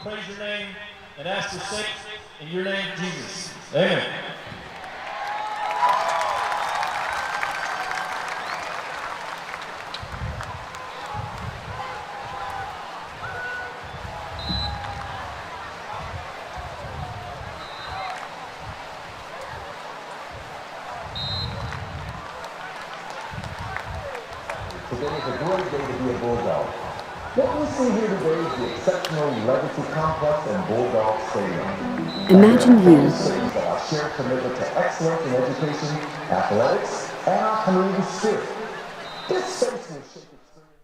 praise your name and ask for sake in your name, Jesus. Amen. Today is a great day to be a Bulldog. What we see here today is the exceptional Legacy Complex and Bulldog Stadium. Imagine you. That our shared commitment to excellence in education, athletics, and our community spirit. This space will shape experience.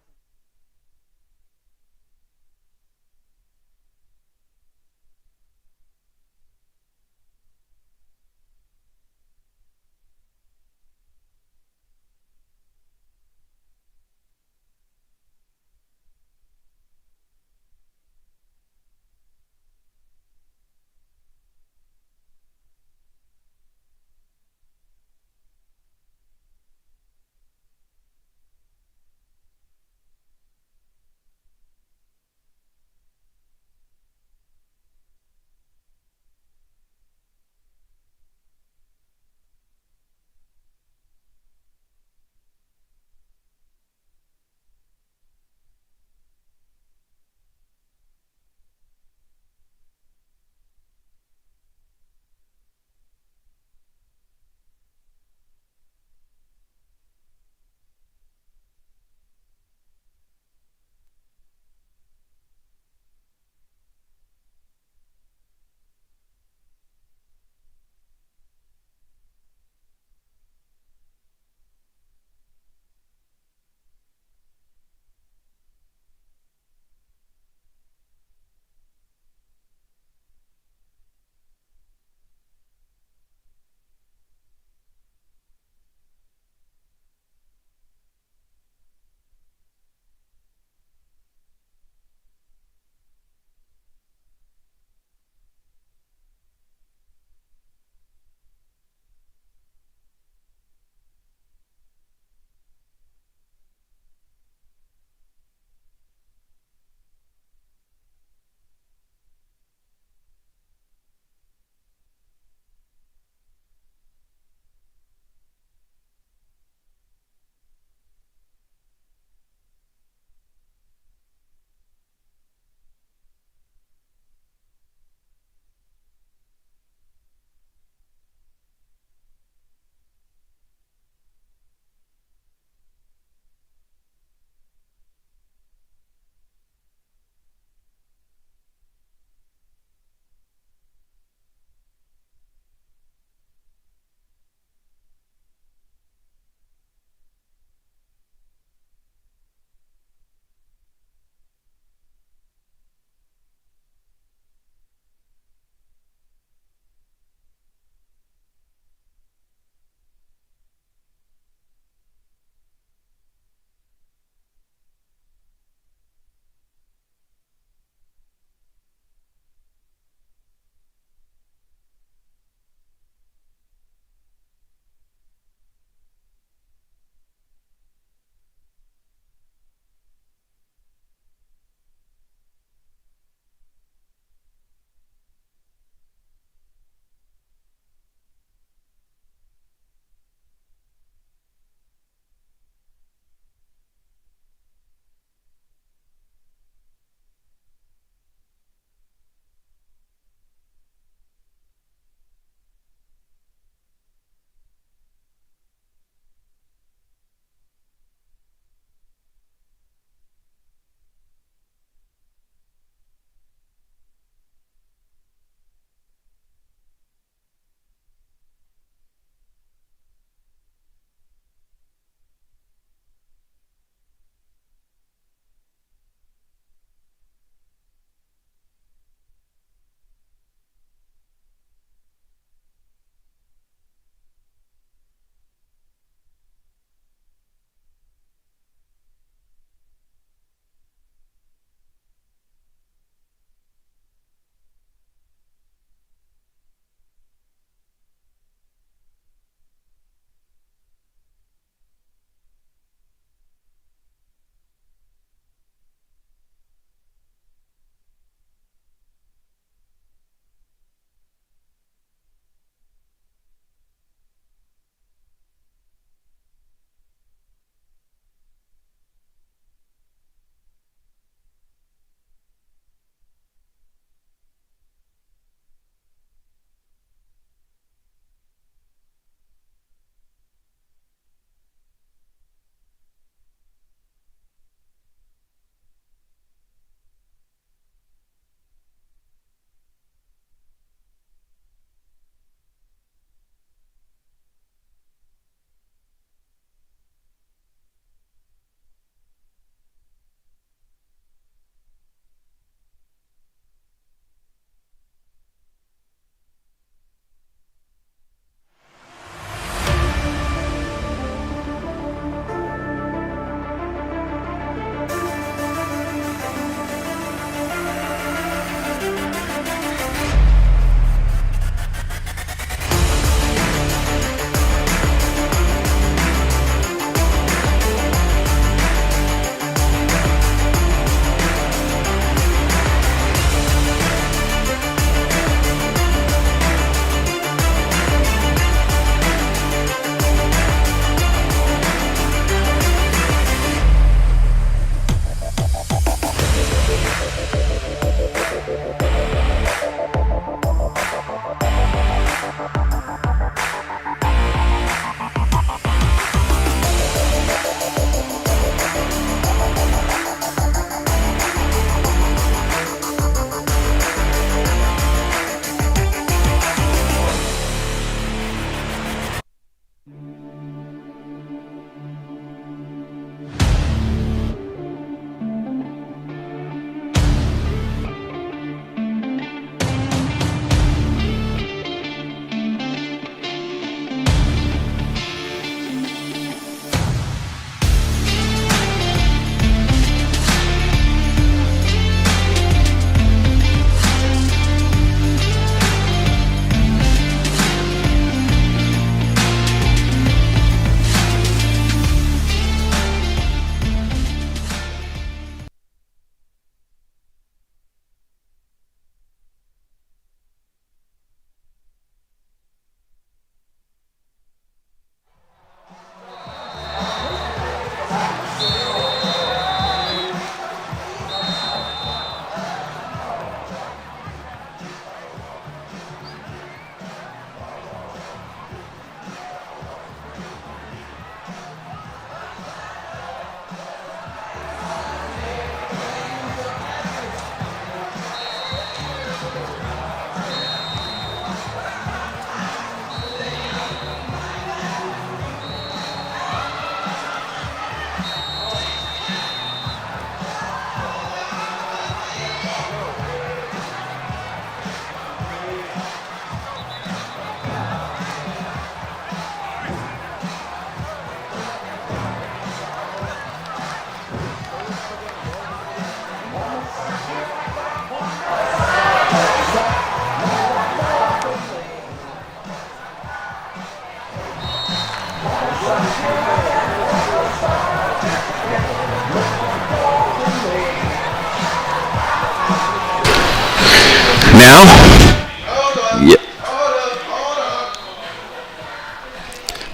now. Yeah.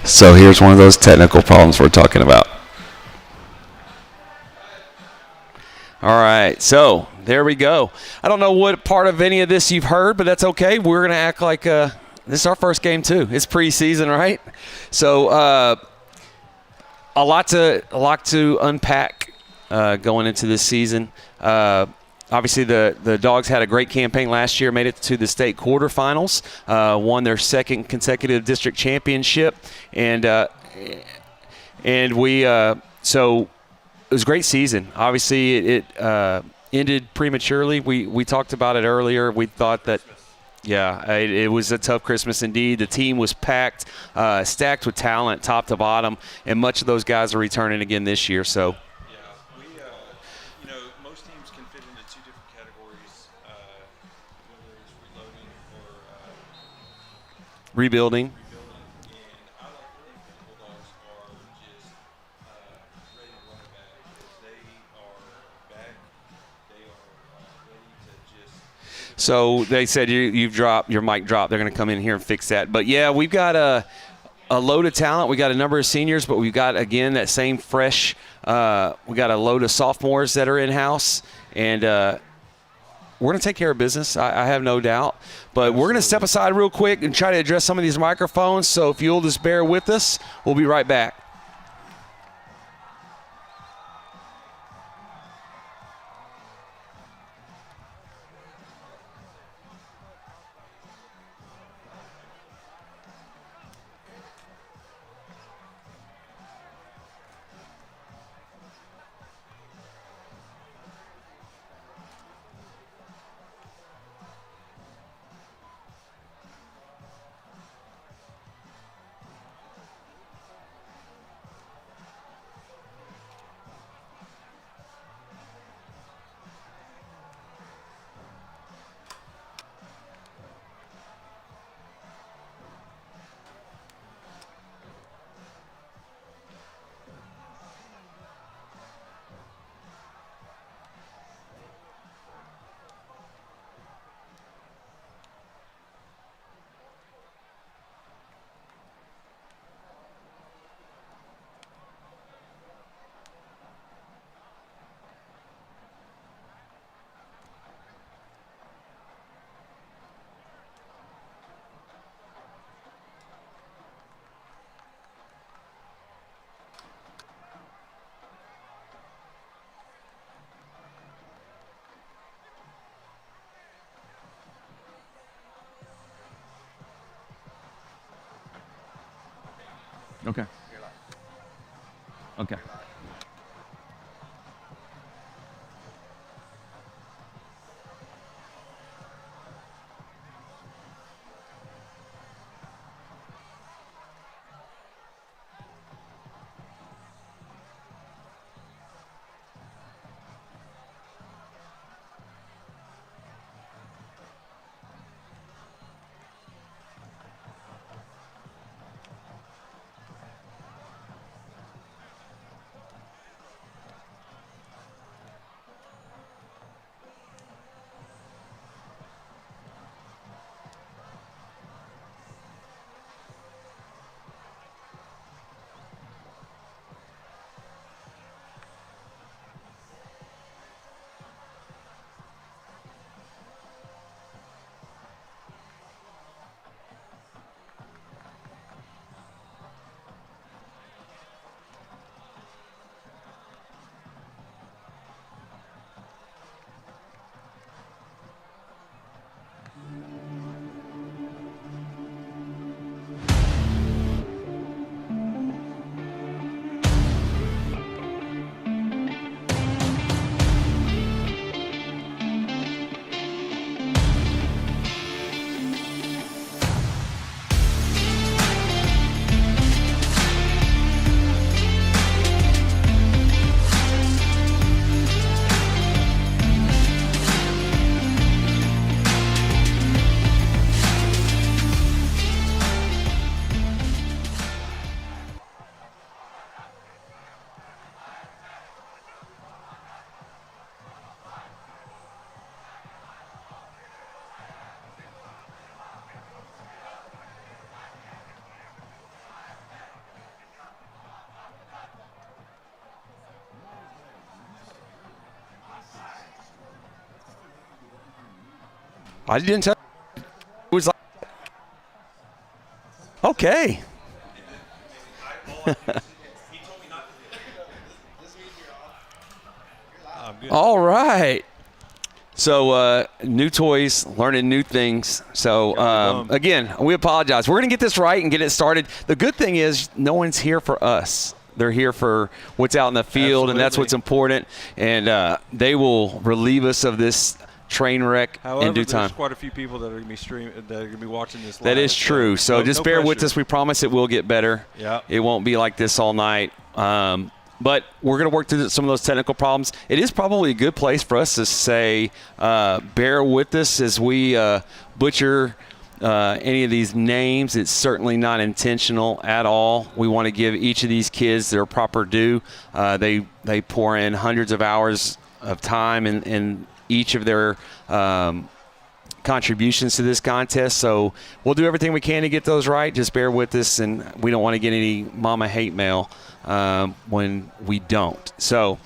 So here's one of those technical problems we're talking about. All right, so there we go. I don't know what part of any of this you've heard, but that's okay. We're going to act like this is our first game too. It's preseason, right? So a lot to unpack going into this season. Obviously, the Dogs had a great campaign last year, made it to the state quarterfinals, won their second consecutive district championship, and we so it was a great season. Obviously, it ended prematurely. We talked about it earlier. We thought that. Yeah, it was a tough Christmas indeed. The team was packed, stacked with talent, top to bottom, and much of those guys are returning again this year. So. Most teams can fit into two different categories, whether it's reloading or Rebuilding. And I like to think that the Bulldogs are just ready to run it back. They are back. They are ready to just. So they said you've dropped your mic drop. They're going to come in here and fix that. But yeah, we've got a load of talent. We got a number of seniors, but we've got again that same fresh. We got a load of sophomores that are in house, and we're going to take care of business. I have no doubt. But we're going to step aside real quick and try to address some of these microphones. So if you'll just bear with us, we'll be right back. Okay. Okay. I didn't tell you. It was like, okay. All right. So new toys, learning new things. So again, we apologize. We're going to get this right and get it started. The good thing is no one's here for us. They're here for what's out in the field, Absolutely. and that's what's important. And they will relieve us of this train wreck in due time. There's quite a few people that are going to be watching this live. That is true. So just bear with pressure. us. We promise it will get better. Yeah. It won't be like this all night. But we're going to work through some of those technical problems. It is probably a good place for us to say, bear with us as we butcher any of these names. It's certainly not intentional at all. We want to give each of these kids their proper due. They pour in hundreds of hours of time in each of their contributions to this contest. So we'll do everything we can to get those right. Just bear with us, and we don't want to get any mama hate mail when we don't. So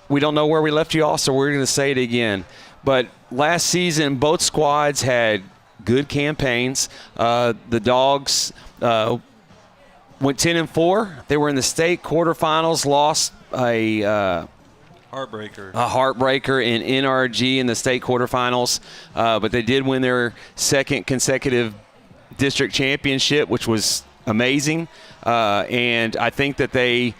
we don't know where we left you off, so we're going to say it again. But last season, both squads had good campaigns. The Dogs went 10-4. They were in the state quarterfinals, lost a heartbreaker in NRG in the state quarterfinals, but they did win their second consecutive district championship, which was amazing. And I think that they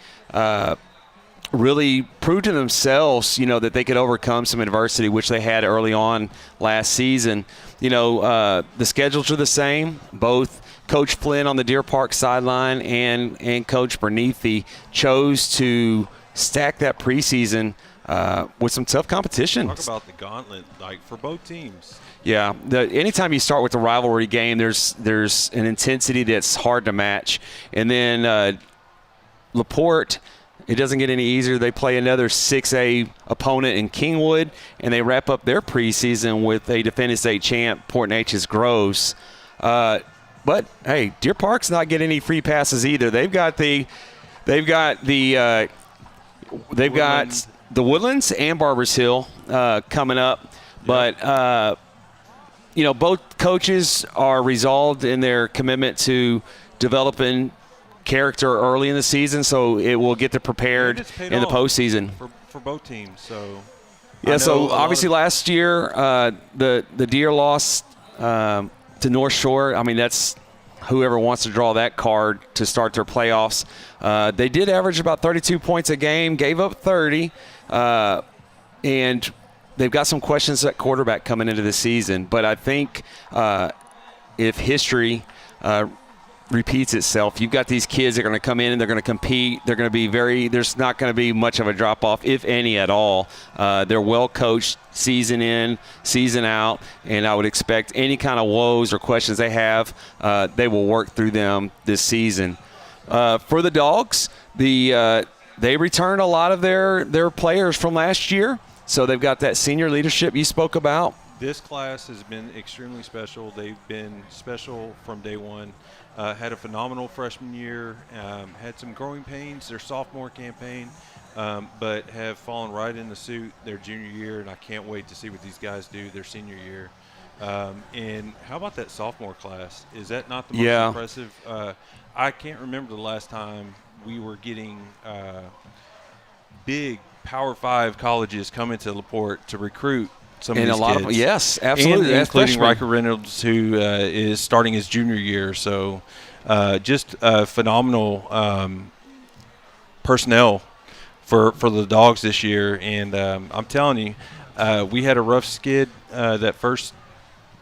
really proved to themselves, that they could overcome some adversity, which they had early on last season. The schedules are the same. Both Coach Flynn on the Deer Park sideline and Coach Bernithi chose to stack that preseason with some tough competition. Talk about the gauntlet, for both teams. Yeah, anytime you start with a rivalry game, there's an intensity that's hard to match. And then LaPorte, it doesn't get any easier. They play another 6A opponent in Kingwood, and they wrap up their preseason with a defending state champ, Port Neches Groves. But hey, Deer Park's not getting any free passes either. They've got the Woodlands and Barbers Hill coming up, but both coaches are resolved in their commitment to developing character early in the season, so it will get them prepared in the postseason for both teams. So yeah, so obviously last year the Deer lost to North Shore. I mean, that's whoever wants to draw that card to start their playoffs. They did average about 32 points a game, gave up 30, and they've got some questions at quarterback coming into the season. But I think if history repeats itself, you've got these kids that are going to come in and they're going to compete. They're going to be there's not going to be much of a drop-off, if any at all. They're well-coached season in, season out, and I would expect any kind of woes or questions they have, they will work through them this season. For the Dogs, they returned a lot of their players from last year, so they've got that senior leadership you spoke about. This class has been extremely special. They've been special from day one. Had a phenomenal freshman year, had some growing pains their sophomore campaign, but have fallen right in the suit their junior year, and I can't wait to see what these guys do their senior year. And how about that sophomore class? Is that not the most impressive? I can't remember the last time we were getting big Power 5 colleges coming to LaPorte to recruit some of these kids. Yes, absolutely. And including Riker Reynolds, who is starting his junior year. So just phenomenal personnel for the Dogs this year. And I'm telling you, we had a rough skid that first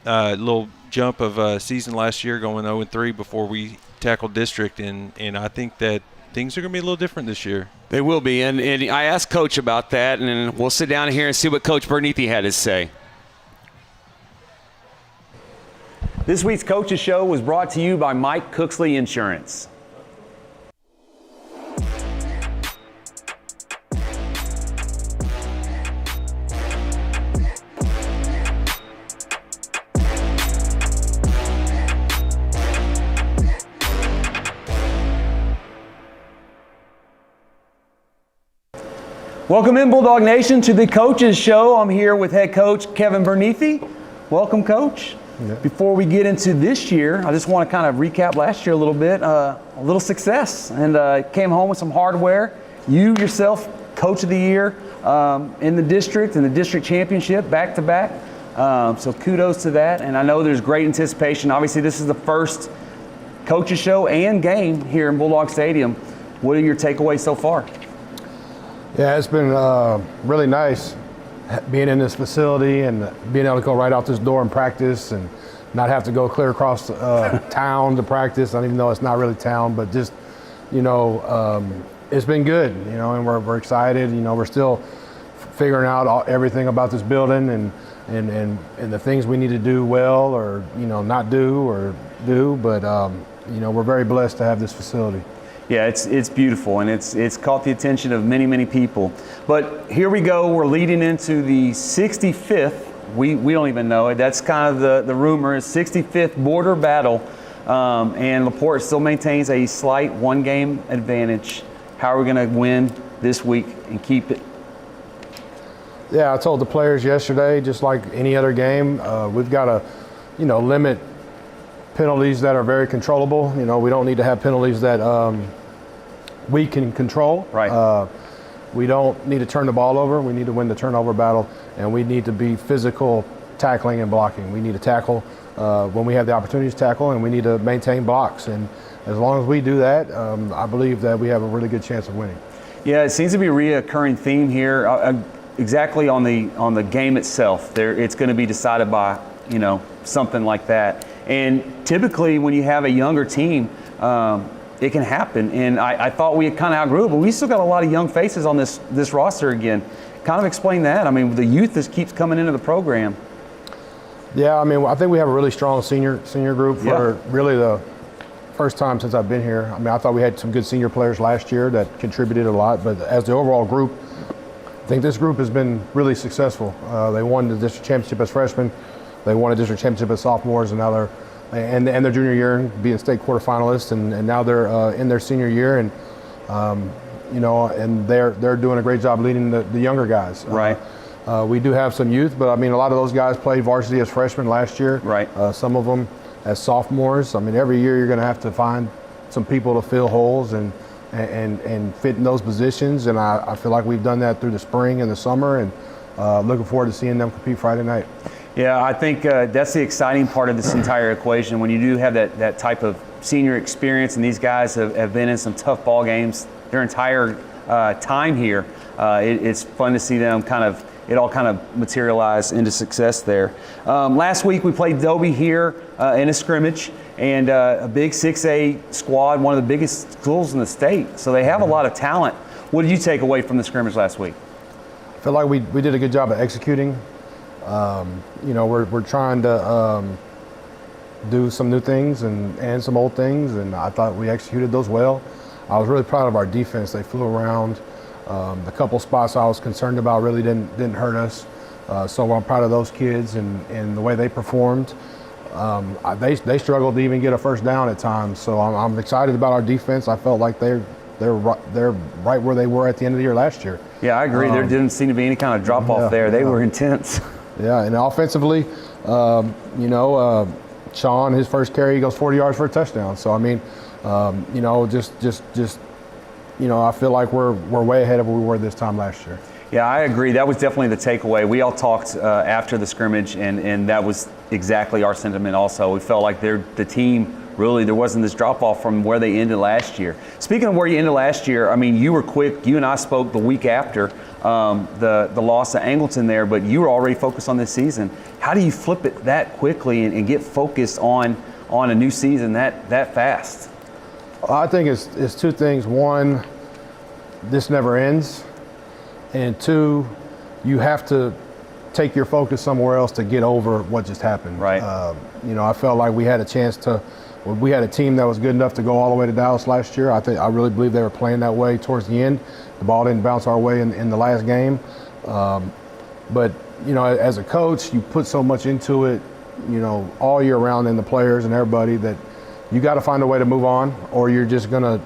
little jump of season last year, going 0-3 before we tackled district. And I think that things are going to be a little different this year. They will be, and I asked Coach about that, and we'll sit down here and see what Coach Bernithi had to say. This week's Coaches Show was brought to you by Mike Cooksley Insurance. Welcome in, Bulldog Nation, to the Coaches Show. I'm here with head coach Kevin Bernithi. Welcome, Coach. Yeah. Before we get into this year, I just want to kind of recap last year a little bit. A little success, and came home with some hardware. You yourself, Coach of the Year in the district, and the district championship back-to-back. So kudos to that, and I know there's great anticipation. Obviously, this is the first Coaches Show and game here in Bulldog Stadium. What are your takeaways so far? Yeah, it's been really nice being in this facility and being able to go right out this door and practice and not have to go clear across town to practice. I don't even know it's not really town, but just, it's been good, and we're excited. We're still figuring out everything about this building and the things we need to do well or, not do or do, but, we're very blessed to have this facility. Yeah, it's beautiful, and it's caught the attention of many, many people. But here we go. We're leading into the 65th. We don't even know it. That's kind of the rumor is 65th border battle, and LaPorte still maintains a slight one-game advantage. How are we going to win this week and keep it? Yeah, I told the players yesterday, just like any other game, we've got to, limit penalties that are very controllable. We don't need to have penalties that we can control. Right. We don't need to turn the ball over. We need to win the turnover battle, and we need to be physical tackling and blocking. We need to tackle when we have the opportunities to tackle, and we need to maintain blocks. And as long as we do that, I believe that we have a really good chance of winning. Yeah, it seems to be a reoccurring theme here. Exactly on the game itself, it's going to be decided by something like that. And typically, when you have a younger team, it can happen. And I thought we had kind of outgrew it, but we still got a lot of young faces on this roster again. Kind of explain that. I mean, the youth just keeps coming into the program. Yeah, I think we have a really strong senior group for really the first time since I've been here. I thought we had some good senior players last year that contributed a lot, but as the overall group, I think this group has been really successful. They won the district championship as freshmen. They won a district championship as sophomores, and now they're and their junior year being state quarterfinalists, and now they're in their senior year, and and they're doing a great job leading the younger guys. Right. We do have some youth, but a lot of those guys played varsity as freshmen last year. Right. Some of them as sophomores. Every year you're going to have to find some people to fill holes and fit in those positions, and I feel like we've done that through the spring and the summer, and looking forward to seeing them compete Friday night. Yeah, I think that's the exciting part of this entire equation. When you do have that type of senior experience, and these guys have been in some tough ball games their entire time here, it's fun to see them it all kind of materialize into success there. Last week we played Dobie here in a scrimmage, and a big 6A squad, one of the biggest schools in the state. So they have a lot of talent. What did you take away from the scrimmage last week? I feel like we did a good job of executing. We're trying to do some new things and some old things, and I thought we executed those well. I was really proud of our defense. They flew around. The couple spots I was concerned about really didn't hurt us. So I'm proud of those kids and the way they performed. They struggled to even get a first down at times. So I'm excited about our defense. I felt like they're right where they were at the end of the year last year. Yeah, I agree. There didn't seem to be any kind of drop off there. They were intense. Yeah, and offensively, Sean, his first carry, he goes 40 yards for a touchdown. So I feel like we're way ahead of where we were this time last year. Yeah, I agree. That was definitely the takeaway. We all talked after the scrimmage, and that was exactly our sentiment also. We felt like the team, really, there wasn't this drop-off from where they ended last year. Speaking of where you ended last year, you were quick. You and I spoke the week after the loss to Angleton there, but you were already focused on this season. How do you flip it that quickly and get focused on a new season that fast? I think it's two things. One, this never ends. And two, you have to take your focus somewhere else to get over what just happened. Right. I felt like we had a chance we had a team that was good enough to go all the way to Dallas last year. I really believe they were playing that way towards the end. The ball didn't bounce our way in the last game. But as a coach, you put so much into it, all year round, in the players and everybody, that you got to find a way to move on, or you're just going to,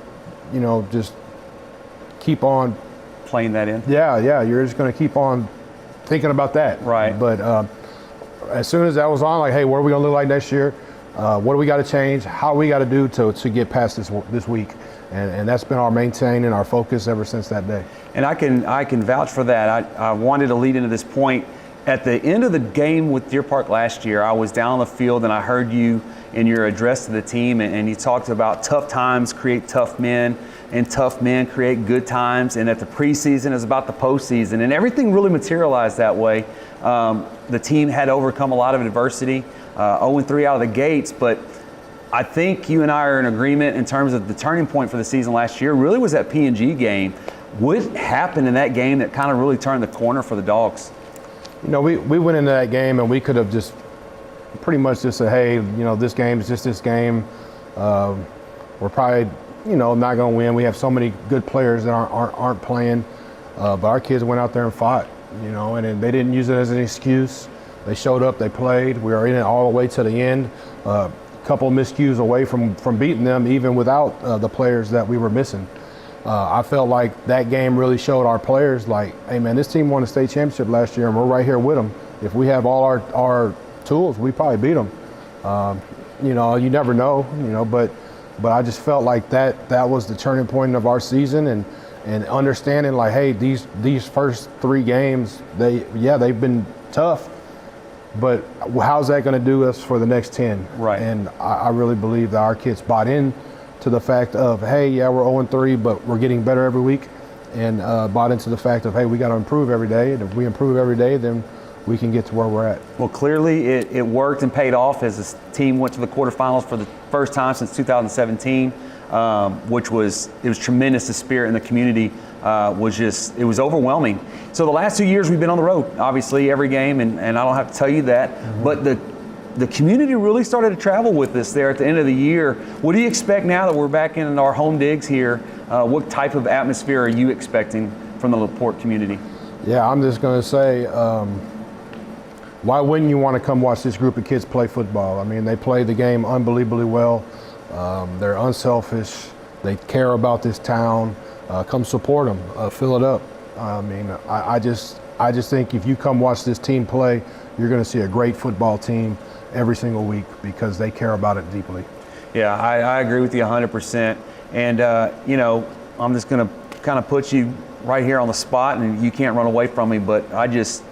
just keep on playing that in. Yeah, you're just going to keep on thinking about that. Right. But as soon as that was on, like, hey, what are we going to look like next year? What do we got to change? How we got to do to get past this week? And that's been our maintaining, our focus ever since that day. And I can vouch for that. I wanted to lead into this point. At the end of the game with Deer Park last year, I was down on the field and I heard you in your address to the team, and you talked about tough times create tough men, and tough men create good times, and that the preseason is about the postseason, and everything really materialized that way. The team had overcome a lot of adversity, 0-3 out of the gates, but I think you and I are in agreement in terms of the turning point for the season last year really was that P&G game. What happened in that game that kind of really turned the corner for the Dogs? You know, we went into that game and we could have just pretty much just said, hey, this game is just this game. We're probably, not going to win. We have so many good players that aren't playing. But our kids went out there and fought, and they didn't use it as an excuse. They showed up, they played. We were in it all the way to the end. A couple of miscues away from beating them, even without the players that we were missing. I felt like that game really showed our players, like, hey, man, this team won a state championship last year, and we're right here with them. If we have all our tools, we probably beat them. You never know, but I just felt like that was the turning point of our season, and understanding, like, hey, these first 3 games, they've been tough, but how's that going to do us for the next 10? Right. And I really believe that our kids bought in to the fact of, hey, yeah, we're 0-3, but we're getting better every week, and bought into the fact of, hey, we got to improve every day, and if we improve every day, then we can get to where we're at. Well, clearly it worked and paid off as this team went to the quarterfinals for the first time since 2017, which was tremendous. The spirit in the community it was overwhelming. So the last 2 years we've been on the road, obviously every game, and I don't have to tell you that, but the community really started to travel with us there at the end of the year. What do you expect now that we're back in our home digs here? What type of atmosphere are you expecting from the Porte community? Yeah, I'm just going to say, why wouldn't you want to come watch this group of kids play football? I mean, they play the game unbelievably well. They're unselfish. They care about this town. Come support them. Fill it up. I mean, I just think if you come watch this team play, you're going to see a great football team every single week because they care about it deeply. Yeah, I agree with you 100%. And, I'm just going to kind of put you right here on the spot, and you can't run away from me, but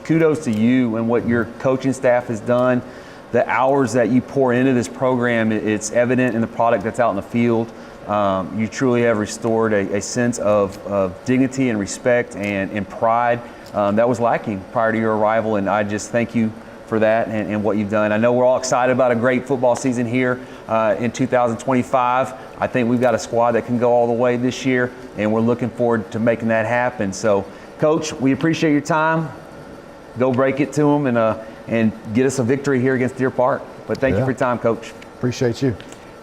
kudos to you and what your coaching staff has done. The hours that you pour into this program, it's evident in the product that's out in the field. You truly have restored a sense of dignity and respect and pride that was lacking prior to your arrival, and I just thank you for that and what you've done. I know we're all excited about a great football season here in 2025. I think we've got a squad that can go all the way this year, and we're looking forward to making that happen. So, Coach, we appreciate your time. Go break it to them and get us a victory here against Deer Park. But thank you for your time, Coach. Appreciate you.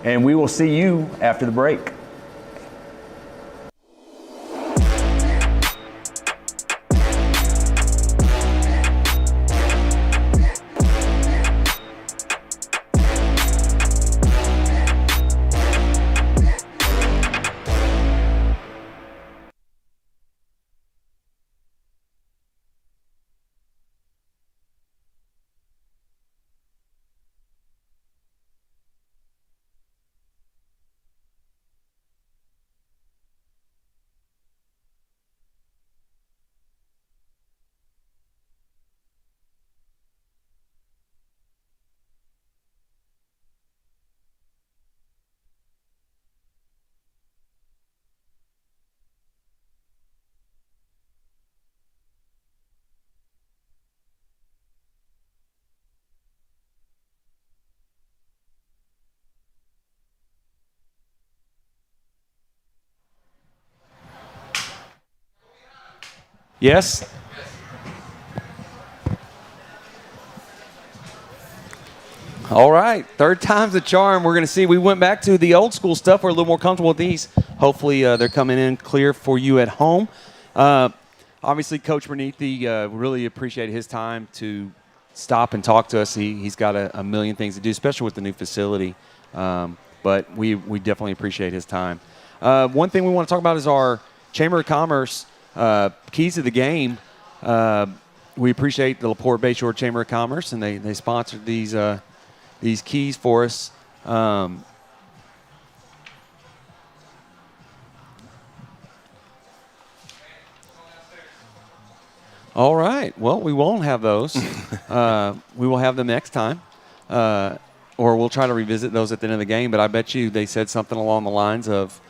And we will see you after the break. Yes? All right, third time's the charm. We're going to see. We went back to the old school stuff. We're a little more comfortable with these. Hopefully they're coming in clear for you at home. Obviously, Coach Bernethi, really appreciate his time to stop and talk to us. He's got a million things to do, especially with the new facility. But we definitely appreciate his time. One thing we want to talk about is our Chamber of Commerce keys to the game. We appreciate the LaPorte Bayshore Chamber of Commerce, and they sponsored these keys for us. All right. Well, we won't have those. We will have them next time. Or we'll try to revisit those at the end of the game. But I bet you they said something along the lines of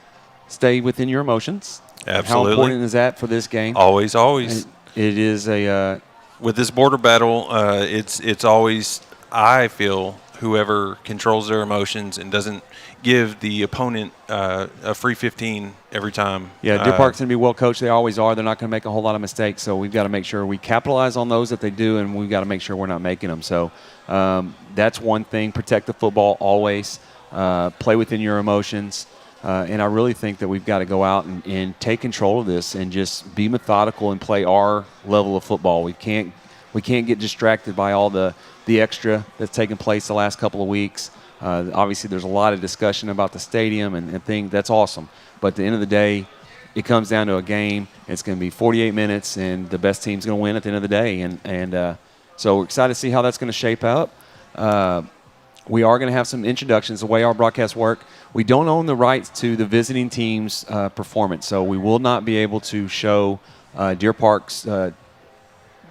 stay within your emotions. Absolutely. How important is that for this game? Always, always. It is a with this border battle, it's always, I feel, whoever controls their emotions and doesn't give the opponent a free 15 every time. Yeah, Deer Park's going to be well coached. They always are. They're not going to make a whole lot of mistakes. So we've got to make sure we capitalize on those that they do, and we've got to make sure we're not making them. So that's one thing. Protect the football always. Play within your emotions. And I really think that we've got to go out and take control of this and just be methodical and play our level of football. We can't get distracted by all the extra that's taken place the last couple of weeks. Obviously, there's a lot of discussion about the stadium and things. That's awesome. But at the end of the day, it comes down to a game. It's going to be 48 minutes, and the best team's going to win at the end of the day. And so we're excited to see how that's going to shape up. We are going to have some introductions. The way our broadcasts work, we don't own the rights to the visiting team's performance. So we will not be able to show Deer Park's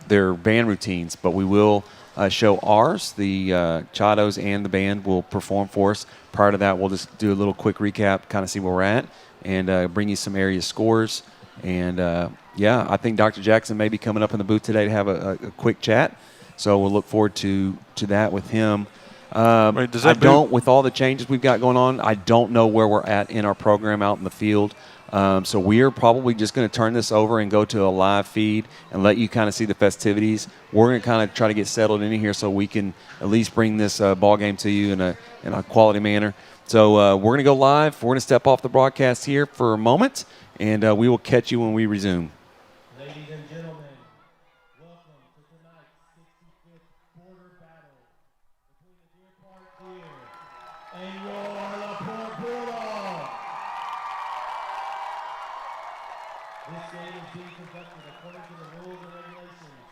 their band routines, but we will show ours. The Chados and the band will perform for us. Prior to that, we'll just do a little quick recap, kind of see where we're at, and bring you some area scores. And, I think Dr. Jackson may be coming up in the booth today to have a quick chat. So we'll look forward to that with him. With all the changes we've got going on, I don't know where we're at in our program out in the field. So we are probably just going to turn this over and go to a live feed and let you kind of see the festivities. We're going to kind of try to get settled in here so we can at least bring this ball game to you in a quality manner. So we're going to go live. We're going to step off the broadcast here for a moment, and we will catch you when we resume. Ladies and gentlemen, welcome to tonight's 65th border battle between the Deer Park Deer and your LaPorte Bulldogs. This game is being conducted according to the rules and regulations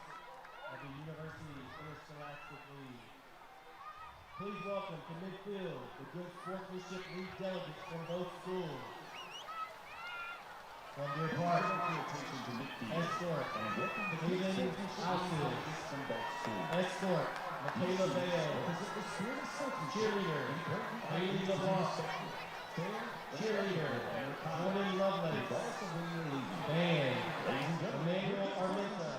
of the University Interscholastic League. Please welcome to midfield the good sportsmanship league delegates from both schools. From Deer Park, escort, Cleveland outfield, escort, Michaela Bayo, cheerleader, Haley LeBlanc, cheerleader, Jordan Lovelace, band, Emmanuel Armenta,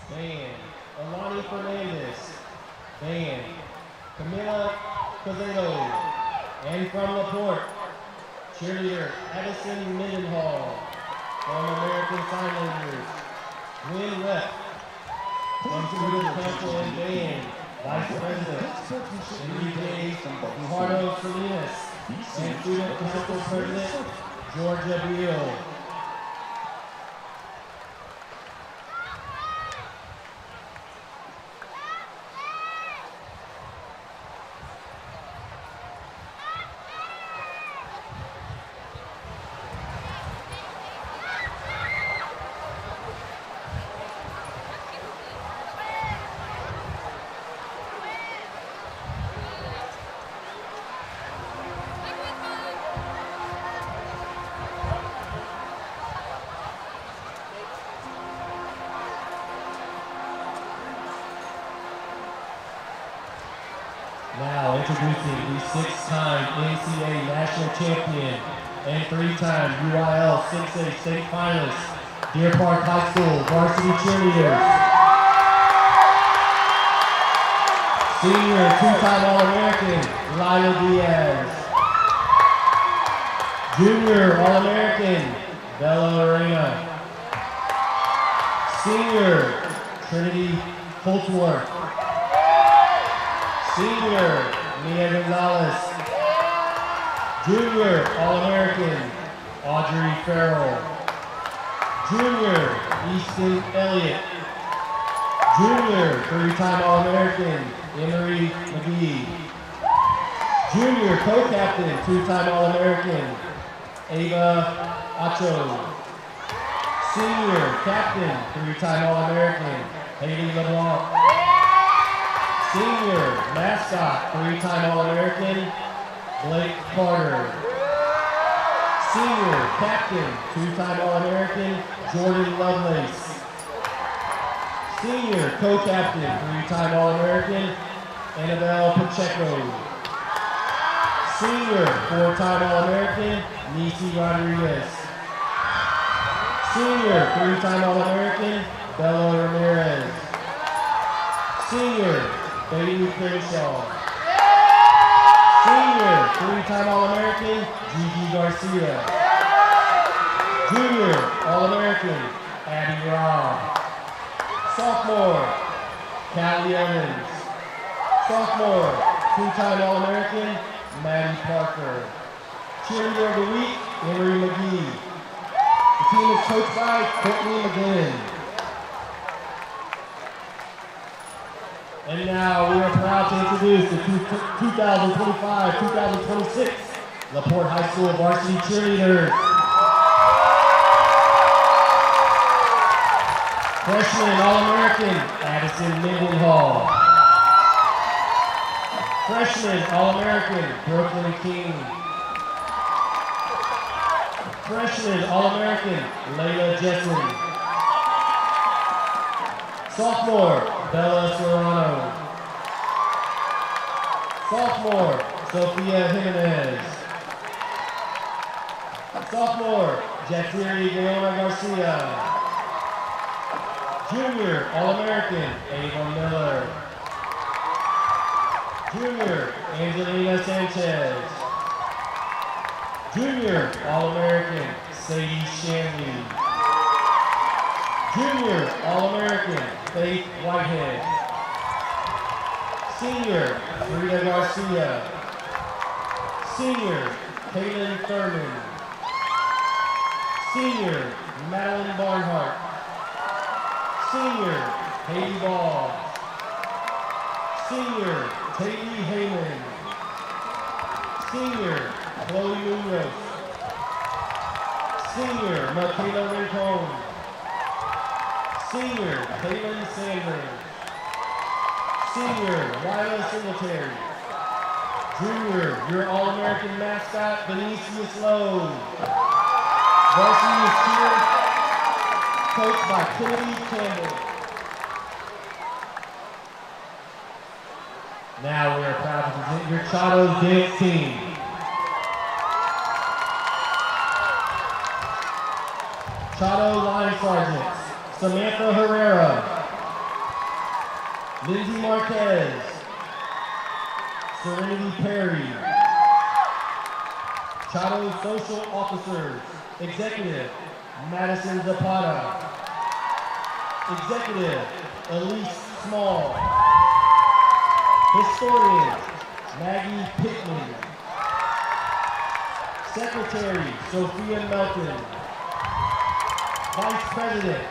band, Alani Fernandez, band, Camila Cazado, and from LaPorte, cheerleader Addison Mendenhall, from American Sign Language, Gwen Rep, from Student Council and Band, Vice President, Enrique Guajardo Salinas, and Student Council President, Georgia Beal. Now introducing the 6-time NCAA National Champion and 3-time UIL 6A State Finalist, Deer Park High School varsity cheerleaders. Senior 2-time All-American, Lila Diaz. Junior All-American, Bella Arena. Senior Trinity Holtzworth. Senior, Mia Gonzalez. Junior All-American, Audrey Farrell. Junior, Easton Elliott. Junior, 3-time All-American, Emery McGee. Junior co-captain, 2-time All-American, Ava Acho. Senior captain, 3-time All-American, Haley LeBlanc. Senior mascot, 3-time All-American, Blake Carter. Senior captain, 2-time All-American, Jordan Lovelace. Senior co-captain, 3-time All-American, Annabelle Pacheco. Senior 4-time All-American, Nisi Rodriguez. Senior 3-time All-American, Bella Ramirez. Senior, Bailey Crenshaw. Senior 3-time All-American, Gigi Garcia. Junior All-American, Abby Robb. Sophomore, Callie Evans. Sophomore, 2-time All-American, Maddie Parker. Cheerleader of the Week, Emery McGee. The team is coached by Courtney McGlynn. And now we are proud to introduce the 2025-2026 LaPorte High School varsity cheerleaders. Freshman All-American, Addison Mendenhall. Freshman All-American, Brooklyn King. Freshman All-American, Layla Jessen. Sophomore, Bella Serrano. Sophomore, Sophia Jimenez. Sophomore, Jacqueline Leona Garcia. Junior All-American, Ava Miller. Junior, Angelina Sanchez. Junior All-American, Sadie Shanley. Junior All-American, Faith Whitehead. Senior, Rita Garcia. Senior, Kaylin Thurman. Senior, Madeline Barnhart. Senior, Haiti Ball. Senior, Katie Heyman. Senior, Chloe Munoz. Senior, Michaela Rincon. Senior, Caitlin Sanders. Senior, Lila Singletary. Junior, your All-American mascot, Benicio Lowe. Varsity is cheer, coached by Kennedy Campbell. Now we are proud to present your Chado's dance team. Chado Line Sergeants, Samantha Herrera, Lindsay Marquez, Serenity Perry. Chado Social Officers, Executive, Madison Zapata. Executive, Elise Small. Historian, Maggie Pittman. Secretary, Sophia Melton. Vice President,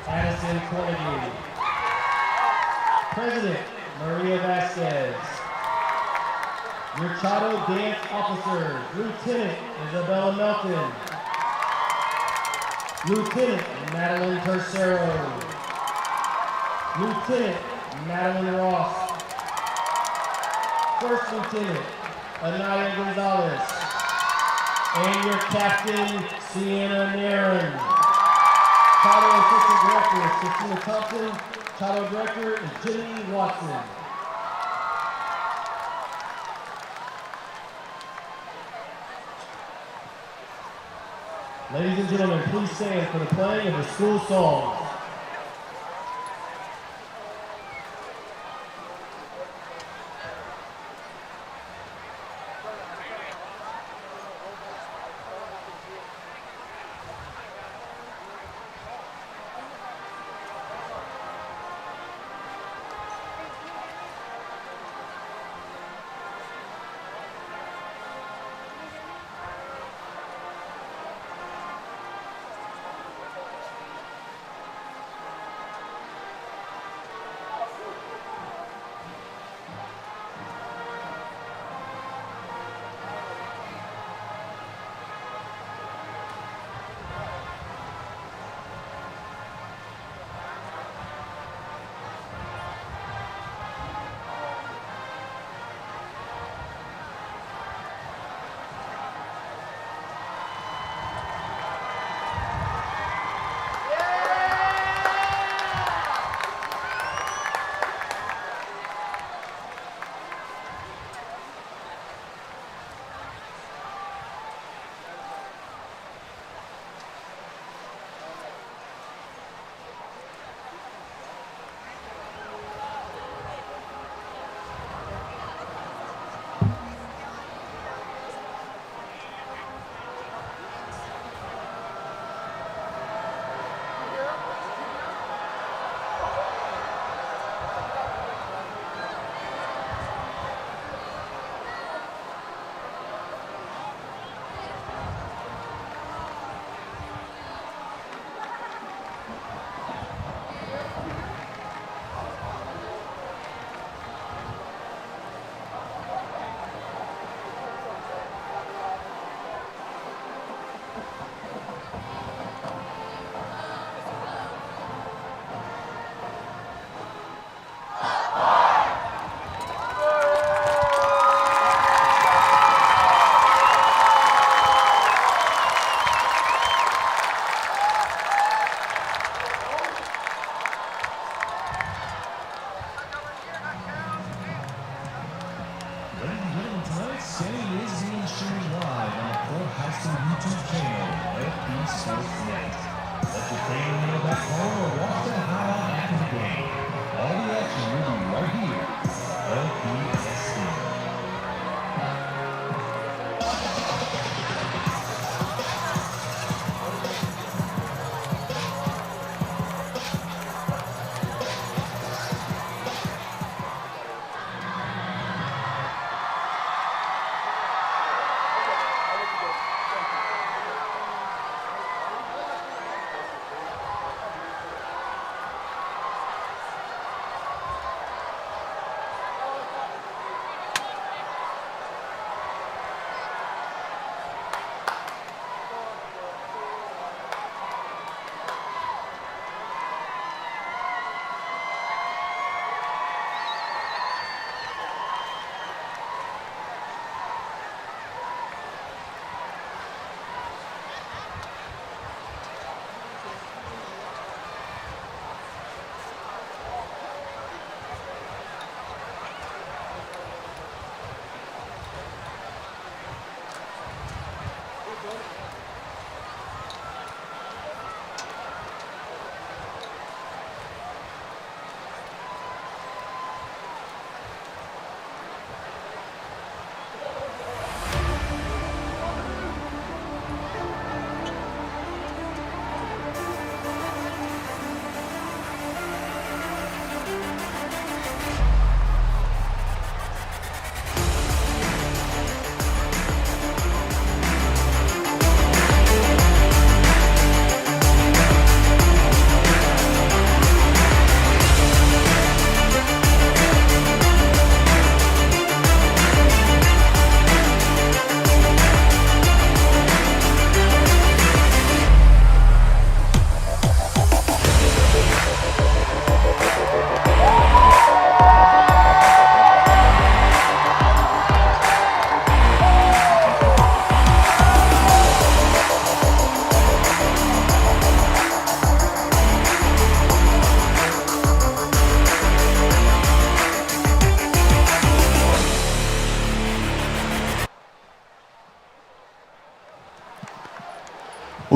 Addison Corrigan. President, Maria Vasquez. Your Chado Dance Officers, Lieutenant Isabella Melton. Lieutenant Madeline Tercero. Lieutenant Madeline Ross. First Lieutenant Anaya Gonzalez. And your Captain, Sienna Nairn. Chado Assistant Director is Christina Thompson. Chado Director is Jenny Watson. Ladies and gentlemen, please stand for the playing of the school song.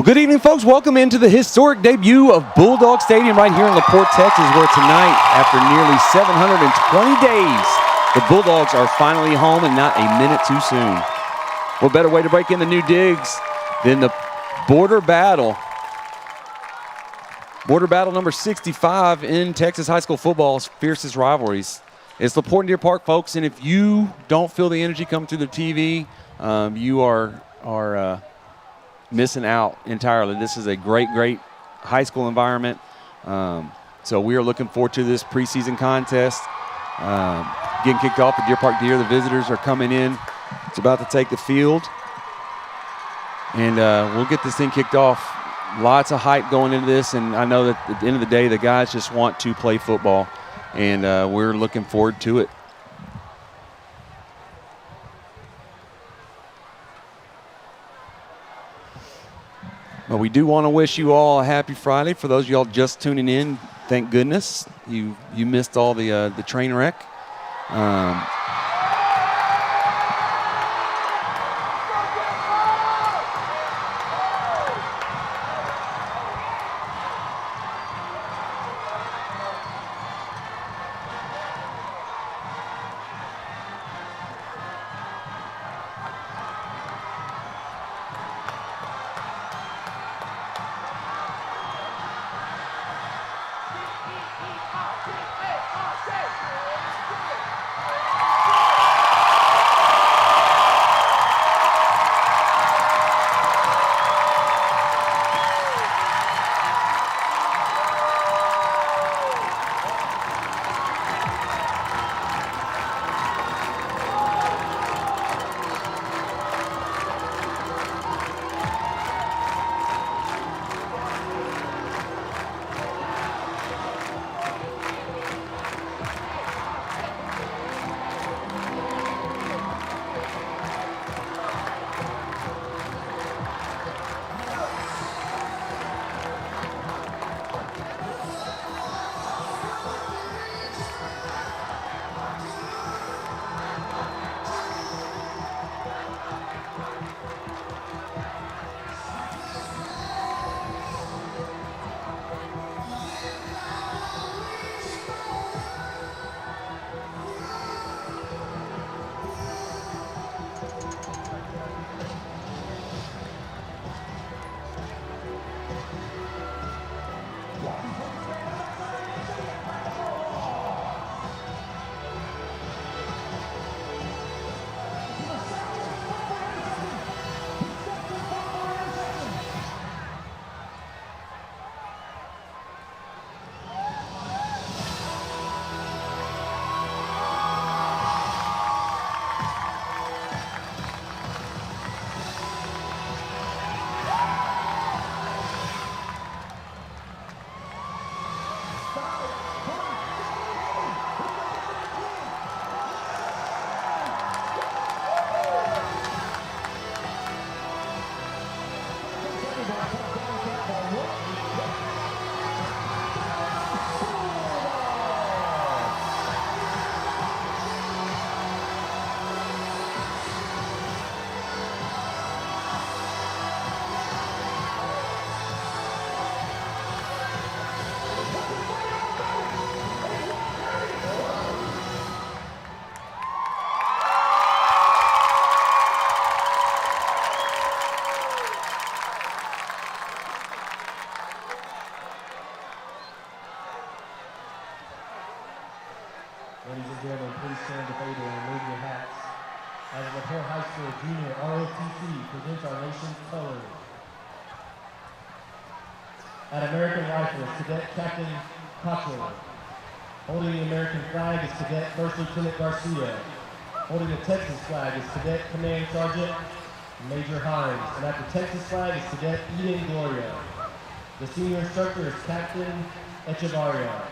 Well, good evening, folks. Welcome into the historic debut of Bulldog Stadium right here in LaPorte, Texas, where tonight, after nearly 720 days, the Bulldogs are finally home and not a minute too soon. What better way to break in the new digs than the border battle? Border battle number 65 in Texas high school football's fiercest rivalries. It's LaPorte and Deer Park, folks, and if you don't feel the energy come through the TV, you are missing out entirely. This is a great high school environment. So we are looking forward to this preseason contest. Getting kicked off at Deer Park Deer. The visitors are coming in. It's about to take the field. And we'll get this thing kicked off. Lots of hype going into this, and I know that at the end of the day, the guys just want to play football, and we're looking forward to it. Well, we do want to wish you all a happy Friday. For those of y'all just tuning in, thank goodness you missed all the train wreck. Ladies and gentlemen, please stand to favor and remove your hats. As LaPorte High School Junior ROTC presents our nation's colors. At American Rifles, Cadet Captain Cottrell. Holding the American flag is Cadet First Lieutenant Garcia. Holding the Texas flag is Cadet Command Sergeant Major Hines. And at the Texas flag is Cadet Eden Gloria. The senior instructor is Captain Echevarria.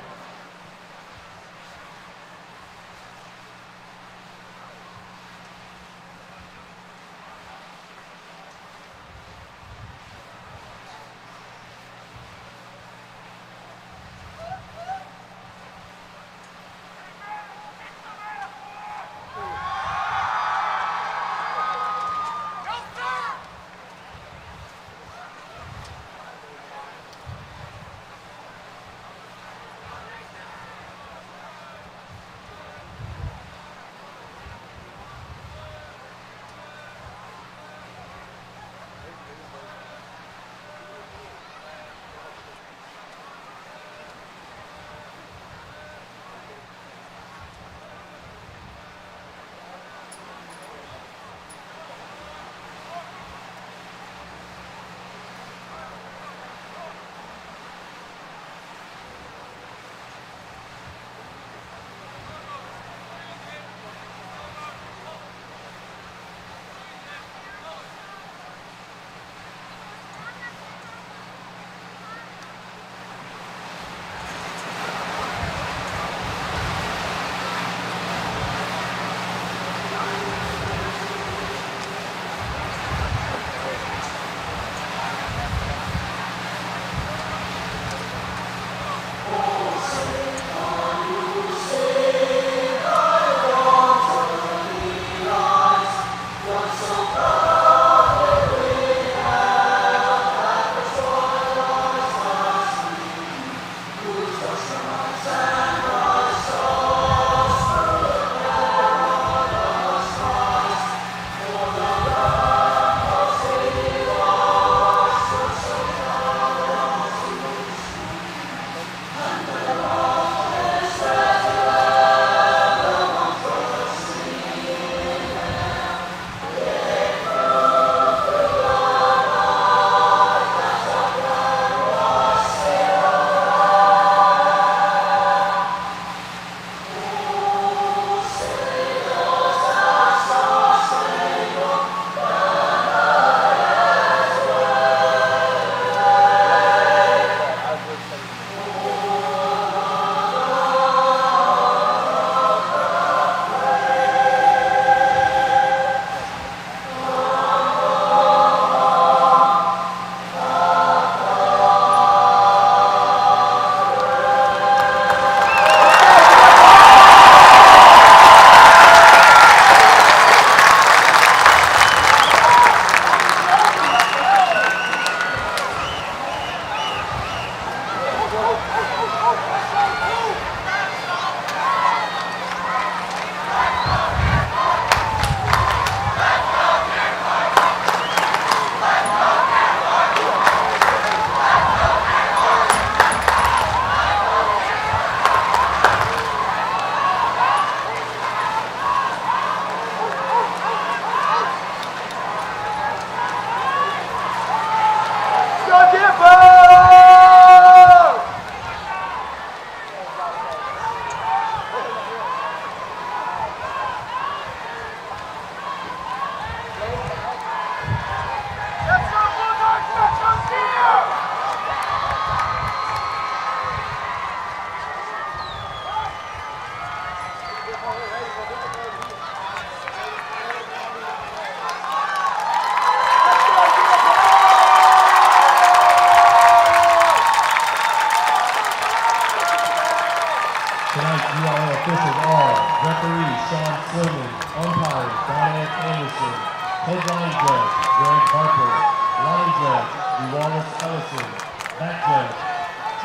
Tonight's URL officials are referee Sean Slillman, umpires Dominic Anderson, headline judge Greg Harper, line judge Wallace Ellison, back judge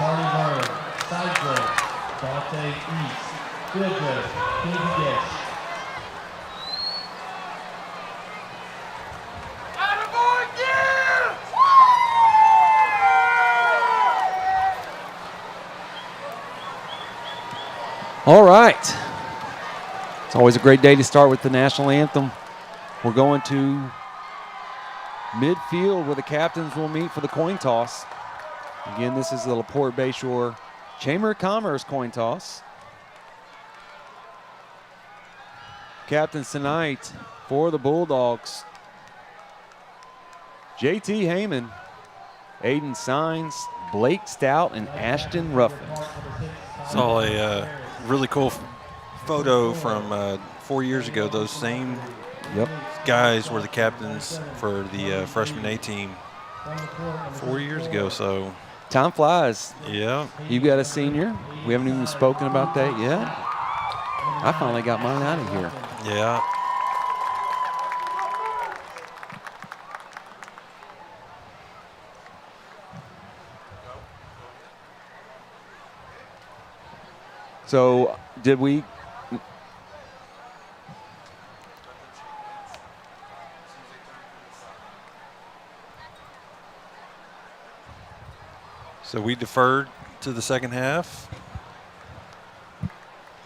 Charlie Verne, side judge Dante East, field judge Katie Gesh. All right. It's always a great day to start with the national anthem. We're going to midfield where the captains will meet for the coin toss. Again, this is the LaPorte Bayshore Chamber of Commerce coin toss. Captains tonight for the Bulldogs: JT Heyman, Aiden Sines, Blake Stout, and Ashton Ruffin. Saw a really cool photo from 4 years ago. Those same guys were the captains for the freshman A team 4 years ago. So time flies. Yeah. You've got a senior. We haven't even spoken about that yet. I finally got mine out of here. Yeah. So did we? So we deferred to the second half.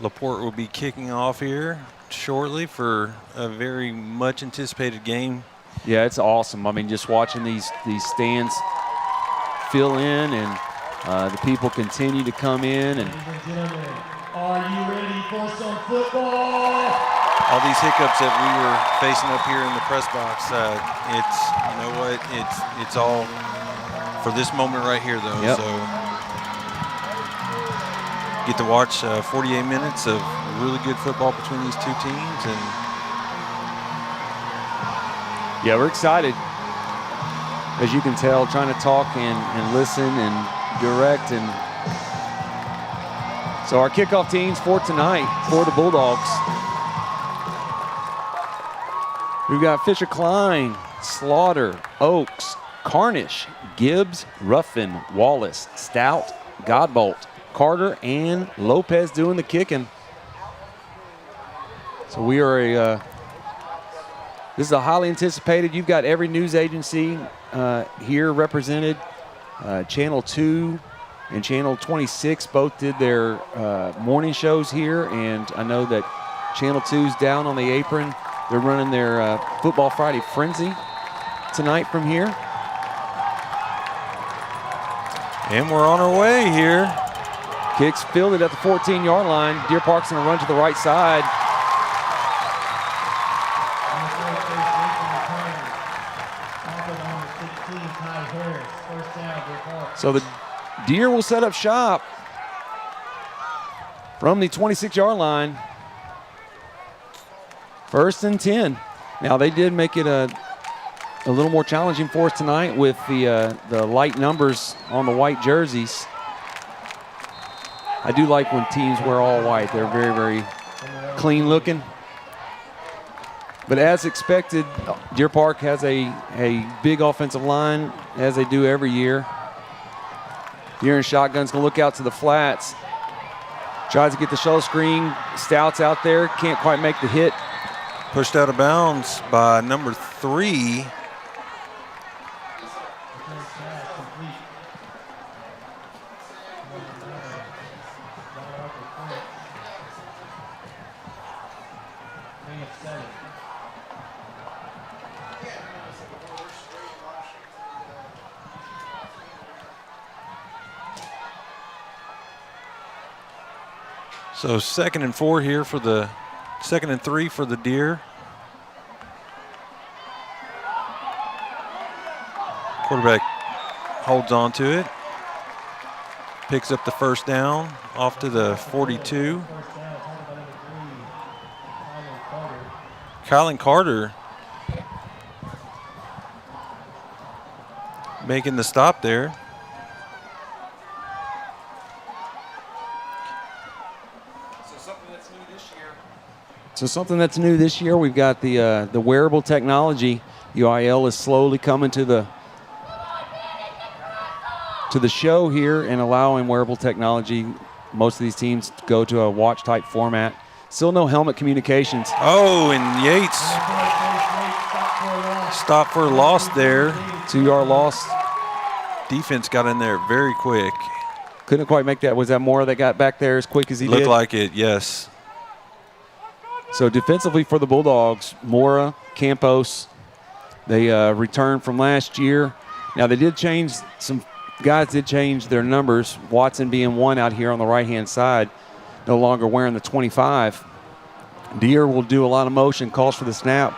LaPorte will be kicking off here shortly for a very much anticipated game. Yeah, it's awesome. I mean, just watching these stands fill in and the people continue to come in. And Ladies and gentlemen, are you ready for some football? All these hiccups that we were facing up here in the press box, it's, you know what, it's all for this moment right here, though. Yep. So get to watch 48 minutes of really good football between these two teams. And yeah, we're excited. As you can tell, trying to talk and listen and direct. And so our kickoff teams for tonight for the Bulldogs. We've got Fisher Klein, Slaughter, Oaks, Carnish, Gibbs, Ruffin, Wallace, Stout, Godbolt, Carter, and Lopez doing the kicking. So we are this is a highly anticipated. You've got every news agency here represented. Channel 2 and Channel 26 both did their morning shows here, and I know that Channel 2's down on the apron. They're running their Football Friday Frenzy tonight from here. And we're on our way here. Kicks fielded at the 14-yard line. Deer Park's going to run to the right side. So the Deer will set up shop from the 26-yard line. 1st and 10. Now they did make it a little more challenging for us tonight with the light numbers on the white jerseys. I do like when teams wear all white. They're very, very clean looking. But as expected, Deer Park has a big offensive line, as they do every year. Deer in shotgun's gonna look out to the flats. Tries to get the shuttle screen. Stout's out there, can't quite make the hit. Pushed out of bounds by number 3. So 2nd and 4 here for the 2nd and 3 for the Deer. Quarterback holds on to it. Picks up the first down off to the 42. Kylan Carter making the stop there. So something that's new this year, we've got the wearable technology. UIL is slowly coming to the show here and allowing wearable technology. Most of these teams go to a watch-type format. Still no helmet communications. Oh, and Yates stopped for a loss there. 2-yard loss. Defense got in there very quick. Couldn't quite make that. Was that Mora that got back there as quick as he did? Looked like it, yes. So defensively for the Bulldogs, Mora, Campos, they returned from last year. Now they did change, some guys did change their numbers. Watson being one out here on the right-hand side, no longer wearing the 25. Deere will do a lot of motion, calls for the snap.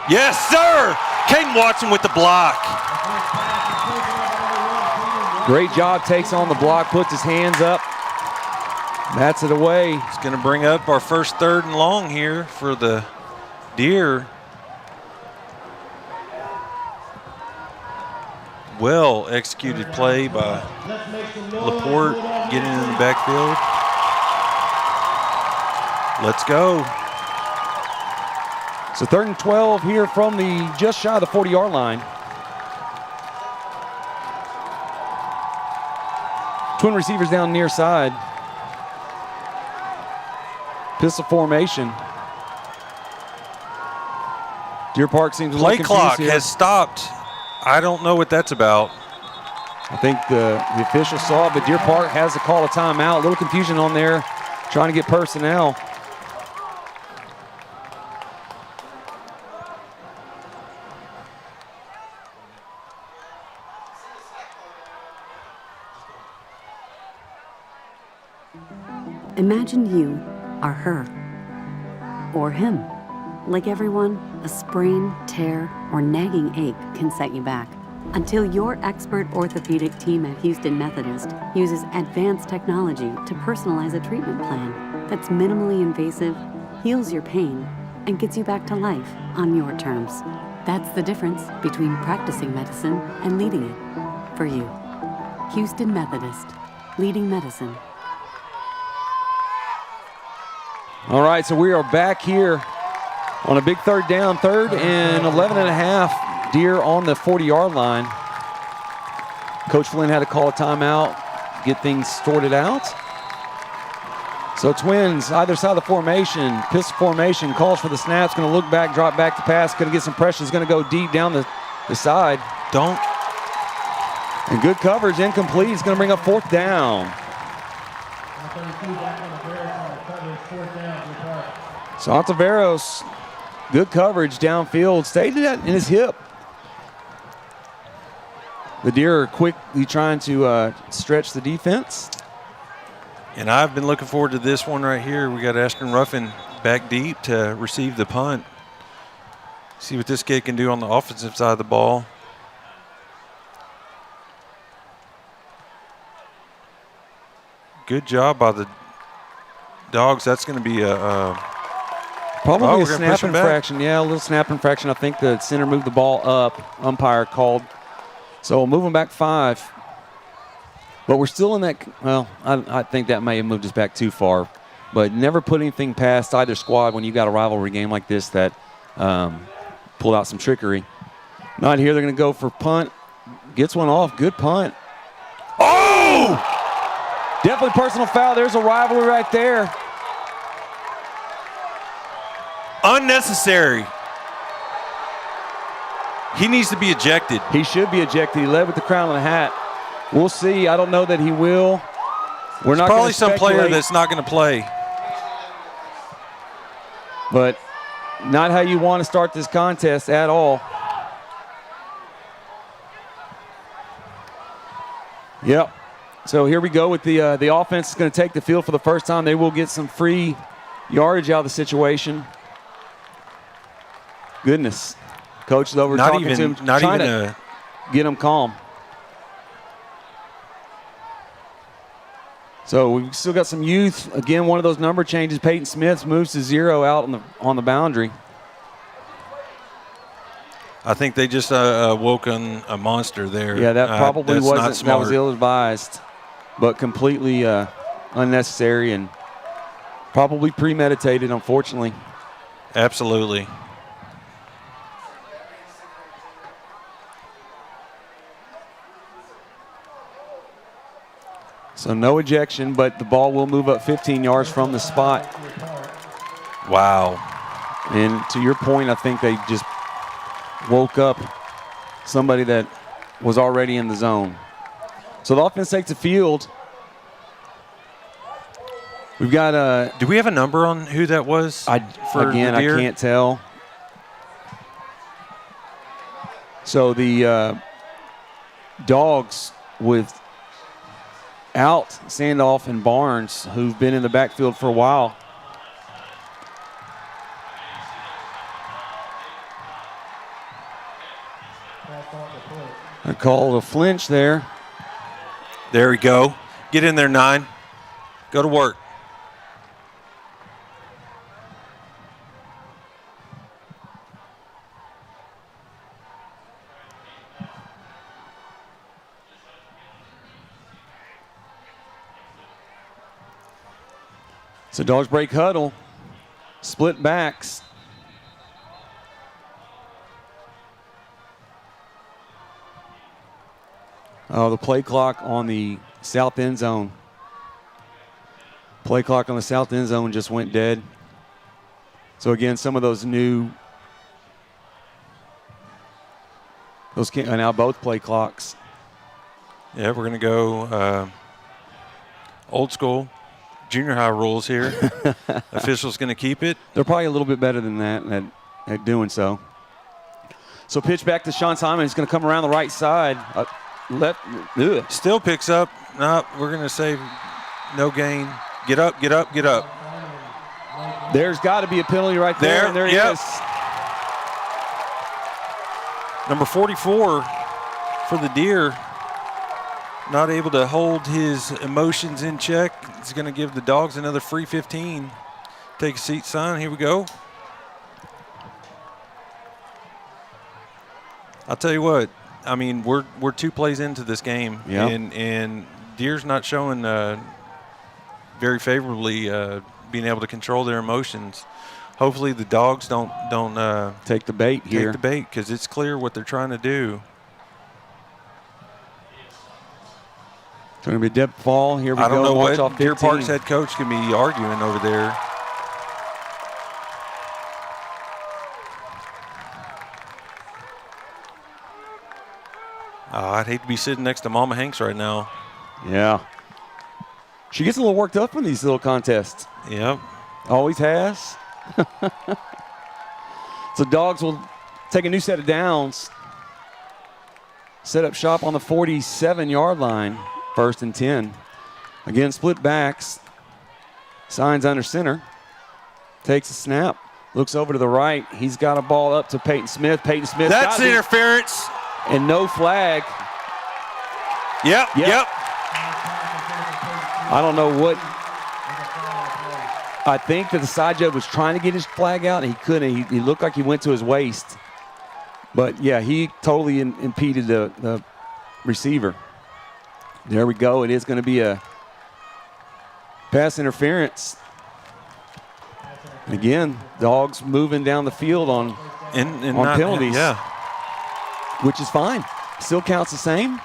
Yes, sir! Caden Watson with the block. Great job, takes on the block, puts his hands up. That's it away. It's going to bring up our first 3rd and long here for the Deer. Well executed play by Laporte getting in the backfield. Let's go. So 3rd and 12 here from the just shy of the 40-yard line. Twin receivers down near side. Pistol formation. Deer Park seems a little confused Play clock here. has stopped. I don't know what that's about. I think the official saw it, but Deer Park has to call a timeout. A little confusion on there, trying to get personnel. Imagine you are her or him. Like everyone, a sprain, tear, or nagging ache can set you back. Until your expert orthopedic team at Houston Methodist uses advanced technology to personalize a treatment plan that's minimally invasive, heals your pain, and gets you back to life on your terms. That's the difference between practicing medicine and leading it for you. Houston Methodist, leading medicine. All right, so we are back here on a big 3rd down, 3rd and 11 and a half. Deer on the 40-yard line. Coach Flynn had to call a timeout, get things sorted out. So Twins, either side of the formation, pistol formation, calls for the snaps, going to look back, drop back to pass, going to get some pressure, is going to go deep down the side. Don't. And good coverage, incomplete. It's going to bring up 4th down. So Ontiveros, good coverage downfield, stayed in his hip. The Deer are quickly trying to stretch the defense. And I've been looking forward to this one right here. We got Ashton Ruffin back deep to receive the punt. See what this kid can do on the offensive side of the ball. Good job by the Dogs. That's going to be probably a snap infraction. Yeah, a little snap infraction. I think the center moved the ball up. Umpire called. So moving back 5. But we're still in that, well, I think that may have moved us back too far. But never put anything past either squad when you got a rivalry game like this that pulled out some trickery. Not here. They're going to go for punt. Gets one off. Good punt. Oh! Definitely personal foul. There's a rivalry right there. Unnecessary. He needs to be ejected. He should be ejected. He led with the crown of the hat. We'll see. I don't know that he will. We're not probably some player that's not going to play. But not how you want to start this contest at all. Yep. So here we go with the offense is going to take the field for the first time. They will get some free yardage out of the situation. Goodness. Coach is over talking to him, trying to get him calm. So we've still got some youth. Again, one of those number changes. Peyton Smith moves to 0 out on the boundary. I think they just woke on a monster there. Yeah, that probably wasn't. Not smart. That was ill-advised, but completely unnecessary. And Probably premeditated, unfortunately. Absolutely. So no ejection, but the ball will move up 15 yards from the spot. Wow. And to your point, I think they just woke up somebody that was already in the zone. So the offense takes the field. We've got do we have a number on who that was? I can't tell. So the Dogs without Sandoff and Barnes, who've been in the backfield for a while. I called a flinch there. There we go. Get in there, 9. Go to work. So Dogs break huddle, split backs. Oh, the play clock on the south end zone. Play clock on the south end zone just went dead. So again, some of those are now both play clocks. Yeah, we're going to go old school. Junior high rules here. Official's going to keep it. They're probably a little bit better than that at doing so. So pitch back to Sean Simon. He's going to come around the right side. Still picks up. No, we're going to say no gain. Get up, get up, get up. There's got to be a penalty right there. And there it is. Number 44 for the Deer. Not able to hold his emotions in check. It's going to give the Dogs another free 15. Take a seat, son. Here we go. I'll tell you what. I mean, we're 2 plays into this game, and Deer's not showing very favorably being able to control their emotions. Hopefully, the Dogs don't take the bait here. Take the bait, because it's clear what they're trying to do. It's going to be a dip ball. Here we go. I don't know Watch what off Deer 15. Park's head coach can be arguing over there. I'd hate to be sitting next to Mama Hanks right now. Yeah. She gets a little worked up in these little contests. Yep. Always has. So Dogs will take a new set of downs. Set up shop on the 47-yard line. 1st and 10. Again, split backs. Signs under center. Takes a snap. Looks over to the right. He's got a ball up to Peyton Smith. Peyton Smith. That's interference. And no flag. Yep. I don't know what. I think that the side judge was trying to get his flag out, and he couldn't. He looked like he went to his waist. But, yeah, he totally impeded the receiver. There we go. It is going to be a pass interference. Again, Dogs moving down the field on penalties. Yeah. Which is fine. Still counts the same.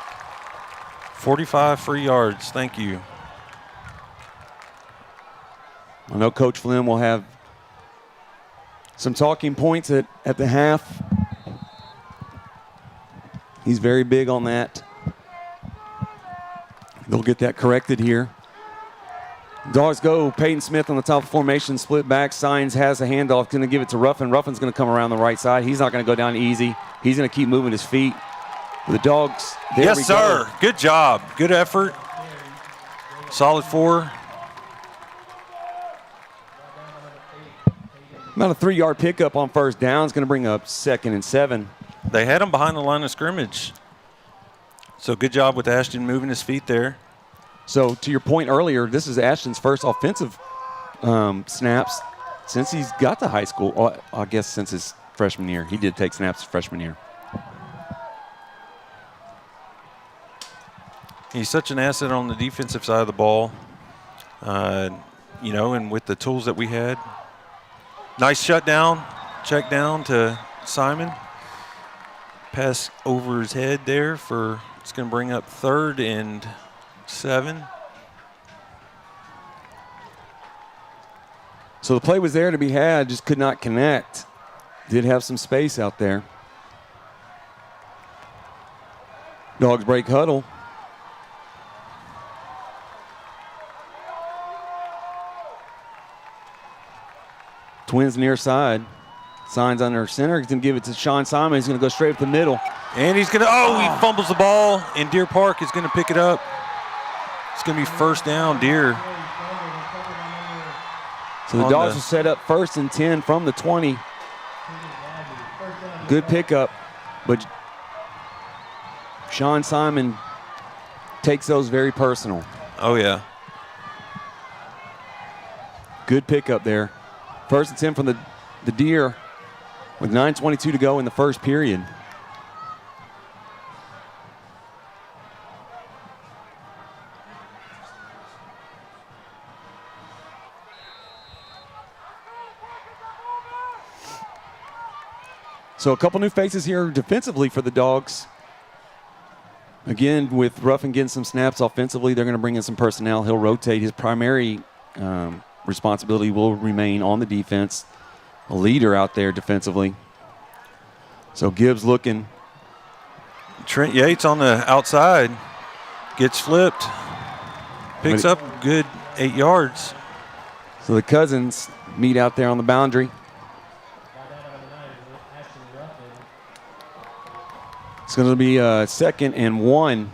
45 free yards. Thank you. I know Coach Flynn will have some talking points at the half. He's very big on that. They'll get that corrected here. Dogs go. Peyton Smith on the top of formation, split back. Signs has a handoff, going to give it to Ruffin. Ruffin's going to come around the right side. He's not going to go down easy. He's going to keep moving his feet. The Dogs. Yes, sir. Good job. Good effort. Solid 4. About a 3-yard pickup on first down is going to bring up 2nd and 7. They had him behind the line of scrimmage. So good job with Ashton moving his feet there. So to your point earlier, this is Ashton's first offensive snaps since he's got to high school. Well, I guess since his freshman year. He did take snaps his freshman year. He's such an asset on the defensive side of the ball. and with the tools that we had. Nice shutdown, check down to Simon. Pass over his head there it's going to bring up 3rd and 7. So the play was there to be had, just could not connect. Did have some space out there. Dogs break huddle. Twins near side. Signs under center. He's going to give it to Sean Simon. He's going to go straight up the middle. And he's going to, he fumbles the ball, and Deer Park is going to pick it up. It's going to be first down, Deer. So the Dogs will set up 1st and 10 from the 20. Good pickup, but Sean Simon takes those very personal. Oh, yeah. Good pickup there. 1st and 10 from the Deer with 9:22 to go in the first period. So a couple new faces here defensively for the Dogs. Again, with Ruffin getting some snaps offensively, they're going to bring in some personnel. He'll rotate. His primary responsibility will remain on the defense. A leader out there defensively. So Gibbs looking. Trent Yates on the outside. Gets flipped. Picks up good 8 yards. So the Cousins meet out there on the boundary. It's going to be a 2nd and 1.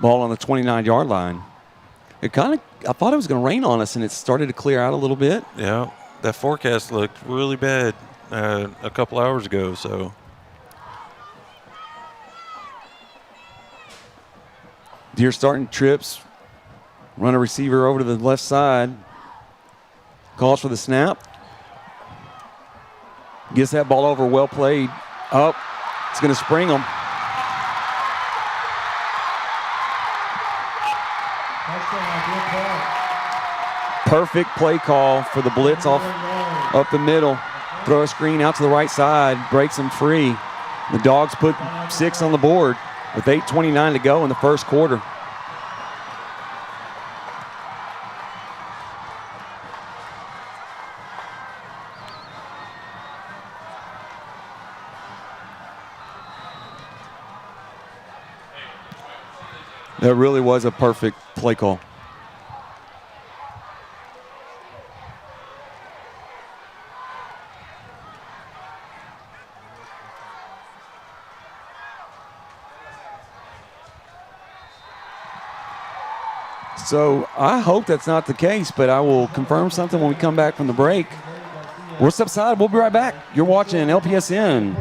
Ball on the 29-yard line. I thought it was going to rain on us, and it started to clear out a little bit. Yeah, that forecast looked really bad a couple hours ago. So Deer starting trips. Run a receiver over to the left side. Calls for the snap. Gets that ball over, well played. Up. It's going to spring them. Perfect play call for the blitz off up the middle. Throw a screen out to the right side, breaks them free. The Dogs put 6 on the board with 8:29 to go in the first quarter. That really was a perfect play call. So I hope that's not the case, but I will confirm something when we come back from the break. We'll step aside. We'll be right back. You're watching LPSN.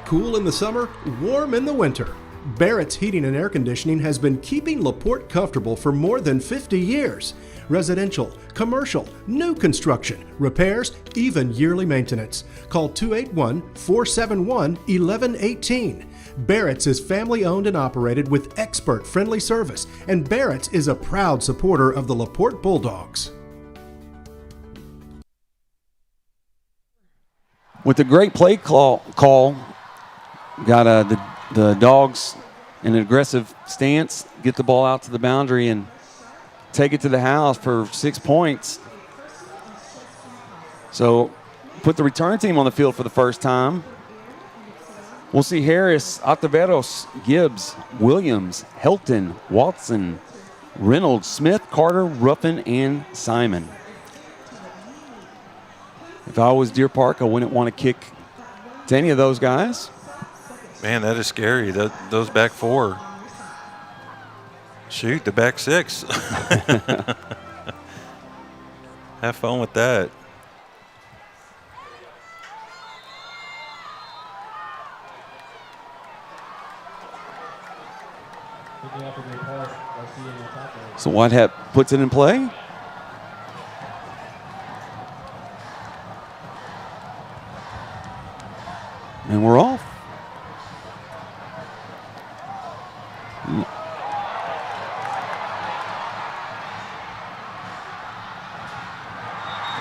Cool in the summer, warm in the winter. Barrett's Heating and Air Conditioning has been keeping LaPorte comfortable for more than 50 years. Residential, commercial, new construction, repairs, even yearly maintenance. Call 281-471-1118. Barrett's is family owned and operated with expert friendly service, and Barrett's is a proud supporter of the LaPorte Bulldogs. With a great play call got the Dogs in an aggressive stance, get the ball out to the boundary and take it to the house for 6 points. So put the return team on the field for the first time. We'll see Harris, Ataveros, Gibbs, Williams, Helton, Watson, Reynolds, Smith, Carter, Ruffin, and Simon. If I was Deer Park, I wouldn't want to kick to any of those guys. Man, that is scary. Those back 4. Shoot, the back 6. Have fun with that. So Whitehat puts it in play. And we're off.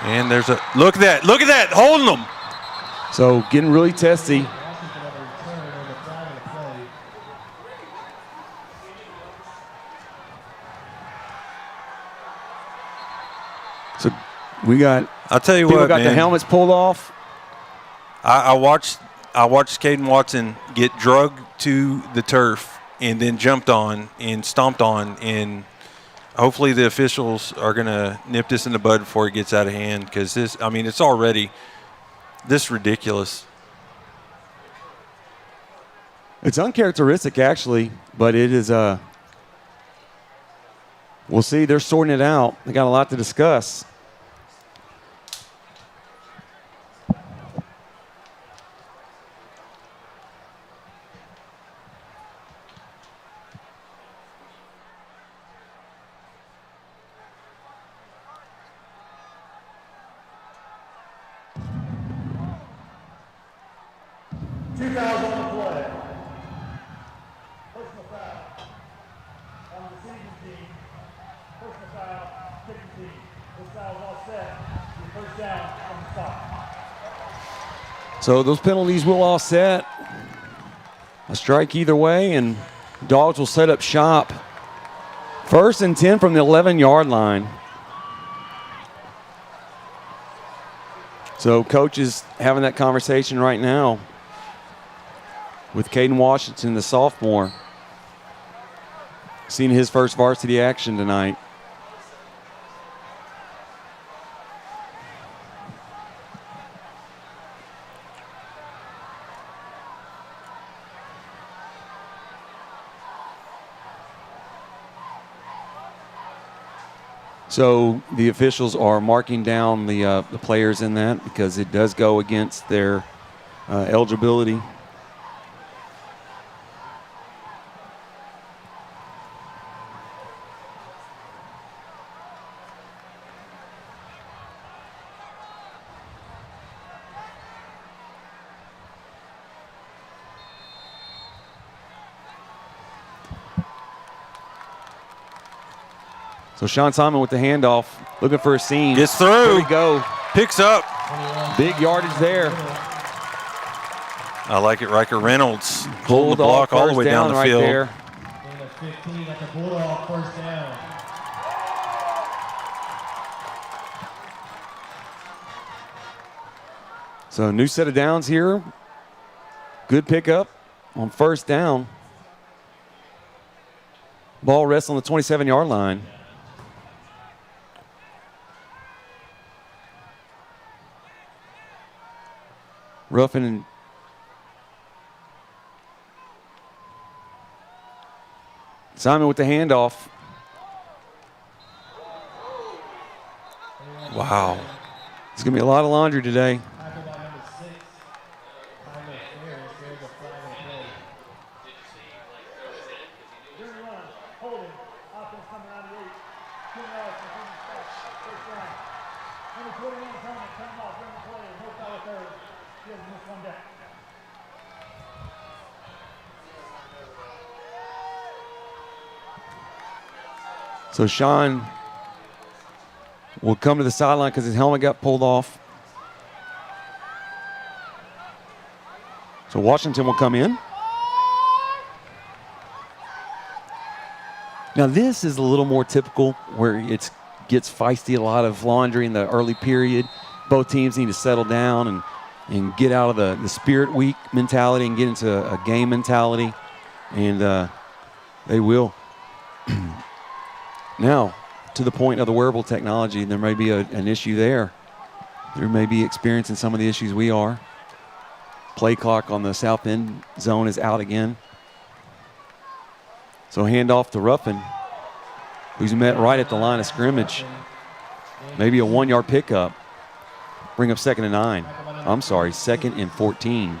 And there's a look at that. Look at that. Holding them. So getting really testy. Washington on the return on the flag of the play. So we got I'll tell you people what, got man. the helmets pulled off. I watched Caden Watson get drugged to the turf and then jumped on and stomped on, and hopefully the officials are going to nip this in the bud before it gets out of hand, because this, I mean, it's already this ridiculous. It's uncharacteristic, actually, but it is. We'll see. They're sorting it out. They got a lot to discuss. So those penalties will offset. A strike either way, and Dogs will set up shop. 1st and 10 from the 11-yard line. So coach is having that conversation right now with Caden Washington, the sophomore. Seeing his first varsity action tonight. So the officials are marking down the players in that because it does go against their eligibility. So Sean Simon with the handoff, looking for a seam. Gets through. There we go. Picks up. Big yardage there. I like it. Riker Reynolds holding the Bulldog block all the first way down the right field. there. And a 15 at the Bulldog, first down. So new set of downs here. Good pickup on first down. Ball rests on the 27-yard line. Ruffin and Simon with the handoff. Wow. It's going to be a lot of laundry today. Tackled by number 6, Tyler Ferris. There's a flag of play. During run, holding, offense number 98. 2 yards from the stop, first down. Number 21 opponent, come off during the play. No foul third. He has missed one down. So Sean will come to the sideline because his helmet got pulled off. So Washington will come in. Now this is a little more typical where it gets feisty, a lot of laundry in the early period. Both teams need to settle down and get out of the spirit week mentality and get into a game mentality. And they will. Now, to the point of the wearable technology, there may be an issue there. There may be experiencing some of the issues we are. Play clock on the south end zone is out again. So handoff to Ruffin, who's met right at the line of scrimmage. Maybe a 1-yard pickup. Bring up 2nd and 9. I'm sorry, 2nd and 14.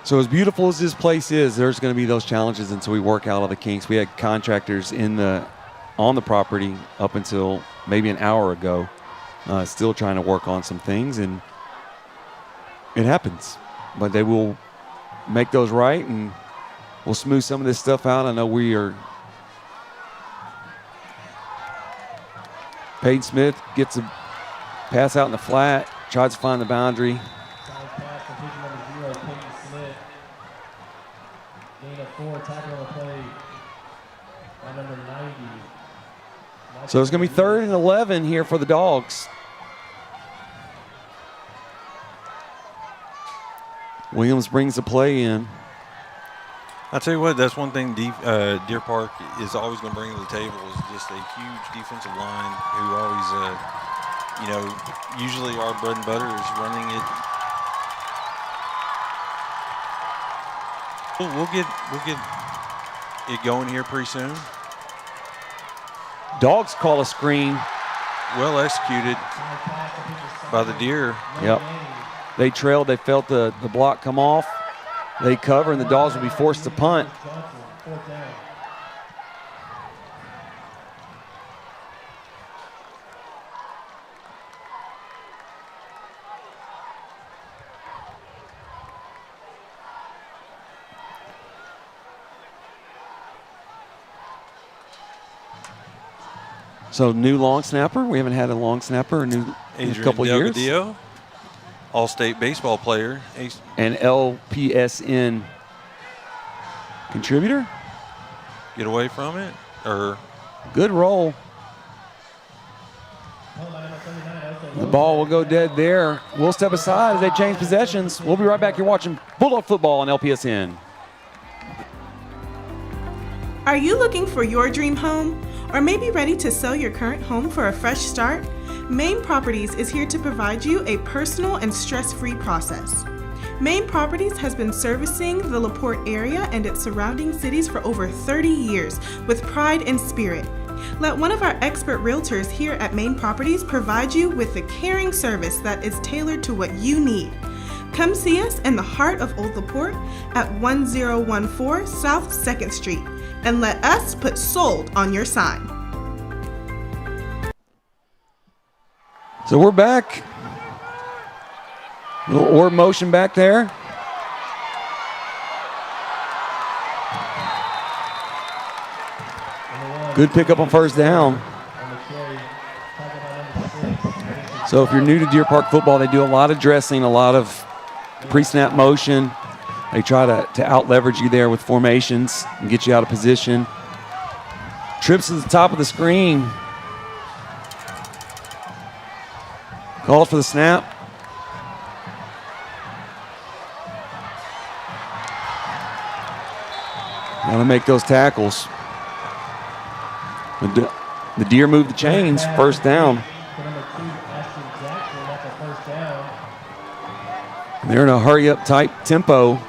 So as beautiful as this place is, there's going to be those challenges until we work out all the kinks. We had contractors on the property up until maybe an hour ago, still trying to work on some things, and it happens. But they will make those right, and we'll smooth some of this stuff out. I know we are Peyton Smith gets a pass out in the flat, tries to find the boundary. Side pass from pick number 0, Peyton Smith. Gain of 4, tackle on the play by number 90. So it's going to be 3rd and 11 here for the Dogs. Williams brings the play in. I'll tell you what, that's one thing Deer Park is always going to bring to the table is just a huge defensive line who always, usually our bread and butter is running it. We'll get it going here pretty soon. Dogs call a screen. Well executed by the Deer. Yep. They trailed. They felt the block come off. They cover, and the Dogs will be forced to punt. So new long snapper. We haven't had a long snapper in a couple years. Delgadillo, All-State baseball player. And LPSN contributor. Get away from it, or good roll. The ball will go dead there. We'll step aside as they change possessions. We'll be right back here watching Bulldog football on LPSN. Are you looking for your dream home? Or maybe ready to sell your current home for a fresh start? Main Properties is here to provide you a personal and stress-free process. Main Properties has been servicing the LaPorte area and its surrounding cities for over 30 years with pride and spirit. Let one of our expert realtors here at Main Properties provide you with the caring service that is tailored to what you need. Come see us in the heart of Old LaPorte at 1014 South 2nd Street. And let us put sold on your sign. So we're back. Little orb motion back there. Good pickup on first down. So if you're new to Deer Park football, they do a lot of dressing, a lot of pre-snap motion. They try to out-leverage you there with formations and get you out of position. Trips to the top of the screen. Calls for the snap. Got to make those tackles. The Deer move the chains. First down. They're in a hurry-up type tempo.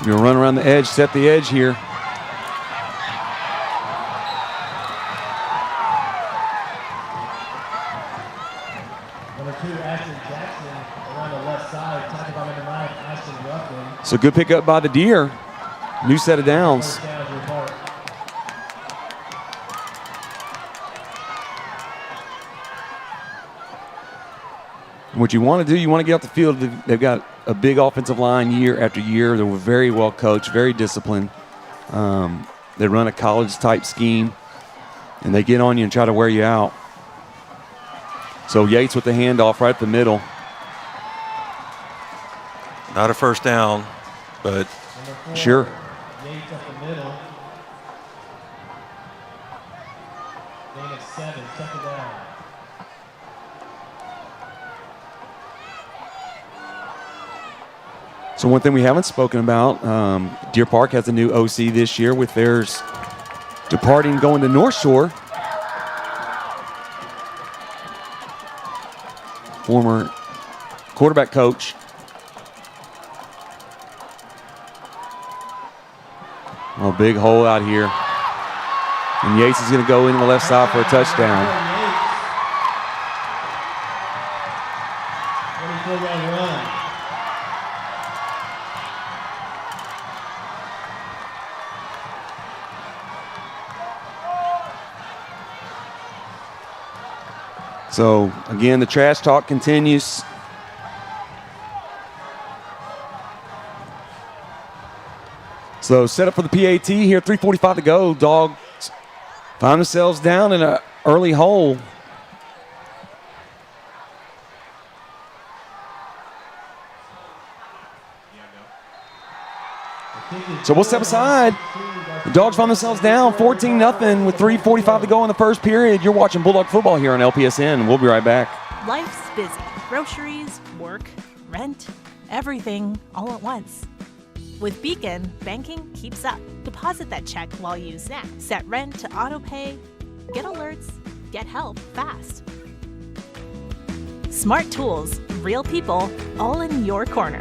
You're going to run around the edge, set the edge here. Number 2, Ashton Jackson around the left side. Tackled by number 9, Ashton Ruffin. So good pickup by the Deer. New set of downs. First down, Deer Park. What you want to do, you want to get off the field. They've got a big offensive line year after year. They were very well coached, very disciplined. They run a college-type scheme, and they get on you and try to wear you out. So Yates with the handoff right at the middle. Not a first down, but Number 4, sure. Yates up the middle. Gain of 7, second down. So one thing we haven't spoken about, Deer Park has a new OC this year with theirs departing, going to North Shore. Former quarterback coach. Oh, big hole out here. And Yates is going to go in the left side for a touchdown. 24-yard run. So, again, the trash talk continues. So set up for the PAT here, 3:45 to go. Dogs find themselves down in an early hole. So we'll step aside. The Dogs find themselves down 14-0 with 3:45 to go in the first period. You're watching Bulldog football here on LPSN. We'll be right back. Life's busy. Groceries, work, rent, everything all at once. With Beacon, banking keeps up. Deposit that check while you snack. Set rent to auto pay. Get alerts. Get help fast. Smart tools, real people, all in your corner.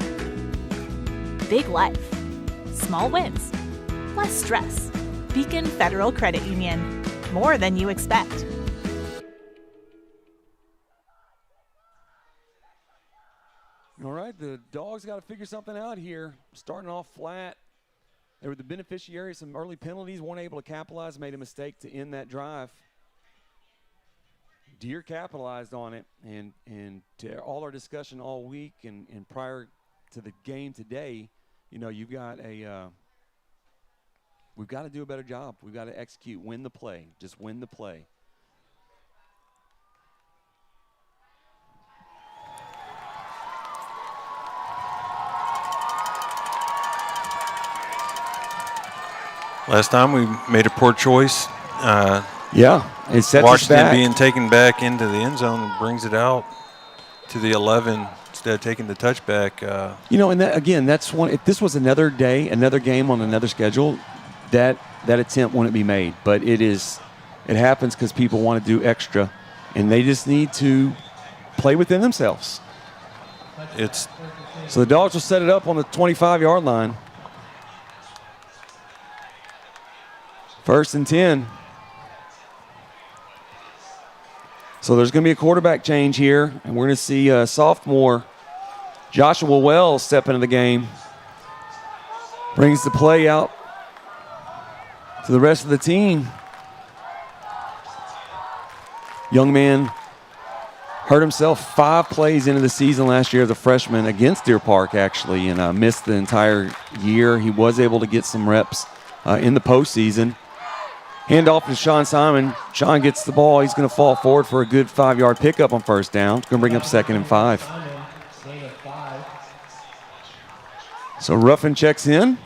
Big life. Small wins. Less stress. Beacon Federal Credit Union. More than you expect. All right, the Dogs got to figure something out here. Starting off flat. They were the beneficiary of some early penalties, weren't able to capitalize, made a mistake to end that drive. Deer capitalized on it, and to all our discussion all week and prior to the game today, you know, you've got we've got to do a better job. We've got to execute, win the play, just win the play. Last time we made a poor choice. Yeah, it sets Washington us back. being taken back into the end zone and brings it out to the 11 instead of taking the touchback. You know, and that, again, that's one. If this was another day, another game on another schedule, that attempt wouldn't be made. But it happens because people want to do extra, and they just need to play within themselves. So the Dogs will set it up on the 25-yard line. 1st and 10. So there's going to be a quarterback change here, and we're going to see sophomore Joshua Wells step into the game. Brings the play out to the rest of the team. Young man hurt himself 5 plays into the season last year as a freshman against Deer Park, actually, and missed the entire year. He was able to get some reps in the postseason. Handoff to Sean Simon. Sean gets the ball. He's going to fall forward for a good 5-yard pickup on 1st down. It's going to bring up 2nd and 5. So Ruffin checks in.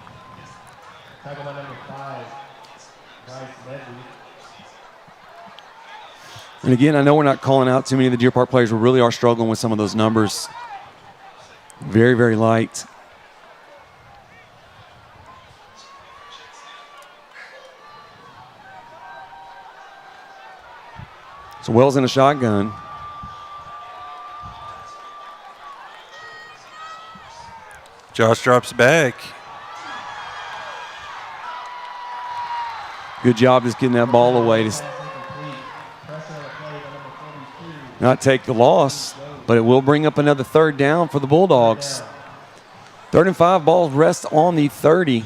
And again, I know we're not calling out too many of the Deer Park players. We really are struggling with some of those numbers. Very, very light. So Wells in a shotgun. Josh drops back. Good job just getting that ball away to not take the loss, but it will bring up another 3rd down for the Bulldogs. 3rd and 5, ball rests on the 30.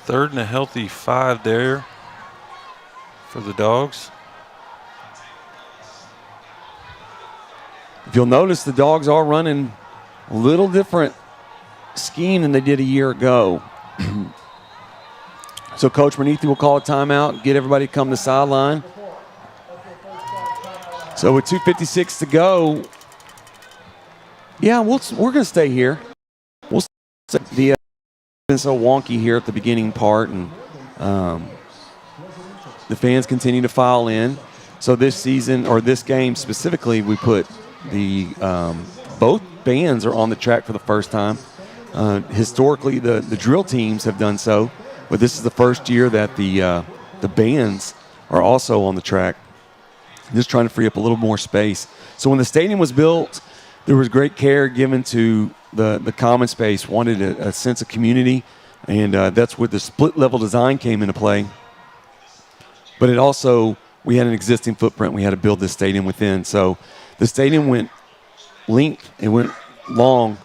3rd and a healthy 5 there for the Dogs. If you'll notice, the Dogs are running a little different scheme than they did a year ago. So Coach Bernethi will call a timeout, get everybody to come to the sideline. So with 2:56 to go, yeah, we're going to stay here. We'll stay. The been so wonky here at the beginning part, and the fans continue to file in. So this season, or this game specifically, we put the both bands are on the track for the first time. Historically, the drill teams have done so, but this is the first year that the bands are also on the track. Just trying to free up a little more space. So when the stadium was built, there was great care given to the common space, wanted a sense of community, and that's where the split level design came into play. But it also, we had an existing footprint. We had to build this stadium within. So the stadium went length, it went long,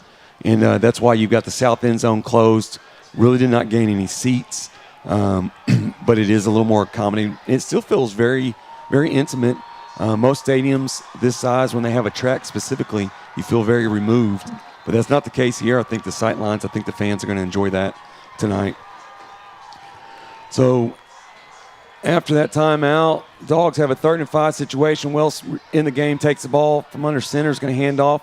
and that's why you've got the south end zone closed. Really did not gain any seats, but it is a little more accommodating. It still feels very, very intimate. Most stadiums this size, when they have a track specifically, you feel very removed. But that's not the case here. I think the sight lines, I think the fans are going to enjoy that tonight. So after that timeout, Dogs have a 3rd and 5 situation. Wells in the game takes the ball from under center, is going to hand off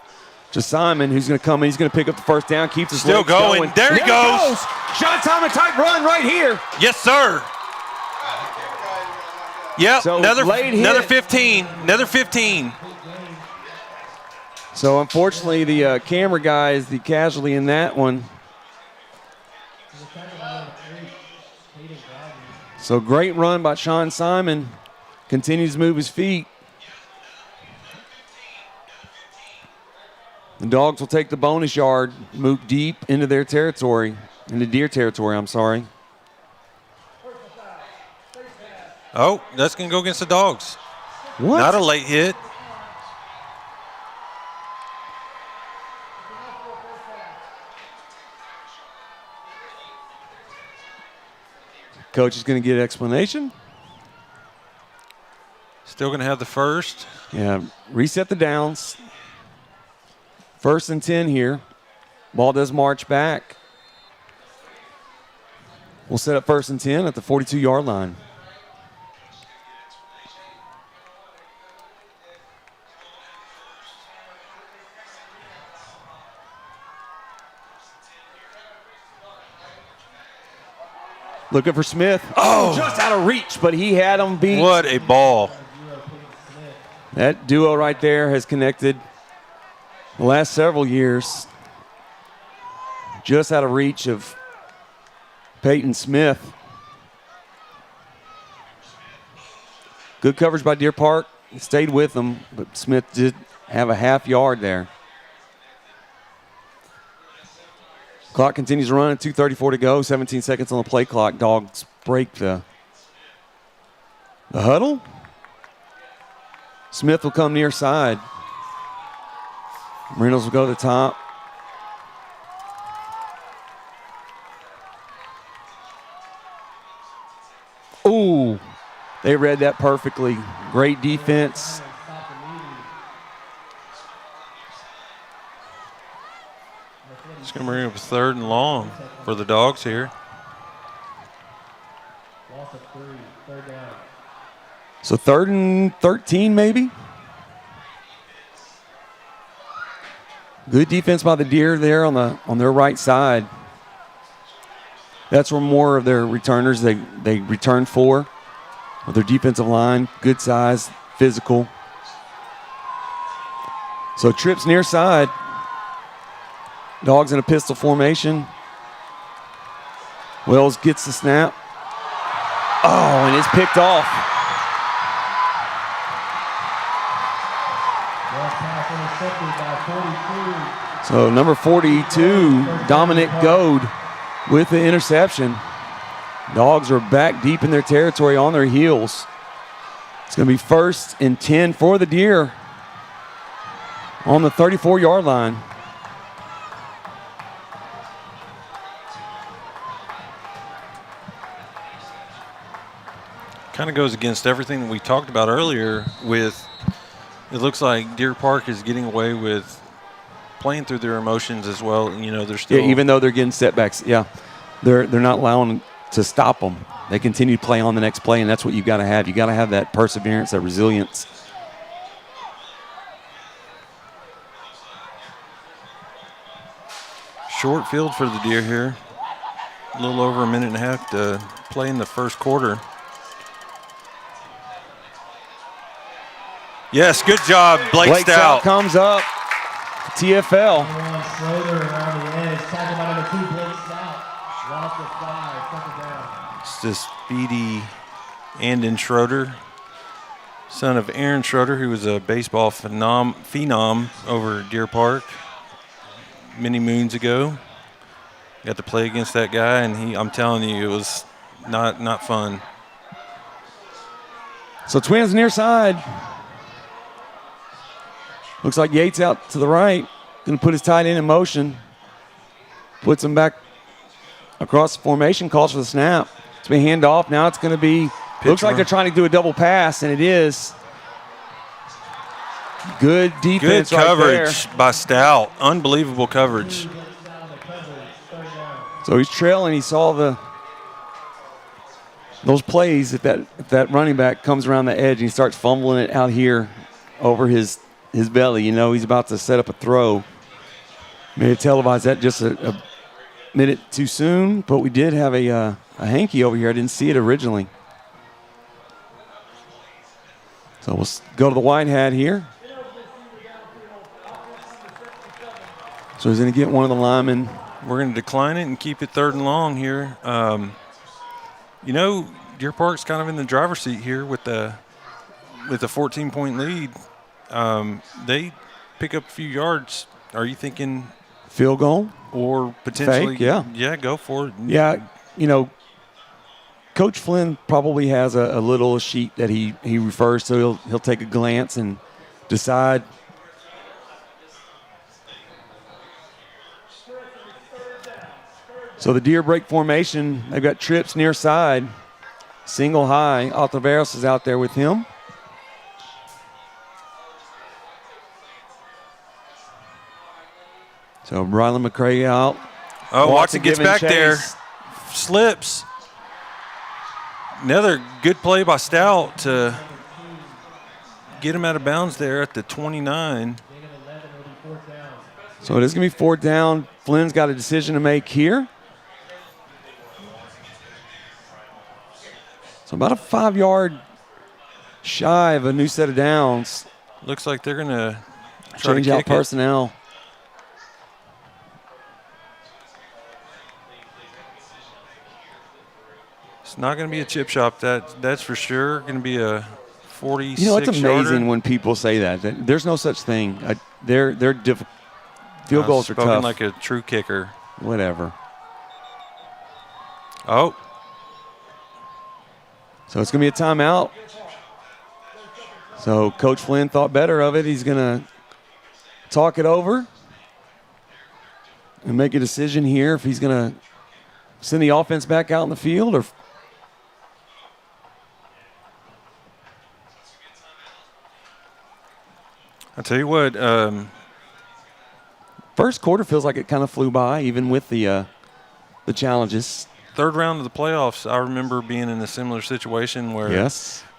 to Simon, who's going to come in. He's going to pick up the first down, keeps his still legs going. There he goes. Sean Simon type run right here. Yes, sir. Yep, So another late hit. 15. Another 15. So unfortunately, the camera guy is the casualty in that one. So great run by Sean Simon. Continues to move his feet. The Dogs will take the bonus yard, move deep into their territory, into Deer territory, I'm sorry. Oh, that's going to go against the Dogs. What? Not a late hit. Coach is going to get an explanation. Still going to have the first. Yeah, reset the downs. 1st and 10 here. Ball does march back. We'll set up 1st and 10 at the 42-yard line. Looking for Smith. Oh, just out of reach, but he had him beat. What a ball. That duo right there has connected the last several years. Just out of reach of Peyton Smith. Good coverage by Deer Park. It stayed with him, but Smith did have a half yard there. Clock continues to run at 2:34 to go, 17 seconds on the play clock. Dogs break the huddle. Smith will come near side. Marinos will go to the top. Ooh, they read that perfectly. Great defense. It's going to bring up a 3rd and long for the Dogs here. So 3rd and 13 maybe. Good defense by the Deer there on their right side. That's where more of their returners they return for. With their defensive line, good size, physical. So trips near side. Dogs in a pistol formation. Wells gets the snap. Oh, and it's picked off. So number 42, Dominic Goad with the interception. Dogs are back deep in their territory on their heels. It's going to be 1st and 10 for the Deer on the 34-yard line. Kind of goes against everything that we talked about earlier with, it looks like Deer Park is getting away with playing through their emotions as well. You know, they're still. Yeah, even though they're getting setbacks, yeah. They're not allowing to stop them. They continue to play on the next play, and that's what you've got to have. You've got to have that perseverance, that resilience. Short field for the Deer here. A little over a minute and a half to play in the first quarter. Yes, good job, Blake Stout. Comes up. TFL. Schroeder around the edge. Tackled by number 2, Blake Stout. Lost of 5. Second down. It's this speedy Andon Schroeder, son of Aaron Schroeder, who was a baseball phenom over Deer Park many moons ago. Got to play against that guy, and I'm telling you, it was not fun. So Twins near side. Looks like Yates out to the right. Going to put his tight end in motion. Puts him back across the formation, calls for the snap. It's been hand off. Now it's going to be, looks like they're trying to do a double pass, and it is. Good defense Good right coverage there. by Stout. Unbelievable coverage. So he's trailing. He saw those plays. If that running back comes around the edge and he starts fumbling it out here over his belly, you know he's about to set up a throw. May have televised that just a minute too soon, but we did have a hanky over here. I didn't see it originally. So we'll go to the white hat here. So he's going to get one of the linemen. We're going to decline it and keep it 3rd and long here. You know, Deer Park's kind of in the driver's seat here with the 14-point lead. They pick up a few yards. Are you thinking field goal or potentially? Fake, yeah. Yeah, go for it. Yeah, you know, Coach Flynn probably has a little sheet that he refers to. He'll take a glance and decide. So the Deer break formation, they've got trips near side. Single high. Altaveros is out there with him. So Rylan McCray out. Oh, Watson gets back there. Slips. Another good play by Stout to get him out of bounds there at the 29. So it is going to be 4th down. Flynn's got a decision to make here. So about a 5-yard shy of a new set of downs. Looks like they're going to change out personnel. It's not going to be a chip shop. That's for sure. Going to be a 46-yarder. You know, it's amazing when people say that. There's no such thing. They're difficult. Field goals are tough. Spoken like a true kicker. Whatever. Oh. So it's going to be a timeout. So Coach Flynn thought better of it. He's going to talk it over and make a decision here if he's going to send the offense back out in the field or. I'll tell you what. First quarter feels like it kind of flew by, even with the challenges. 3rd round of the playoffs, I remember being in a similar situation where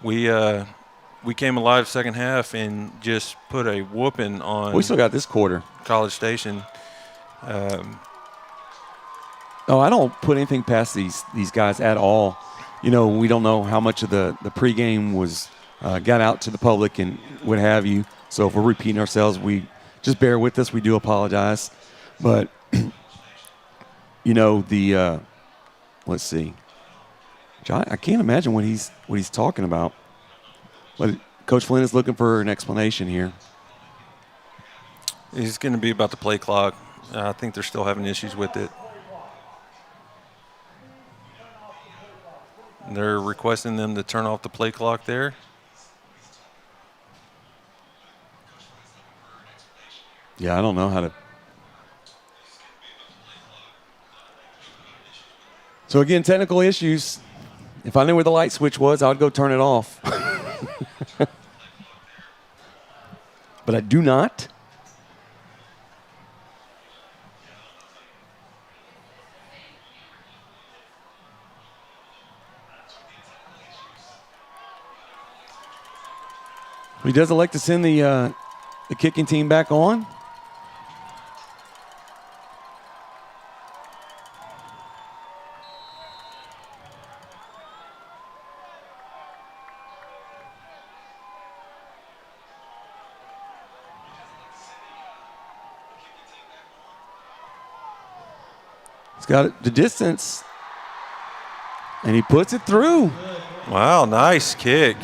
we came alive second half and just put a whooping on. We still got this quarter. College Station. I don't put anything past these guys at all. You know, we don't know how much of the pregame was got out to the public and what have you. So if we're repeating ourselves, we just bear with us. We do apologize. But, you know, let's see. John, I can't imagine what he's talking about. But Coach Flynn is looking for an explanation here. He's going to be about the play clock. I think they're still having issues with it. They're requesting them to turn off the play clock there. Yeah, I don't know how to. So again, technical issues. If I knew where the light switch was, I would go turn it off. But I do not. He does elect to send the kicking team back on. He's got the distance, and he puts it through. Wow, nice kick.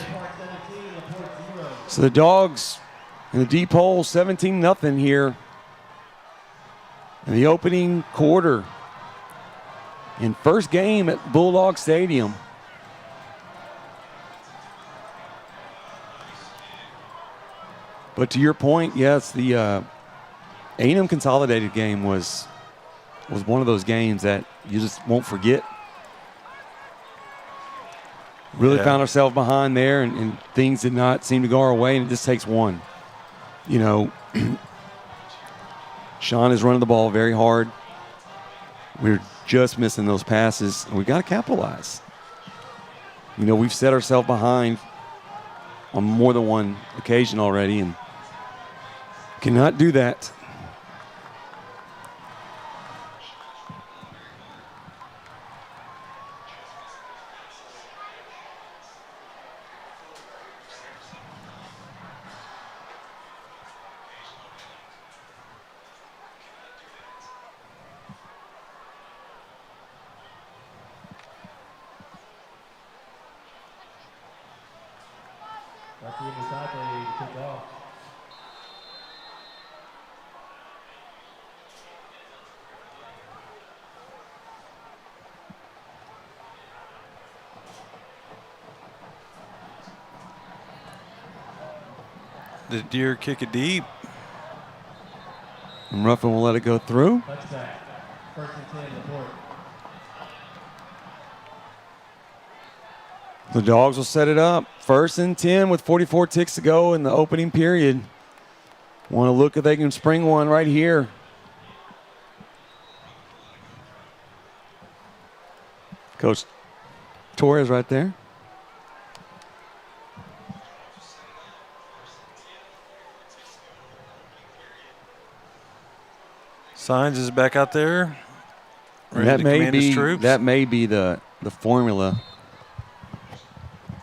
So the Dogs in the deep hole, 17-0 here in the opening quarter. In first game at Bulldog Stadium. But to your point, yes, the A&M Consolidated game was one of those games that you just won't forget. Really found ourselves behind there, and things did not seem to go our way, and it just takes one. you know, Sean is running the ball very hard. We're just missing those passes, and we got to capitalize. You know, we've set ourselves behind on more than one occasion already, and cannot do that. That's the inside they kick off. The Deer kick it deep. And Ruffin will let it go through. Touchback. First and 10, Laporte. The Dogs will set it up. 1st and 10 with 44 ticks to go in the opening period. Want to look if they can spring one right here. Coach Torres right there. Signs is back out there. Ready That to may command his be troops. that may be the formula.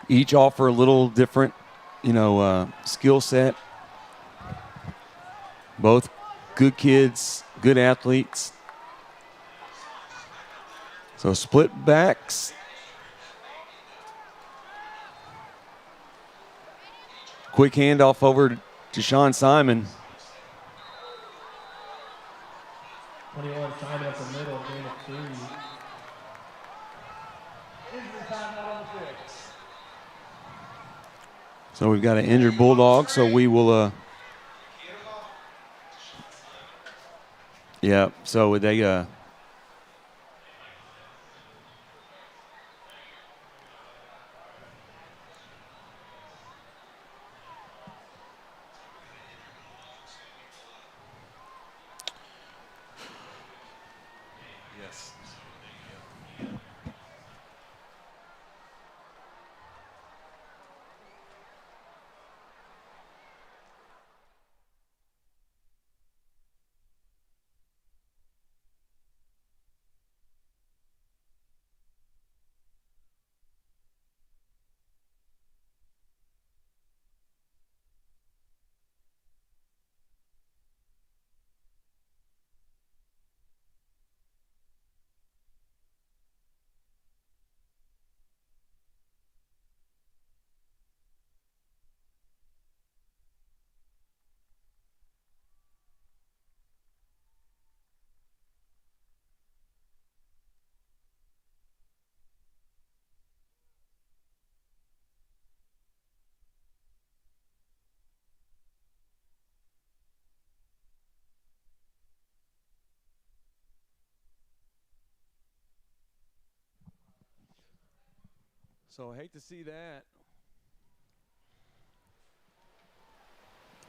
Each offer a little different, you know, skill set. Both good kids, good athletes. So split backs. Quick handoff over to Sean Simon. 21, Simon up the middle, gain of 3. So we've got an injured Bulldog, so we will yeah, so they Yes. So I hate to see that.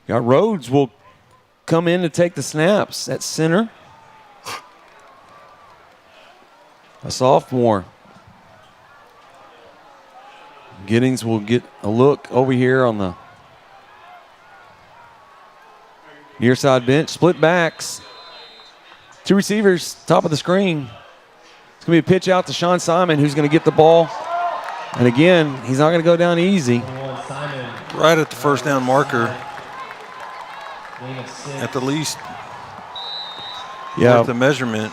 Got Rhodes will come in to take the snaps at center. A sophomore. Giddings will get a look over here on the near side bench. Split backs. 2 receivers, top of the screen. It's going to be a pitch out to Sean Simon, who's going to get the ball. And again, he's not going to go down easy. Right at the first down marker. At the least. Yeah. Like the measurement.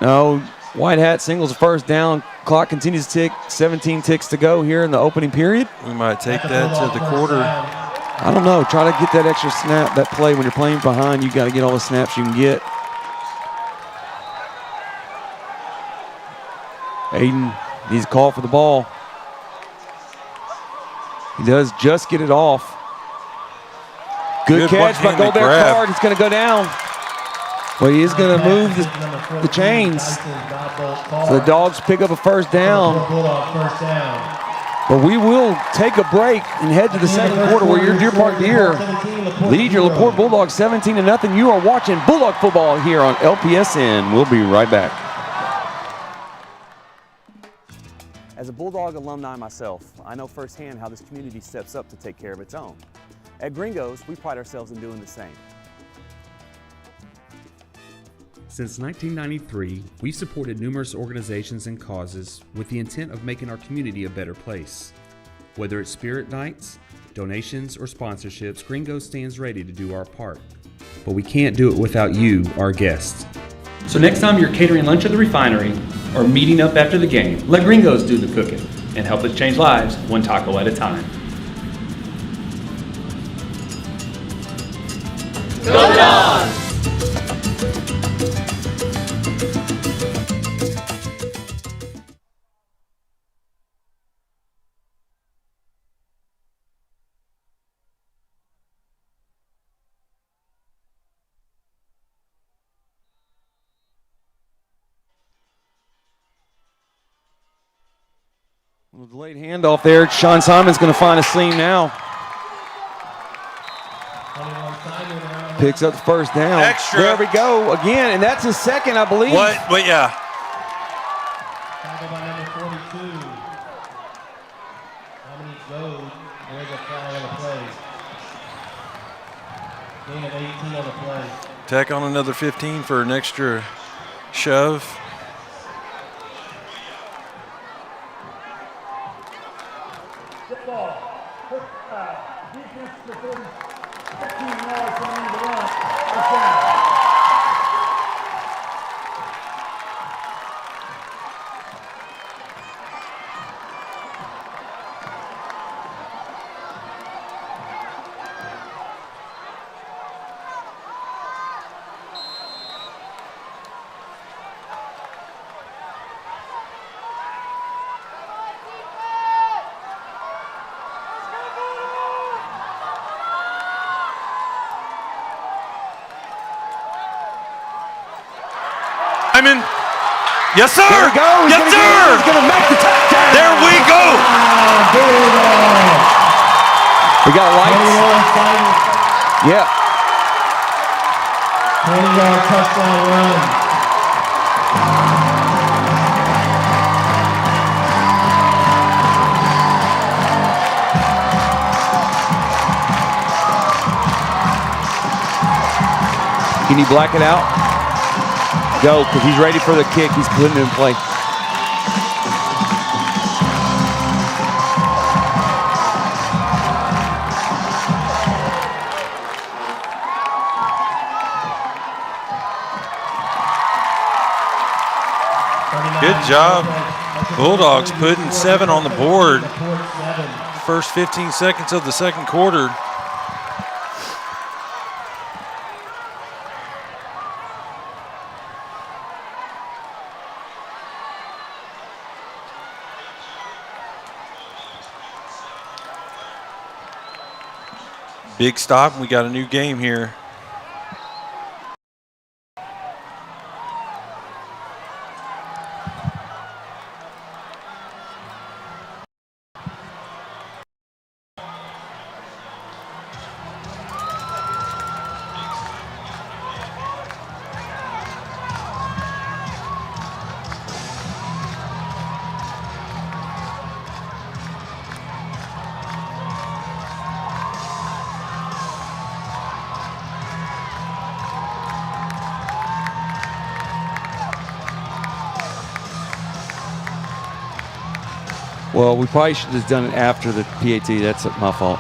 No, White Hat singles a first down. Clock continues to tick. 17 ticks to go here in the opening period. We might take that to the quarter. I don't know. Try to get that extra snap, that play. When you're playing behind, you got to get all the snaps you can get. Aiden needs a call for the ball. He does just get it off. Good catch by Gobert Card. It's going to go down. But he is going to move the chains. So the Dogs pick up a first down. But we will take a break and head to the second quarter where your Deer Park Deer lead your LaPorte Bulldogs 17-0. You are watching Bulldog football here on LPSN. We'll be right back. As a Bulldog alumni myself, I know firsthand how this community steps up to take care of its own. At Gringos, we pride ourselves in doing the same. Since 1993, we've supported numerous organizations and causes with the intent of making our community a better place. Whether it's spirit nights, donations, or sponsorships, Gringos stands ready to do our part. But we can't do it without you, our guests. So next time you're catering lunch at the refinery or meeting up after the game, let Gringos do the cooking and help us change lives one taco at a time. Go Dogs! Well, delayed handoff there. Sean Simon's going to find a seam now. Picks up the first down. Extra. There we go again, and that's his second, I believe. What? Wait, yeah. By number 42. Dominique Gold. There's a foul on the play. Gain of 18 on the play. Tack on another 15 for an extra shove. Yes, sir. There we go. Yes, sir. He's going to make the touchdown. There we go. We got lights. Yeah. 20-yard touchdown run. Can you black it out? Go, because he's ready for the kick. He's putting it in play. Good job. Bulldogs putting 7 on the board. First 15 seconds of the second quarter. Big stop, and we got a new game here. Well, we probably should have done it after the PAT. That's my fault.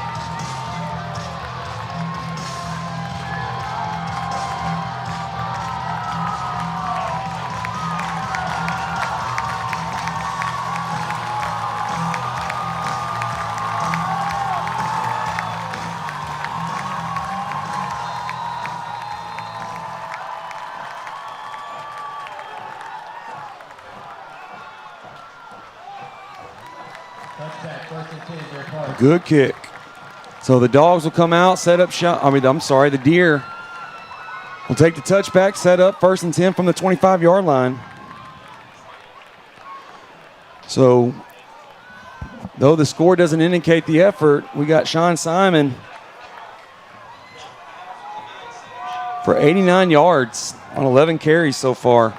Good kick. So the Dogs will come out, set up shot. The Deer will take the touchback, set up 1st and 10 from the 25-yard line. So Though the score doesn't indicate the effort, we got Sean Simon for 89 yards on 11 carries so far.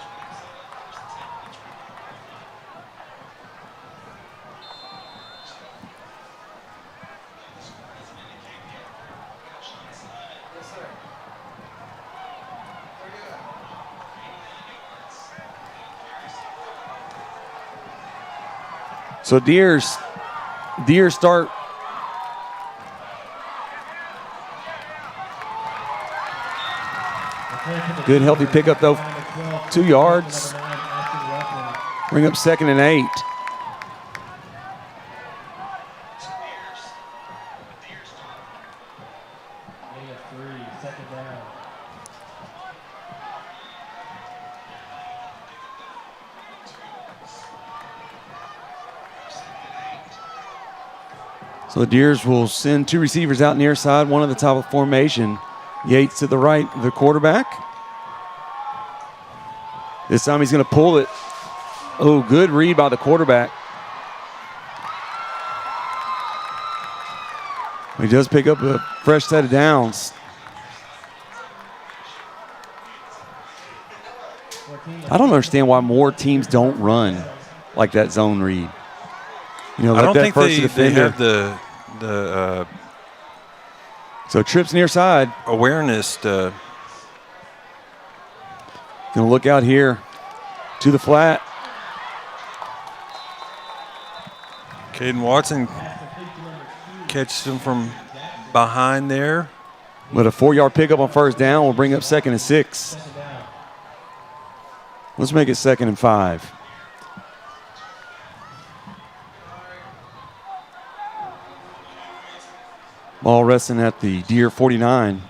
So Deers start good, healthy pickup though, 2 yards. Bring up 2nd and 8. So the Deers will send 2 receivers out near side, one at the top of formation. Yates to the right, the quarterback. This time he's going to pull it. Oh, good read by the quarterback. He does pick up a fresh set of downs. I don't understand why more teams don't run like that zone read. You know, I don't think they have so trips near side. Awareness to. Gonna look out here to the flat. Caden Watson catches him from behind there. But a 4-yard pickup on first down will bring up 2nd and 6. Let's make it 2nd and 5. Ball resting at the Deer 49.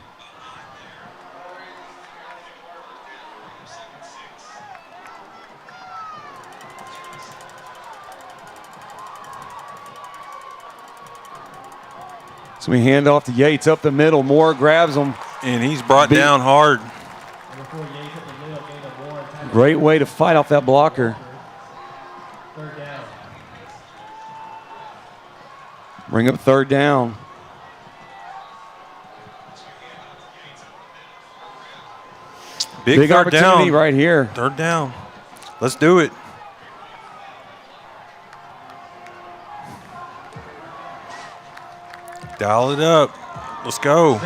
So we hand off to Yates up the middle. Moore grabs him. And he's brought down hard. Great way to fight off that blocker. Bring up 3rd down. Big opportunity down. Right here. 3rd down. Let's do it. Dial it up. Let's go.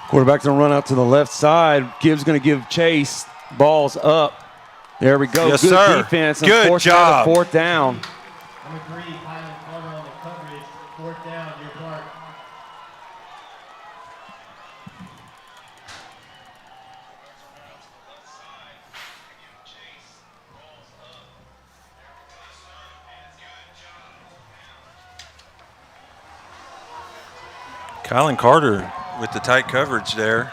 Quarterback's going to run out to the left side. Gibbs going to give chase. Ball's up. There we go. Yes, good sir. defense. Good job. 4th down. Number 3, Kylan Carter on the coverage. 4th down, Deer Park. Kylan Carter with the tight coverage there.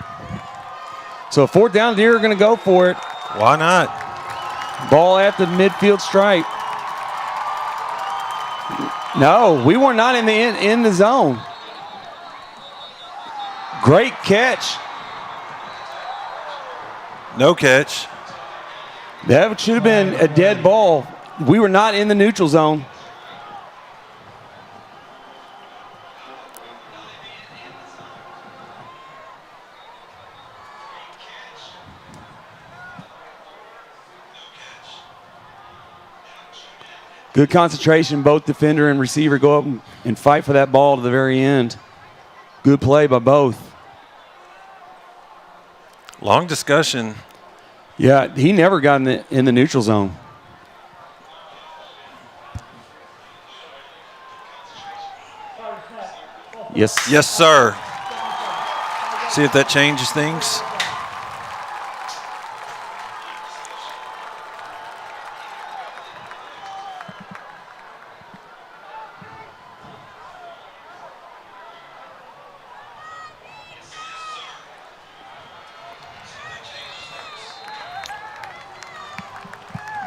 So 4th down, Deer are going to go for it. Why not? Ball at the midfield stripe. No, we were not in the zone. Great catch. No catch. That should have been a dead ball. We were not in the neutral zone. Good concentration. Both defender and receiver go up and fight for that ball to the very end. Good play by both. Long discussion. Yeah, he never got in the neutral zone. Yes. Yes, sir. See if that changes things.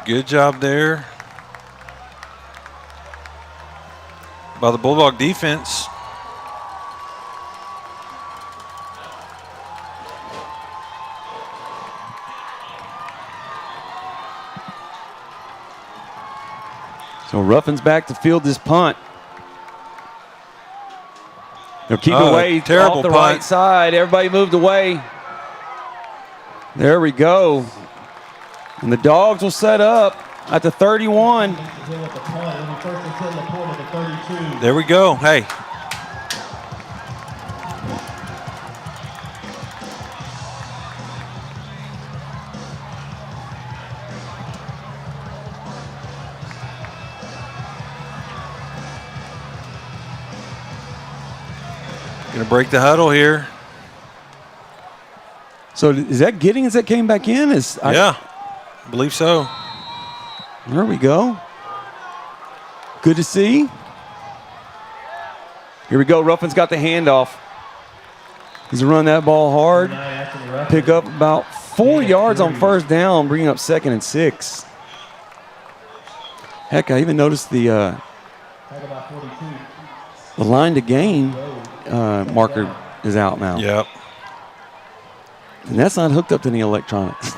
Good job there by the Bulldog defense. So Ruffin's back to field this punt. They'll keep it away terrible off the punt. right side. Everybody moved away. There we go. And the Dogs will set up at the 31. There we go. Hey. Gonna break the huddle here. So is that Giddings that came back in? Yeah, I believe so. There we go. Good to see. Here we go. Ruffin's got the handoff. He's going to run that ball hard. Pick up about 4 yards on first down, bringing up 2nd and 6. Heck, I even noticed the line to gain marker is out now. Yep. And that's not hooked up to any electronics.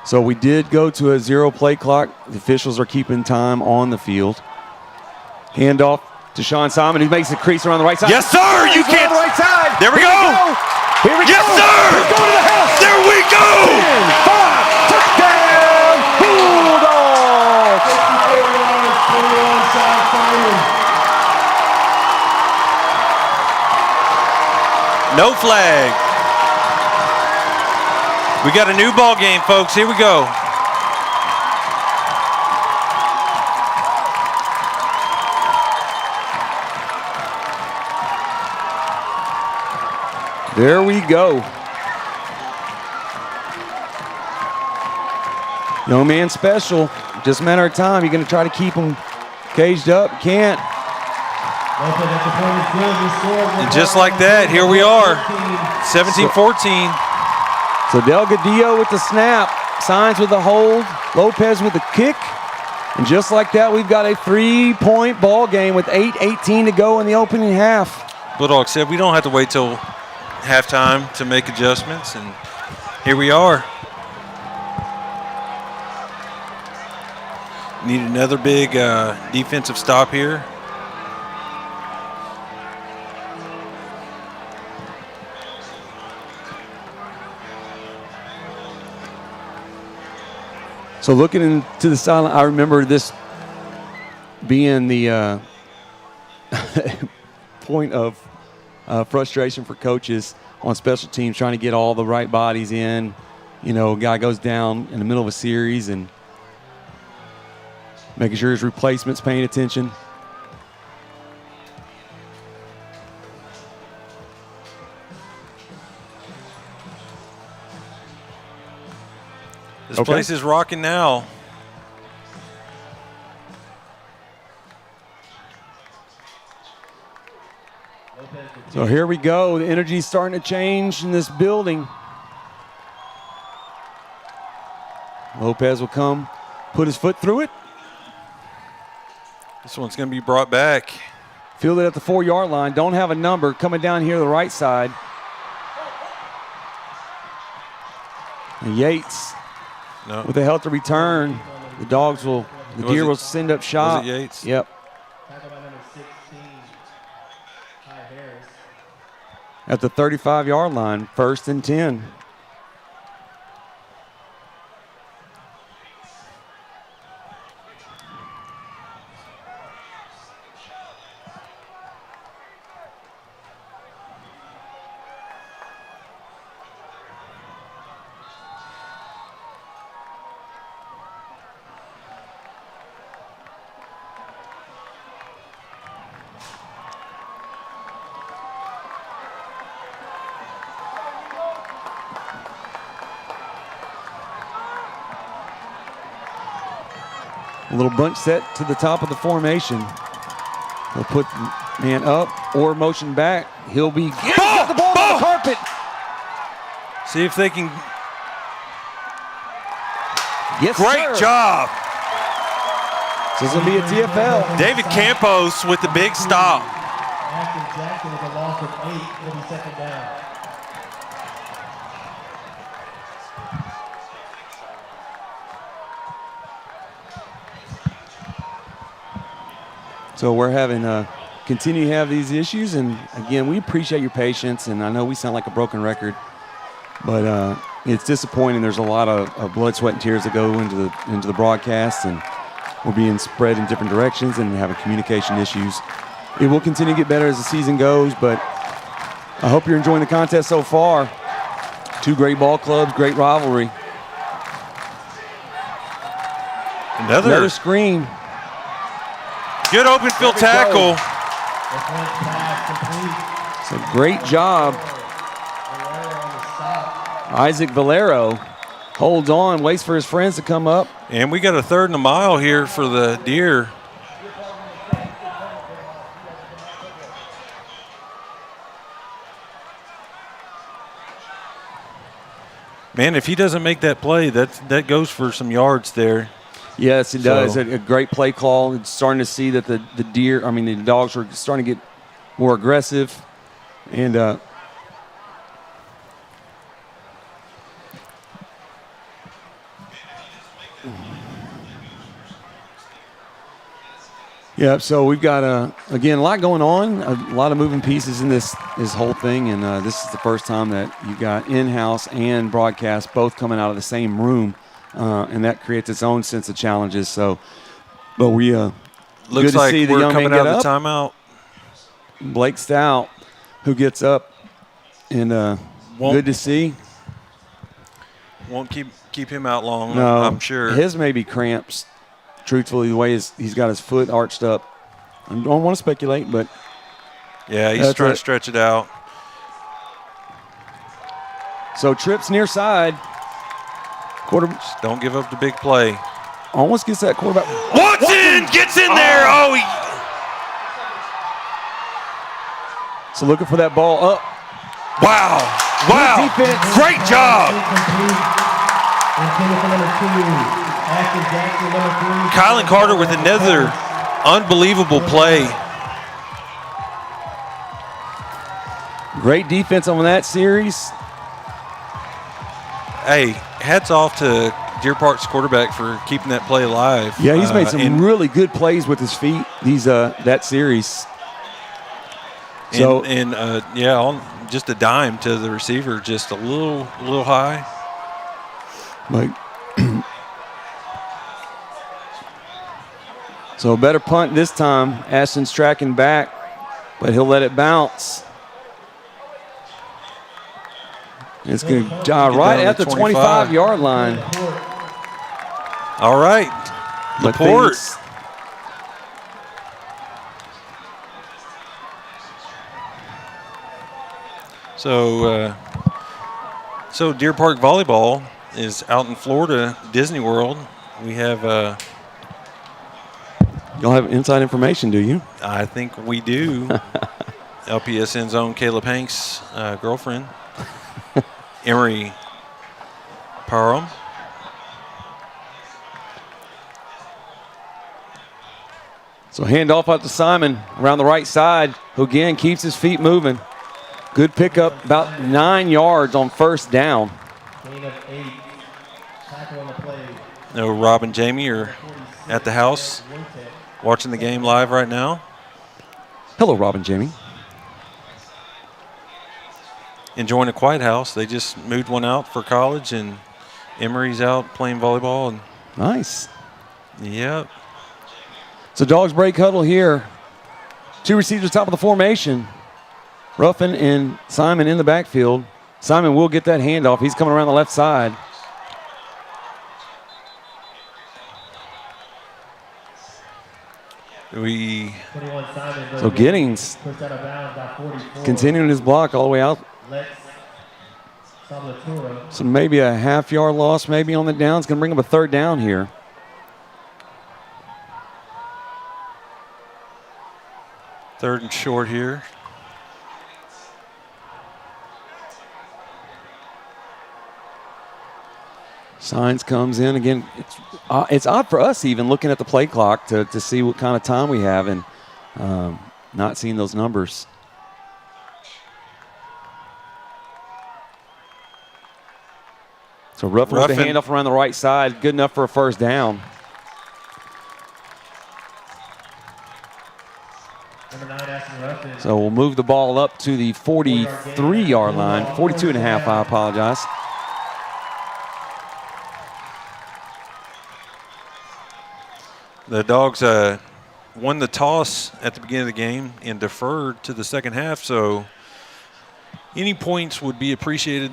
So we did go to a 0 play clock. The officials are keeping time on the field. Handoff to Sean Simon, who makes a crease around the right side. Yes, sir. You can't. On the right side. There we go. Here we yes, go. sir. Let's go to the house. There we go. 10, 5, touchdown, Bulldogs. No flag. We got a new ball game, folks. Here we go. There we go. Young man special. Just a matter of time. You're going to try to keep him caged up. Can't. And just like that, here we are. 17-14. So Delgadillo with the snap. Signs with the hold. Lopez with the kick. And just like that, we've got a 3-point ball game with 8:18 to go in the opening half. Bulldog said we don't have to wait till halftime to make adjustments, and here we are. Need another big defensive stop here. So looking into the sideline, I remember this being the point of frustration for coaches on special teams, trying to get all the right bodies in. You know, a guy goes down in the middle of a series and making sure his replacement's paying attention. This place is rocking now. So here we go. The energy's starting to change in this building. Lopez will come, put his foot through it. This one's going to be brought back. Fielded at the 4-yard line. Don't have a number. Coming down here to the right side. And Yates with a healthy return. The Dogs will, the Deer will send up shot. Was it Yates? Yep. At the 35-yard line, 1st and 10. A little bunch set to the top of the formation. He'll put man up or motion back. He'll be get the ball drop it. See if they can. Yes, Great sir. job. This is going to be a TFL. David Campos with the big stop. Ashton Jackson with a loss of 8. It'll be second down. So we're having continue to have these issues, and again, we appreciate your patience. And I know we sound like a broken record, but it's disappointing. There's a lot of blood, sweat, and tears that go into the broadcast, and we're being spread in different directions and having communication issues. It will continue to get better as the season goes, but I hope you're enjoying the contest so far. Two great ball clubs, great rivalry. Another screen. Good open field tackle. So great job. Isaac Valero holds on, waits for his friends to come up. And we got a 3rd and a mile here for the Deer. Man, if he doesn't make that play, that goes for some yards there. Yes, it does. A great play call. It's starting to see that the Dogs are starting to get more aggressive. And yeah, so we've got, again, a lot going on, a lot of moving pieces in this whole thing. And this is the first time that you got in-house and broadcast both coming out of the same room. And that creates its own sense of challenges. So, but we looks good to like see the we're young coming man get out of the up. timeout. Blake Stout, who gets up, and good to see. Won't keep him out long. No, I'm sure. His may be cramps. Truthfully, the way he's got his foot arched up. I don't want to speculate, but yeah, he's trying to stretch it out. So trips near side. Just don't give up the big play. Almost gets that quarterback. Watson gets in there. Oh, So looking for that ball up. Wow. Good defense. Great job. Kylan Carter with another unbelievable play. Great defense on that series. Hey, hats off to Deer Park's quarterback for keeping that play alive. Yeah, he's made some really good plays with his feet. That series. So just a dime to the receiver, just a little high. Like, so a better punt this time. Ashton's tracking back, but he'll let it bounce. It's going to dive right at the 25-yard line. All right, Laporte. So Deer Park Volleyball is out in Florida, Disney World. We have y'all have inside information, do you? I think we do. LPSN's own Caleb Hanks' girlfriend, Emery Parham. So handoff out to Simon around the right side, who again keeps his feet moving. Good pickup, about 9 yards on first down. Gain of 8. Tackle on the play. No, Rob and Jamie are at the house watching the game live right now. Hello, Rob and Jamie. Enjoying a quiet house. They just moved one out for college, and Emery's out playing volleyball. And nice. Yep. So Dogs break huddle here. 2 receivers top of the formation. Ruffin and Simon in the backfield. Simon will get that handoff. He's coming around the left side. So Giddings continuing his block all the way out. So maybe a half-yard loss maybe on the down. It's going to bring up a 3rd down here. Third and short here. Signs comes in again. It's odd for us even looking at the play clock to see what kind of time we have and not seeing those numbers. So Ruffin with the handoff around the right side, good enough for a first down. So we'll move the ball up to the 43-yard line, 42.5, I apologize. The Dogs won the toss at the beginning of the game and deferred to the second half, so any points would be appreciated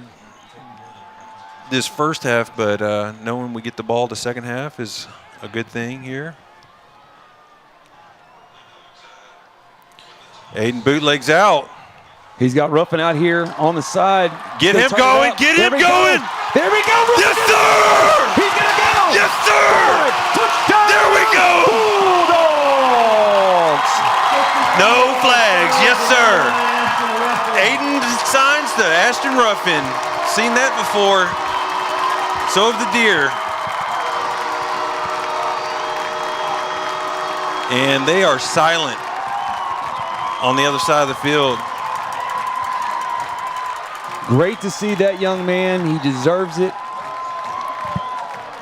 this first half, but knowing we get the ball the second half is a good thing here. Aiden bootlegs out. He's got Ruffin out here on the side. Get him going, get him going. There we go. Yes, sir. He's going to go. Yes, sir. Touchdown. There we go. Bulldogs. No flags. Yes, sir. Aiden signs the Ashton Ruffin. Seen that before. So have the Deer. And they are silent on the other side of the field. Great to see that young man. He deserves it.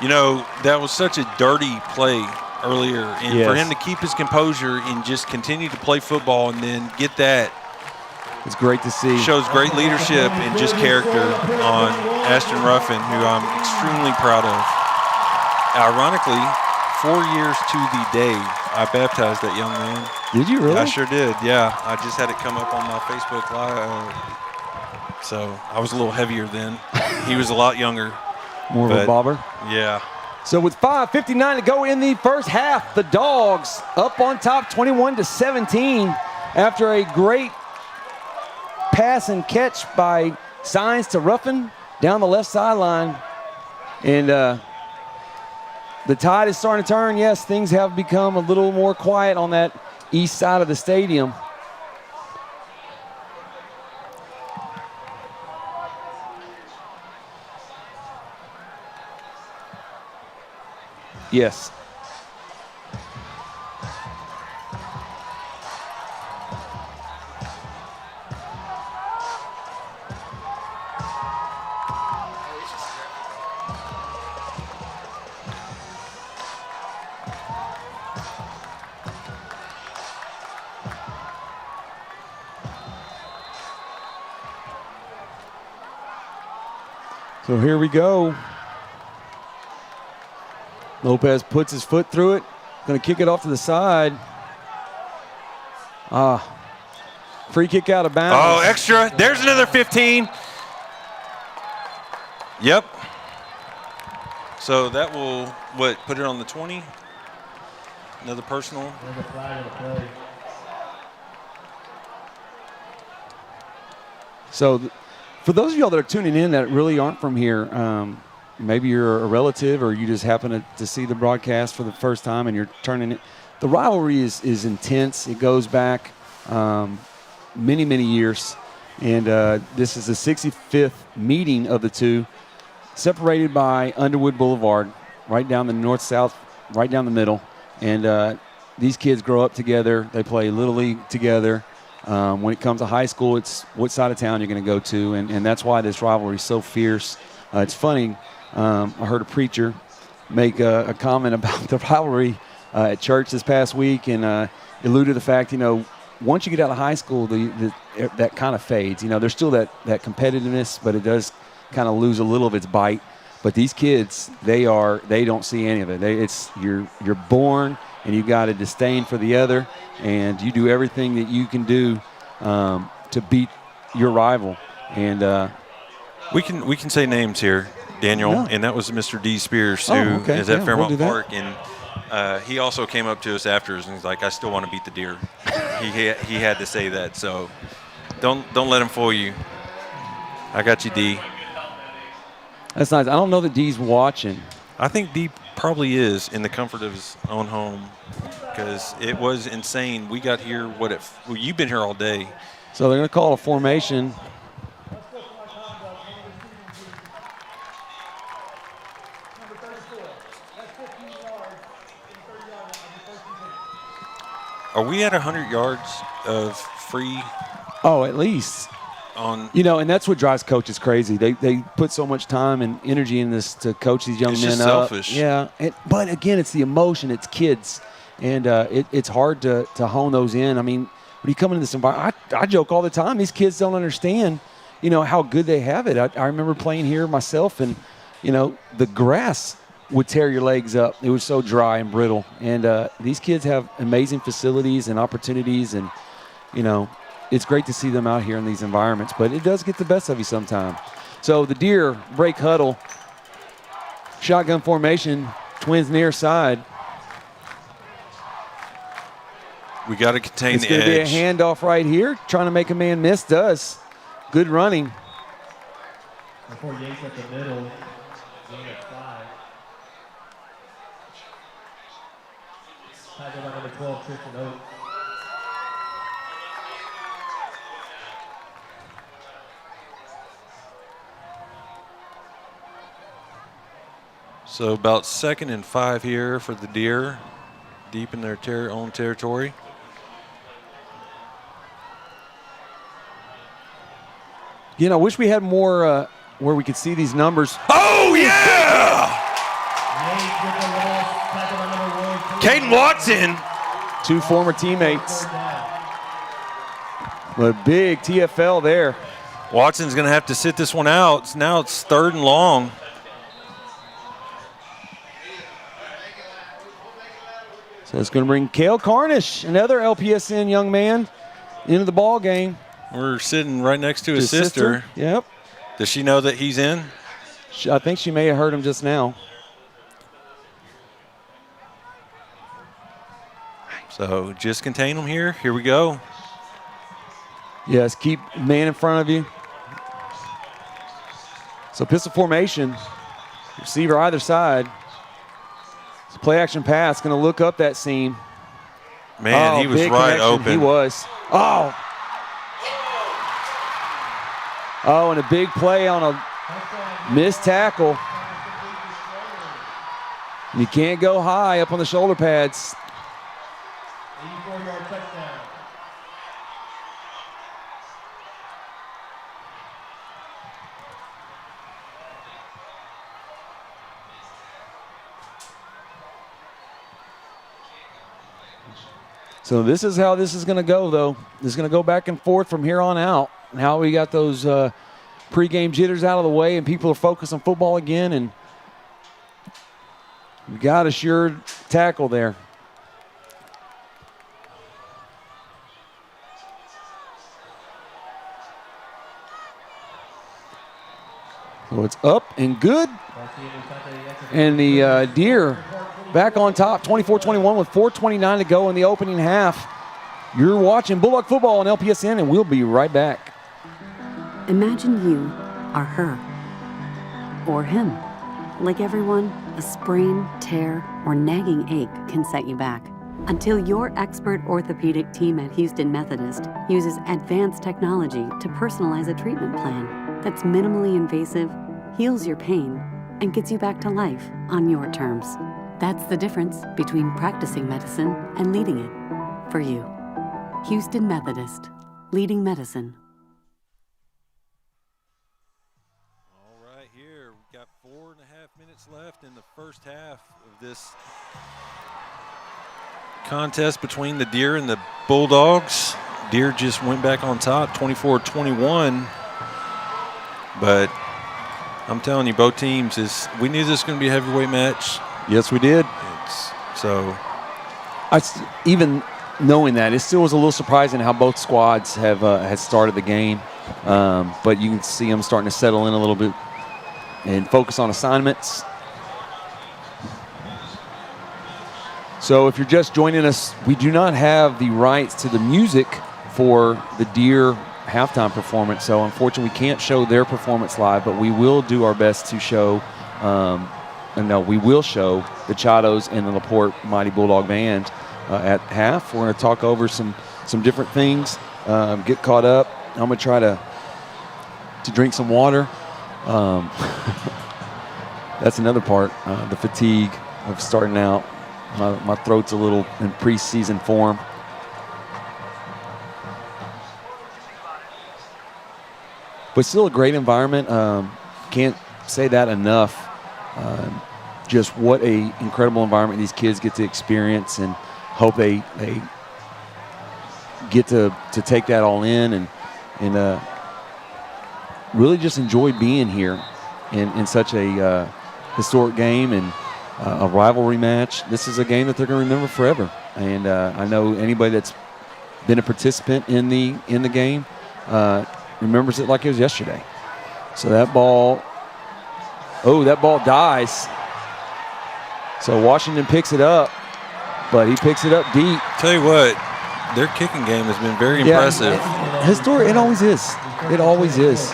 You know, that was such a dirty play earlier. And for him to keep his composure and just continue to play football and then get that. It's great to see. Shows great leadership and just character on Ashton Ruffin, who I'm extremely proud of. Ironically, 4 years to the day, I baptized that young man. Did you really? I sure did, yeah. I just had it come up on my Facebook Live. So I was a little heavier then. He was a lot younger. More of a bobber? Yeah. So with 5:59 to go in the first half, the Dogs up on top 21-17 after a great pass and catch by Signs to Ruffin down the left sideline. And the tide is starting to turn. Yes, things have become a little more quiet on that east side of the stadium. Yes. So here we go. Lopez puts his foot through it. Going to kick it off to the side. Free kick out of bounds. Oh, extra. There's another 15. Yep. So that will, put it on the 20? Another personal. So for those of y'all that are tuning in that really aren't from here, maybe you're a relative or you just happen to see the broadcast for the first time and you're turning it. The rivalry is intense. It goes back many, many years. And this is the 65th meeting of the two, separated by Underwood Boulevard, right down the north-south, right down the middle. And these kids grow up together. They play Little League together. When it comes to high school, it's what side of town you're going to go to. And that's why this rivalry is so fierce. It's funny. I heard a preacher make a comment about the rivalry at church this past week and alluded to the fact, once you get out of high school, that kind of fades. There's still that competitiveness, but it does kind of lose a little of its bite. But these kids, they don't see any of it. You're born and you got a disdain for the other, and you do everything that you can do to beat your rival. And we can say names here, Daniel, and that was Mr. D. Spears, who is at Fairmount Park, and he also came up to us afterwards and he's like, "I still want to beat the Deer." he had to say that, so don't let him fool you. I got you, D. That's nice. I don't know that D's watching. I think D probably is in the comfort of his own home because it was insane. We got here, you've been here all day. So they're going to call a formation. Are we at 100 yards of free? Oh, at least. And that's what drives coaches crazy. They put so much time and energy in this to coach these young men just up. Selfish. Yeah, but again, it's the emotion. It's kids, and it's hard to hone those in. I mean, when you come into this environment, I joke all the time. These kids don't understand, how good they have it. I remember playing here myself, and the grass would tear your legs up. It was so dry and brittle. And these kids have amazing facilities and opportunities, and it's great to see them out here in these environments, but it does get the best of you sometimes. So the Deer break huddle, shotgun formation, Twins near side. We got to contain the edge. It's going to be a handoff right here, trying to make a man miss. Does. Good running. Before Yates at the middle, gain of 5. Tackled by number 12, Tristan Oates. So about 2nd and 5 here for the Deer, deep in their own territory. I wish we had more where we could see these numbers. Oh, yeah! Caden Watson. 2 former teammates. But big TFL there. Watson's going to have to sit this one out. Now it's 3rd and long. So it's going to bring Cale Carnish, another LPSN young man, into the ball game. We're sitting right next to his sister. Yep. Does she know that he's in? I think she may have heard him just now. So just contain him here. Here we go. Yes, keep man in front of you. So pistol formation, receiver either side. Play action pass, going to look up that seam. Man, he was right open. He was. Oh, and a big play on a missed tackle. You can't go high up on the shoulder pads. 84-yard touchdown. So this is how this is going to go, though. This is going to go back and forth from here on out. Now we got those pregame jitters out of the way, and people are focused on football again, and we got a sure tackle there. So it's up and good. And the Deer back on top, 24-21 with 4:29 to go in the opening half. You're watching Bulldog Football on LPSN, and we'll be right back. Imagine you are her or him. Like everyone, a sprain, tear, or nagging ache can set you back. Until your expert orthopedic team at Houston Methodist uses advanced technology to personalize a treatment plan that's minimally invasive, heals your pain, and gets you back to life on your terms. That's the difference between practicing medicine and leading it for you. Houston Methodist, leading medicine. All right, here we've got 4.5 minutes left in the first half of this contest between the Deer and the Bulldogs. Deer just went back on top, 24-21. But I'm telling you, both teams we knew this was going to be a heavyweight match. Yes, we did. Even knowing that, it still was a little surprising how both squads had started the game. But you can see them starting to settle in a little bit and focus on assignments. So if you're just joining us, we do not have the rights to the music for the Deer halftime performance. So unfortunately, we can't show their performance live, but we will do our best to show we will show the Chatos and the LaPorte Mighty Bulldog Band at half. We're going to talk over some different things, get caught up. I'm going to try to drink some water. That's another part, the fatigue of starting out. My throat's a little in preseason form. but still a great environment. Can't say that enough. Just what a incredible environment these kids get to experience, and hope they get to take that all in and really just enjoy being here in such a historic game and a rivalry match. This is a game that they're going to remember forever. And I know anybody that's been a participant in the game remembers it like it was yesterday. So that ball dies. So Washington picks it up, but he picks it up deep. Tell you what, their kicking game has been very impressive. Historic, it always is. It always is.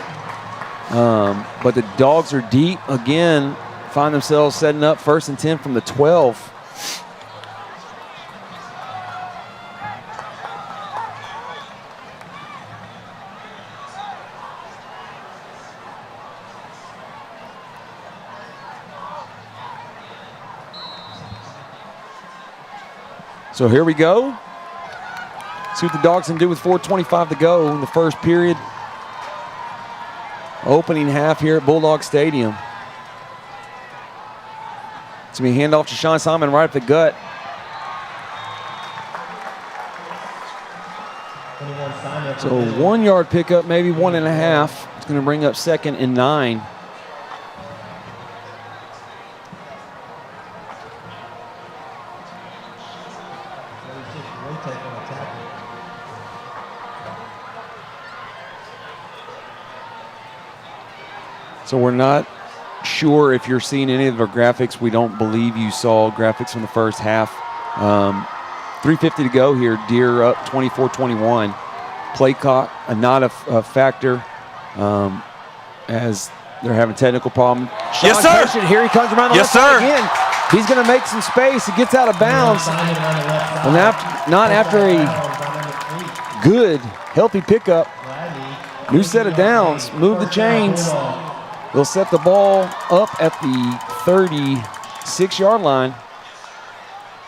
But the Dogs are deep again, find themselves setting up 1st and 10 from the 12. So here we go. See what the Dogs can do with 4:25 to go in the first period. Opening half here at Bulldog Stadium. It's going to be a handoff to Sean Simon right up the gut. So 1 yard pickup, maybe 1.5. It's going to bring up 2nd and 9. So we're not sure if you're seeing any of our graphics. We don't believe you saw graphics from the first half. 3:50 to go here. Deer up 24-21. Play clock not a factor as they're having technical problem. Yes, sir. Patient, here he comes around the yes, left side sir. again. He's going to make some space. He gets out of bounds. And not after a good, healthy pickup. New set of downs. Move the chains. They'll set the ball up at the 36-yard line,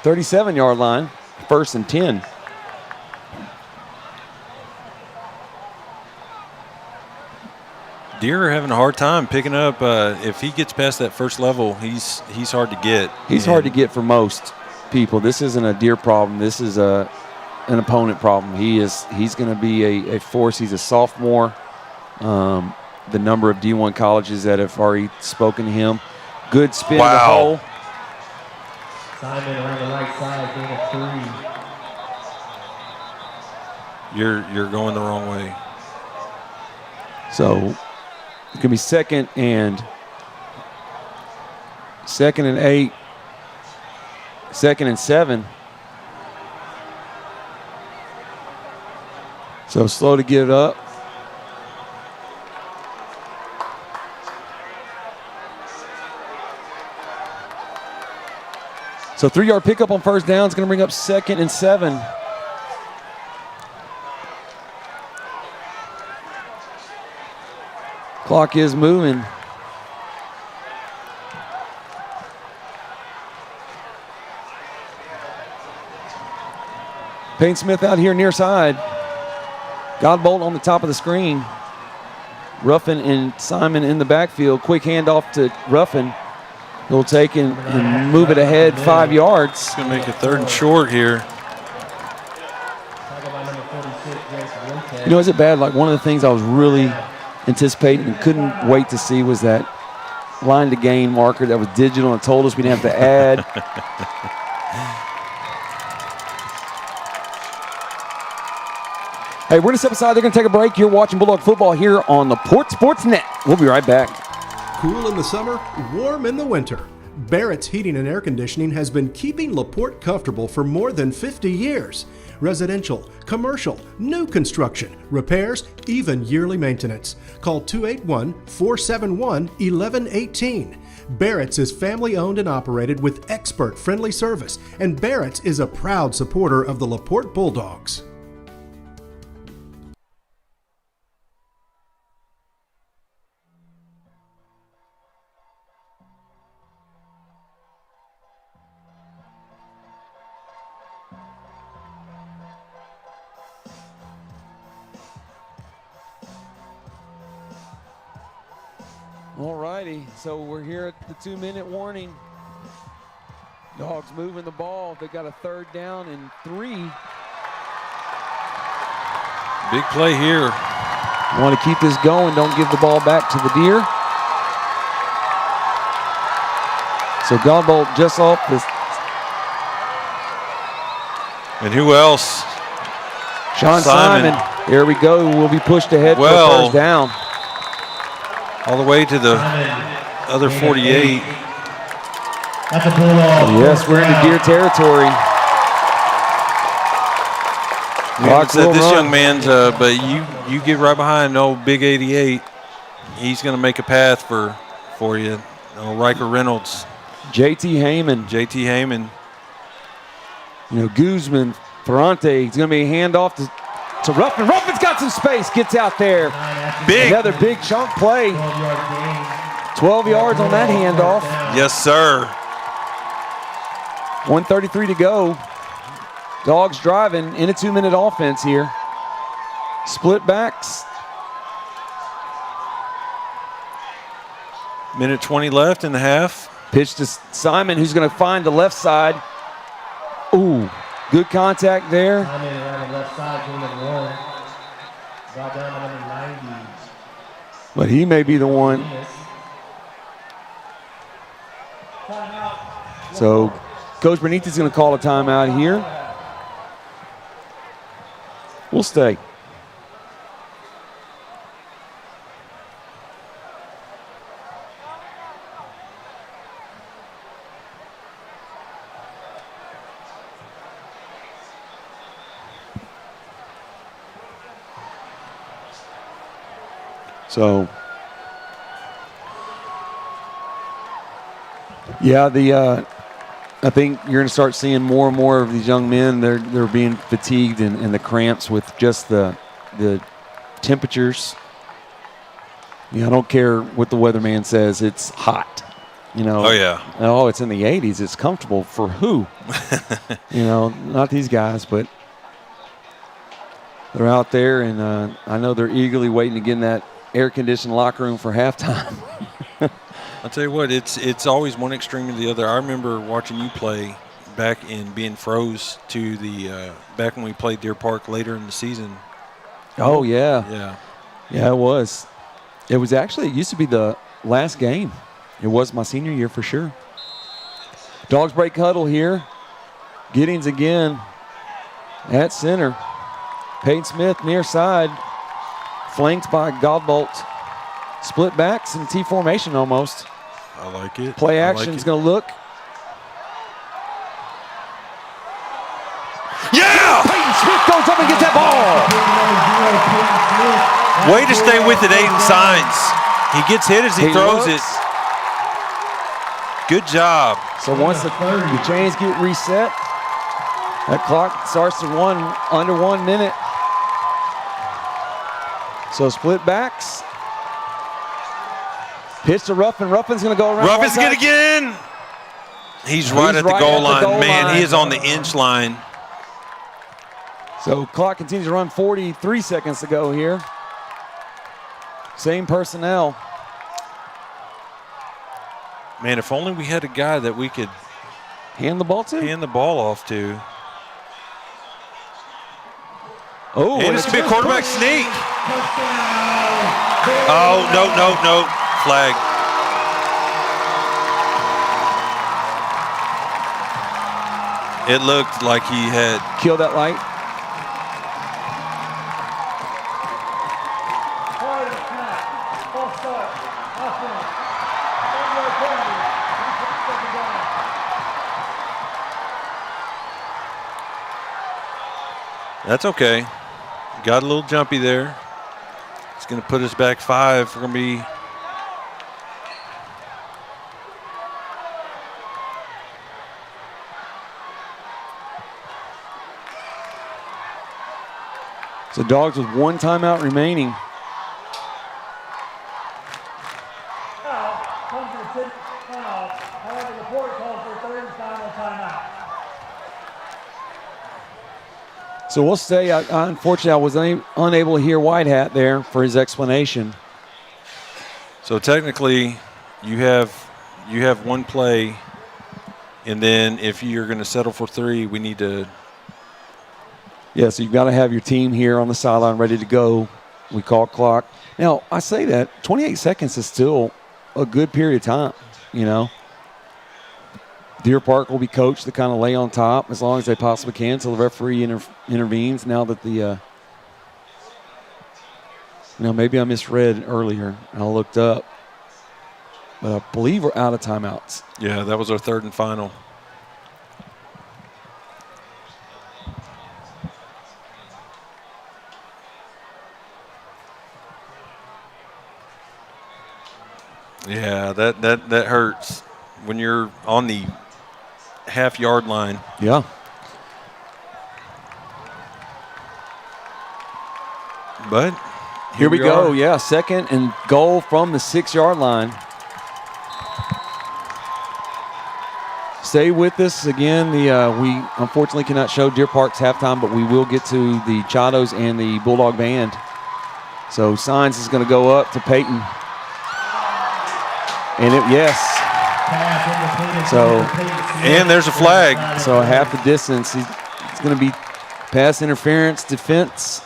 37-yard line, 1st and 10. Deer are having a hard time picking up. If he gets past that first level, he's hard to get. He's hard to get for most people. This isn't a Deer problem. This is an opponent problem. He's going to be a force. He's a sophomore. The number of D1 colleges that have already spoken to him. Good spin to the hole. Simon around the right side, gain of 3. You're going the wrong way. So it could be 2nd and 8, 2nd and 7. So slow to get it up. So 3-yard pickup on first down is going to bring up 2nd and 7. Clock is moving. Payne Smith out here near side. Godbolt on the top of the screen. Ruffin and Simon in the backfield. Quick handoff to Ruffin. He'll take and move it ahead 5 yards. It's going to make it 3rd and short here. You know, is it bad? Like, one of the things I was really anticipating and couldn't wait to see was that line to gain marker that was digital and told us we didn't have to add. Hey, we're going to step aside. They're going to take a break. You're watching Bulldog football here on the Porte Sports Net. We'll be right back. Cool in the summer, warm in the winter. Barrett's Heating and Air Conditioning has been keeping LaPorte comfortable for more than 50 years. Residential, commercial, new construction, repairs, even yearly maintenance. Call 281-471-1118. Barrett's is family owned and operated with expert friendly service, and Barrett's is a proud supporter of the LaPorte Bulldogs. All righty, so we're here at the 2-minute warning. Dogs moving the ball. They got a 3rd down and 3. Big play here. Want to keep this going. Don't give the ball back to the Deer. So Godbolt just off this. And who else? Sean Simon. Here we go. We'll be pushed ahead for a 1st down. All the way to the other 48. That's a pull-off. Yes, we're into Deer territory. Said this young man's, but you get right behind old Big 88. He's going to make a path for you. Riker Reynolds. JT Heyman. You know, Guzman, Ferrante. It's going to be a handoff to Ruffin. Ruffin's got some space. Gets out there. Another big chunk play. 12 yards on that handoff. Yes, sir. 1:33 to go. Dogs driving in a 2-minute offense here. Split backs. Minute 20 left in the half. Pitch to Simon, who's going to find the left side. Ooh, good contact there. Simon around the left side, doing number 1. Brought down to number 90. But he may be the one. So Coach Benitez going to call a timeout here. We'll stay. So, yeah, I think you're going to start seeing more and more of these young men. They're being fatigued and the cramps with just the temperatures. I don't care what the weatherman says. It's hot. Oh yeah. Oh, it's in the 80s. It's comfortable for who? Not these guys, but they're out there, and I know they're eagerly waiting to get in that air-conditioned locker room for halftime. I'll tell you what, it's always one extreme or the other. I remember watching you play back in being froze to the back when we played Deer Park later in the season. Oh, yeah. Yeah. Yeah, it was. It used to be the last game. It was my senior year for sure. Dogs break huddle here. Giddings again at center. Peyton Smith near side. Flanked by Godbolt. Split backs in T formation almost. I like it. Play action is going to look. Yeah! Peyton Smith goes up and gets that ball. Way to stay with it, Aiden Signs. He gets hit as he throws it. Good job. So once the chains get reset, that clock starts to run under 1 minute. So split backs. Pitch to Ruffin. Ruffin's going to go around. Ruffin's going to get in. He's right at the goal line. Man, he is on the inch line. So clock continues to run. 43 seconds to go here. Same personnel. Man, if only we had a guy that we could hand the ball off to. Oh, and it's going to be a quarterback sneak. Oh, no. Flag. It looked like he had killed that light. That's okay. Got a little jumpy there. It's going to put us back 5. We're going to be So Dogs with 1 timeout remaining. However, the Porte calls for 3rd final timeout. So we'll say, unfortunately, I was unable to hear White Hat there for his explanation. So technically, you have one play, and then if you're going to settle for 3, we need to. Yeah, so you've got to have your team here on the sideline ready to go. We call clock. Now, I say that 28 seconds is still a good period of time, you know. Deer Park will be coached to kind of lay on top as long as they possibly can until the referee intervenes. Now that maybe I misread earlier. I looked up. But I believe we're out of timeouts. Yeah, that was our 3rd and final. Yeah, that hurts when you're on the half-yard line. Yeah. But here we go. Yeah, 2nd and goal from the 6-yard line. Stay with us again. We unfortunately cannot show Deer Park's halftime, but we will get to the Chatos and the Bulldog Band. So Signs is going to go up to Peyton. And and there's a flag. So half the distance. It's going to be pass interference, defense.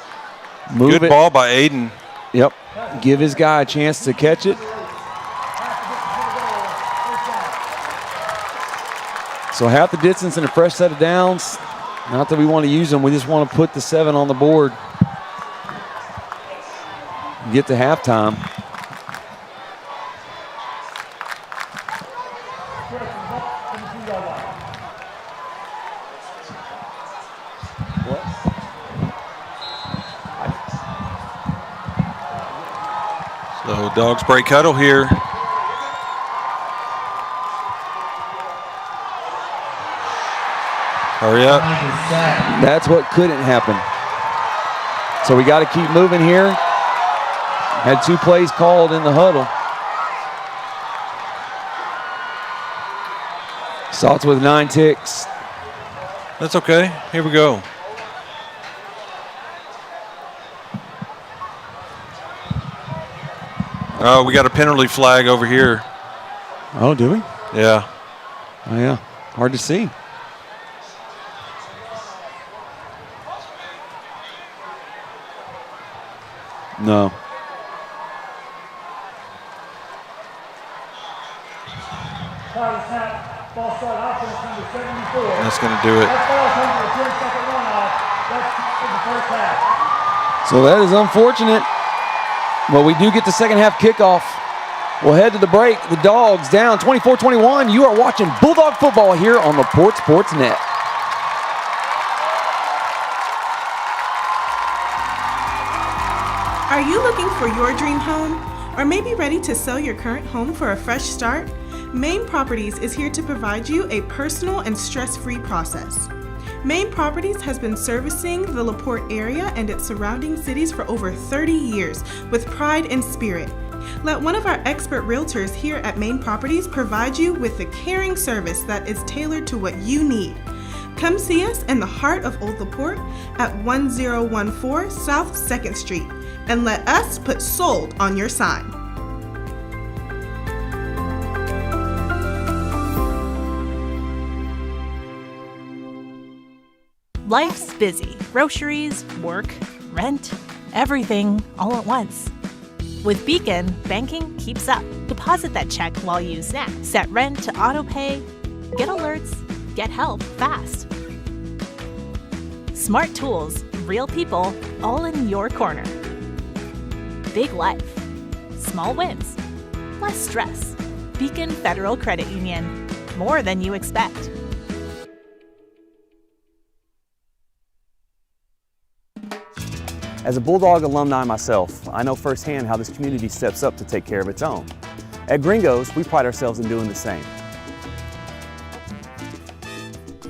Move Good ball by Aiden. Yep. Give his guy a chance to catch it. So half the distance and a fresh set of downs. Not that we want to use them. We just want to put the 7 on the board. Get to halftime. So Dogs break huddle here. Hurry up. That's what couldn't happen. So we got to keep moving here. Had 2 plays called in the huddle. Salts with 9 ticks. That's okay. Here we go. Oh, we got a penalty flag over here. Oh, do we? Yeah. Oh, yeah. Hard to see. No. That's going to do it. So that is unfortunate. But we do get the second half kickoff. We'll head to the break. The Dogs down 24-21. You are watching Bulldog football here on the Porte Sports Net. Are you looking for your dream home? Or maybe ready to sell your current home for a fresh start? Main Properties is here to provide you a personal and stress-free process. Main Properties has been servicing the LaPorte area and its surrounding cities for over 30 years with pride and spirit. Let one of our expert realtors here at Main Properties provide you with the caring service that is tailored to what you need. Come see us in the heart of Old LaPorte at 1014 South 2nd Street and let us put sold on your sign. Life's busy. Groceries, work, rent, everything all at once. With Beacon, banking keeps up. Deposit that check while you snack. Set rent to auto pay. Get alerts. Get help fast. Smart tools, real people, all in your corner. Big life. Small wins. Less stress. Beacon Federal Credit Union. More than you expect. As a Bulldog alumni myself, I know firsthand how this community steps up to take care of its own. At Gringos, we pride ourselves in doing the same.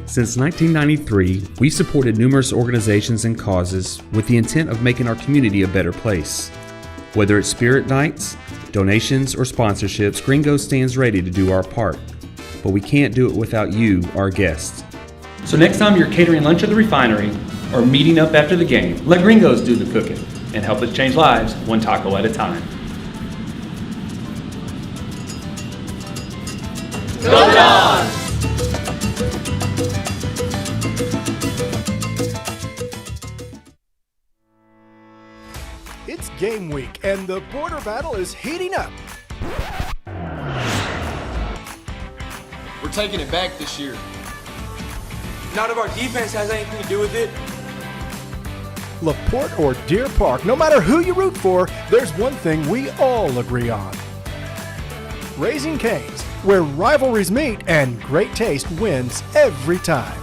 Since 1993, we've supported numerous organizations and causes with the intent of making our community a better place. Whether it's spirit nights, donations, or sponsorships, Gringos stands ready to do our part. But we can't do it without you, our guests. So next time you're catering lunch at the refinery or meeting up after the game, let Gringos do the cooking and help us change lives one taco at a time. Go Dogs! It's game week, and the border battle is heating up. We're taking it back this year. None of our defense has anything to do with it. LaPorte or Deer Park, no matter who you root for, there's one thing we all agree on. Raising Cane's, where rivalries meet and great taste wins every time.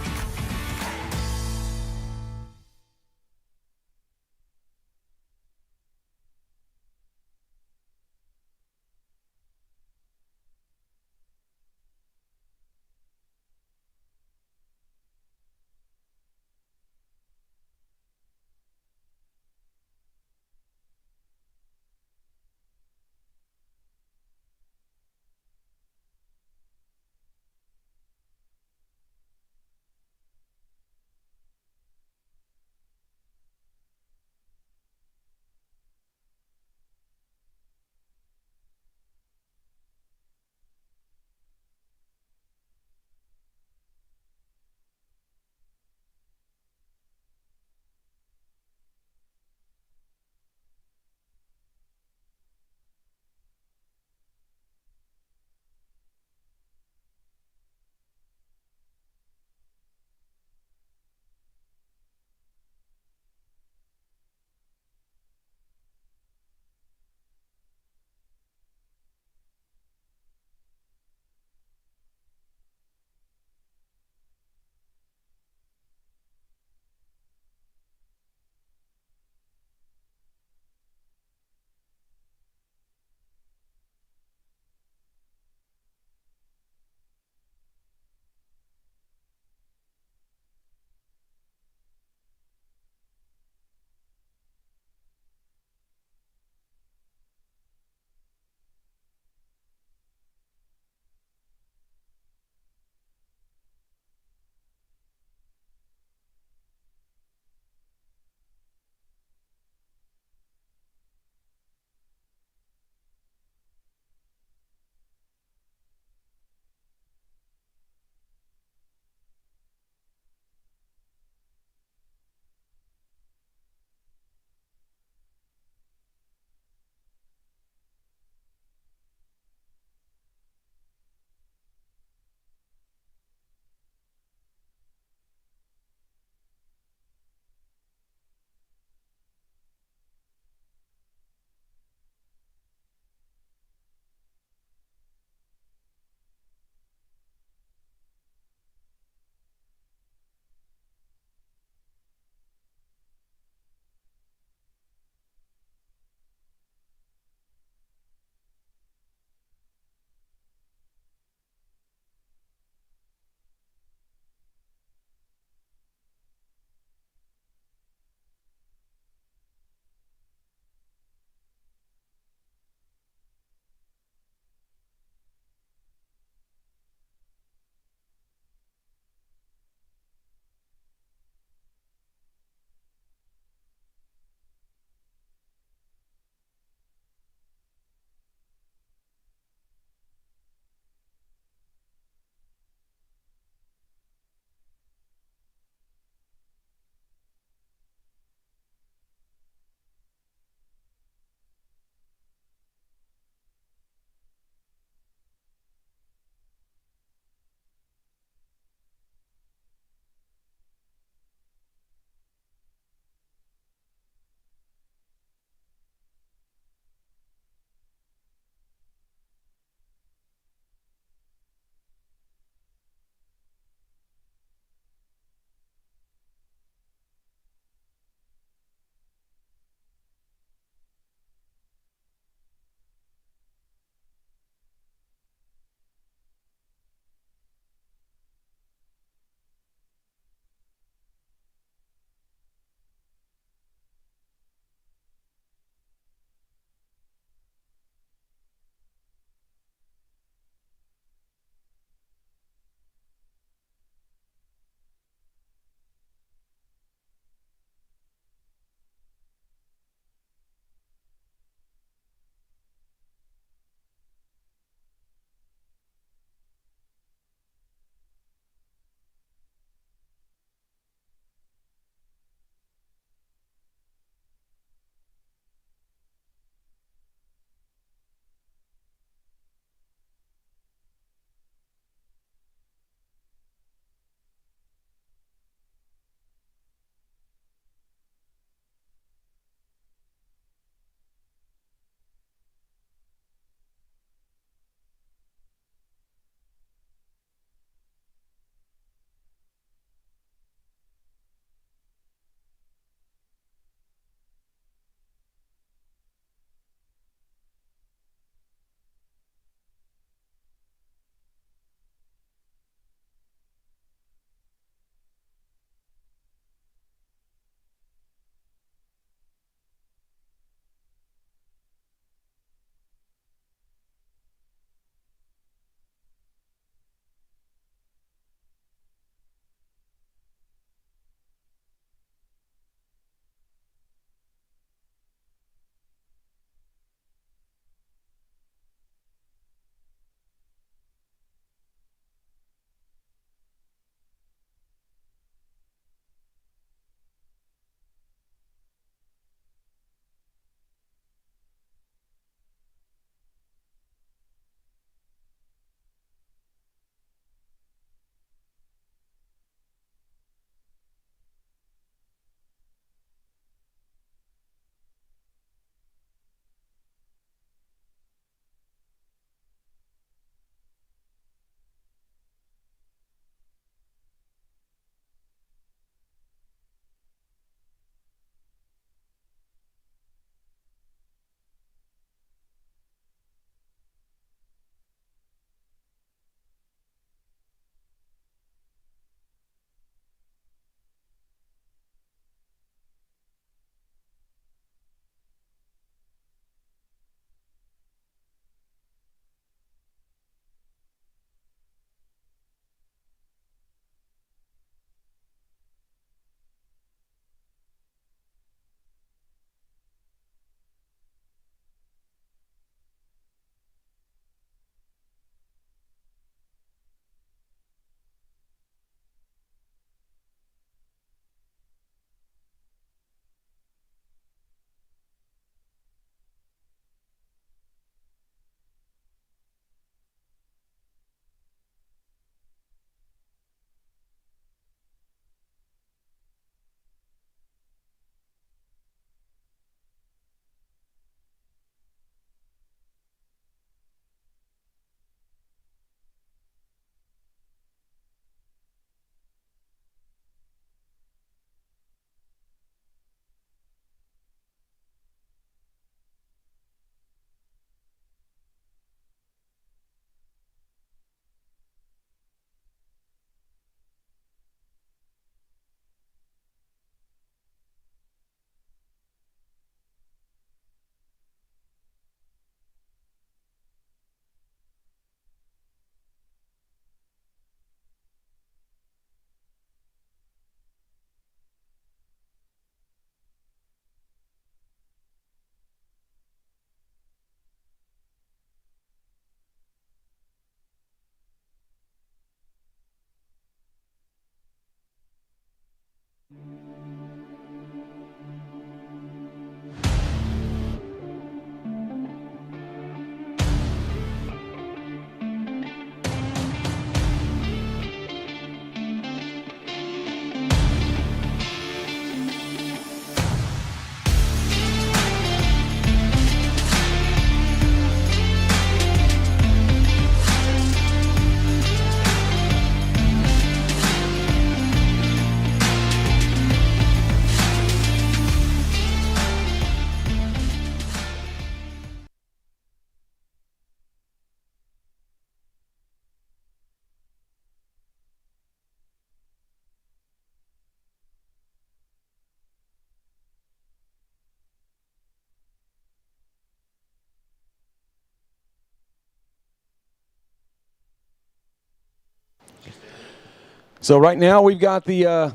So right now we've got the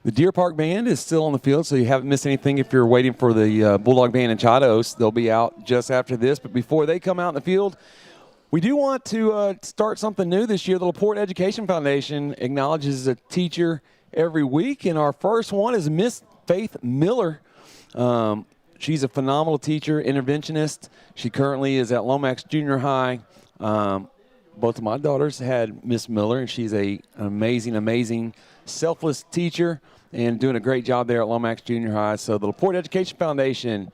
Deer Park Band is still on the field, so you haven't missed anything if you're waiting for the Bulldog Band and Chados. They'll be out just after this. But before they come out in the field, we do want to start something new this year. The LaPorte Education Foundation acknowledges a teacher every week, and our first one is Miss Faith Miller. She's a phenomenal teacher, interventionist. She currently is at Lomax Junior High. Both of my daughters had Miss Miller, and she's an amazing, selfless teacher and doing a great job there at Lomax Junior High. So the LaPorte Education Foundation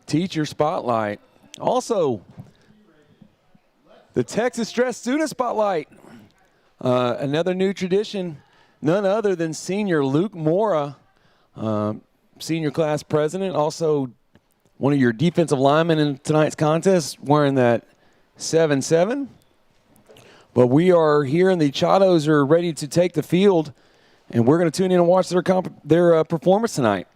Teacher Spotlight. Also, the Texas Stress Student Spotlight. Another new tradition, none other than senior Luke Mora, senior class president, also one of your defensive linemen in tonight's contest, wearing that 7-7. But we are here, and the Chados are ready to take the field, and we're going to tune in and watch their performance tonight.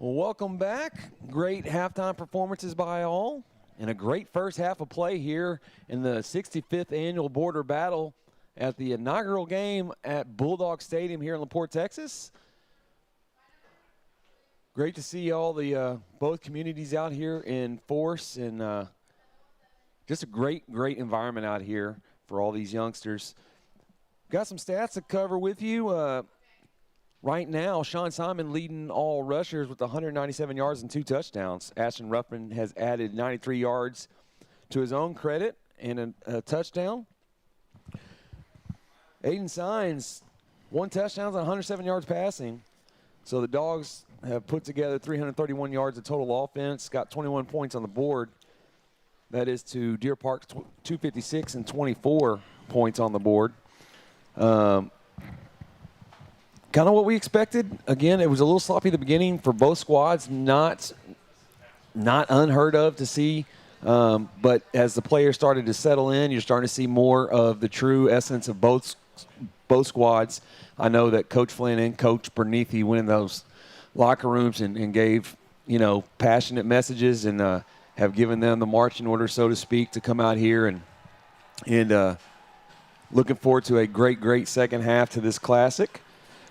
Well, welcome back. Great halftime performances by all, and a great first half of play here in the 65th annual border battle at the inaugural game at Bulldog Stadium here in LaPorte, Texas. Great to see all the both communities out here in force, and just a great environment out here for all these youngsters. Got some stats to cover with you. Right now, Sean Simon leading all rushers with 197 yards and 2 touchdowns. Ashton Ruffin has added 93 yards to his own credit and a touchdown. Aiden Sines, 1 touchdown and 107 yards passing. So the Dogs have put together 331 yards of total offense, got 21 points on the board. That is to Deer Park's 256 and 24 points on the board. Kind of what we expected. Again, it was a little sloppy at the beginning for both squads, not unheard of to see. But as the players started to settle in, you're starting to see more of the true essence of both squads. I know that Coach Flynn and Coach Bernithi went in those locker rooms and gave, passionate messages and have given them the marching order, so to speak, to come out here and looking forward to a great second half to this classic.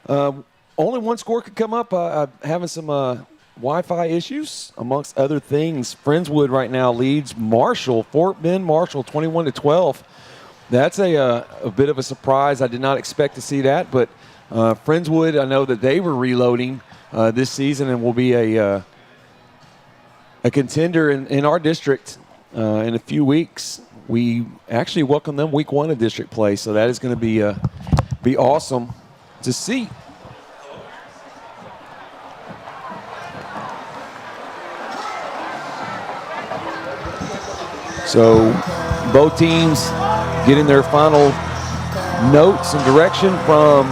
Only one score could come up. Having some Wi-Fi issues, amongst other things. Friendswood right now leads Fort Bend Marshall 21-12. That's a bit of a surprise. I did not expect to see that, but Friendswood, I know that they were reloading this season and will be a contender in our district in a few weeks. We actually welcome them week 1 of district play, so that is going to be awesome to see. So both teams getting their final notes and direction from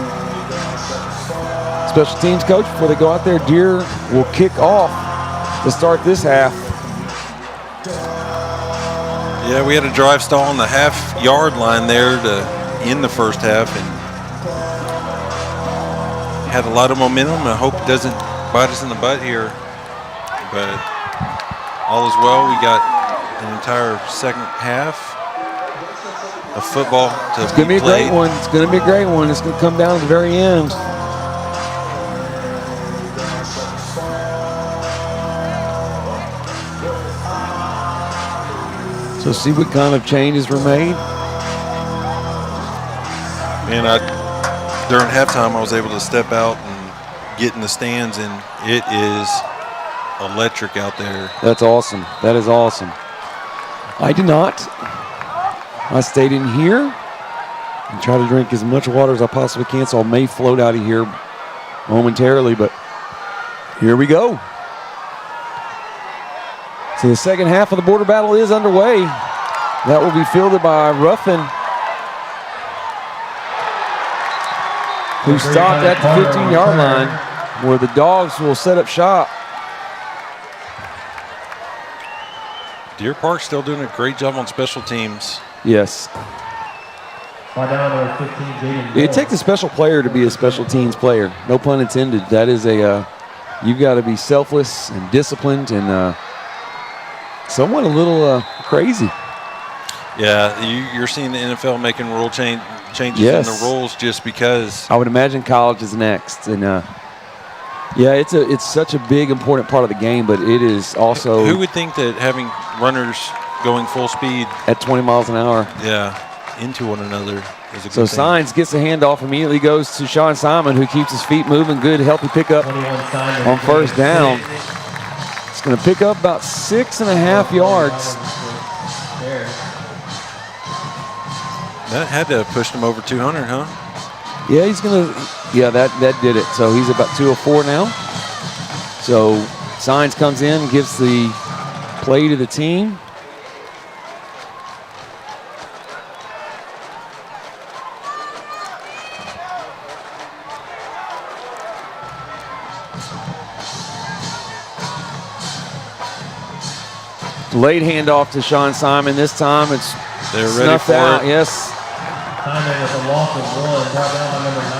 special teams coach before they go out there. Deer will kick off to start this half. Yeah, we had a drive stall on the half-yard line there to end the first half, and had a lot of momentum. I hope it doesn't bite us in the butt here, but all is well. We got an entire second half of football to It's going to be a great one. It's going to be a great one. It's going to come down to the very end. So see what kind of changes were made. And during halftime, I was able to step out and get in the stands, and it is electric out there. That's awesome. That is awesome. I did not. I stayed in here and try to drink as much water as I possibly can, so I may float out of here momentarily, but here we go. So the second half of the border battle is underway. That will be fielded by Ruffin, who stopped at the 15-yard line, where the Dogs will set up shop. Deer Park still doing a great job on special teams. Yes. It takes a special player to be a special teams player. No pun intended. That is you've got to be selfless and disciplined and somewhat a little crazy. Yeah, you're seeing the NFL making rule changes yes. in the rules just because. I would imagine college is next, and yeah, it's such a big important part of the game, but it is also. Who would think that having runners going full speed at 20 miles an hour, into one another is a good thing. So Sines gets the handoff, immediately goes to Sean Simon, who keeps his feet moving. Good, healthy pickup on first down. It's going to pick up about 6.5 yards. That had to have pushed him over 200, huh? Yeah, he's going to. Yeah, that did it. So he's about 204 now. So Sines comes in and gives the play to the team. Late handoff to Sean Simon. This time it's snuffed out. Yes.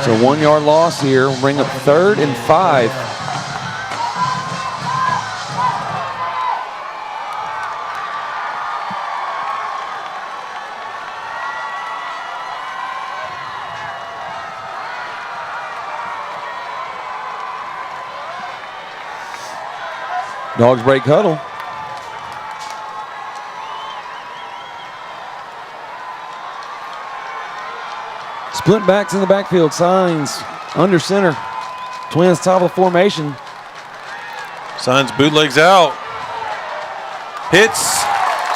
So 1 yard loss here. We'll bring up 3rd and 5. Dogs break huddle. Split backs in the backfield. Signs under center. Twins top of the formation. Signs bootlegs out. Hits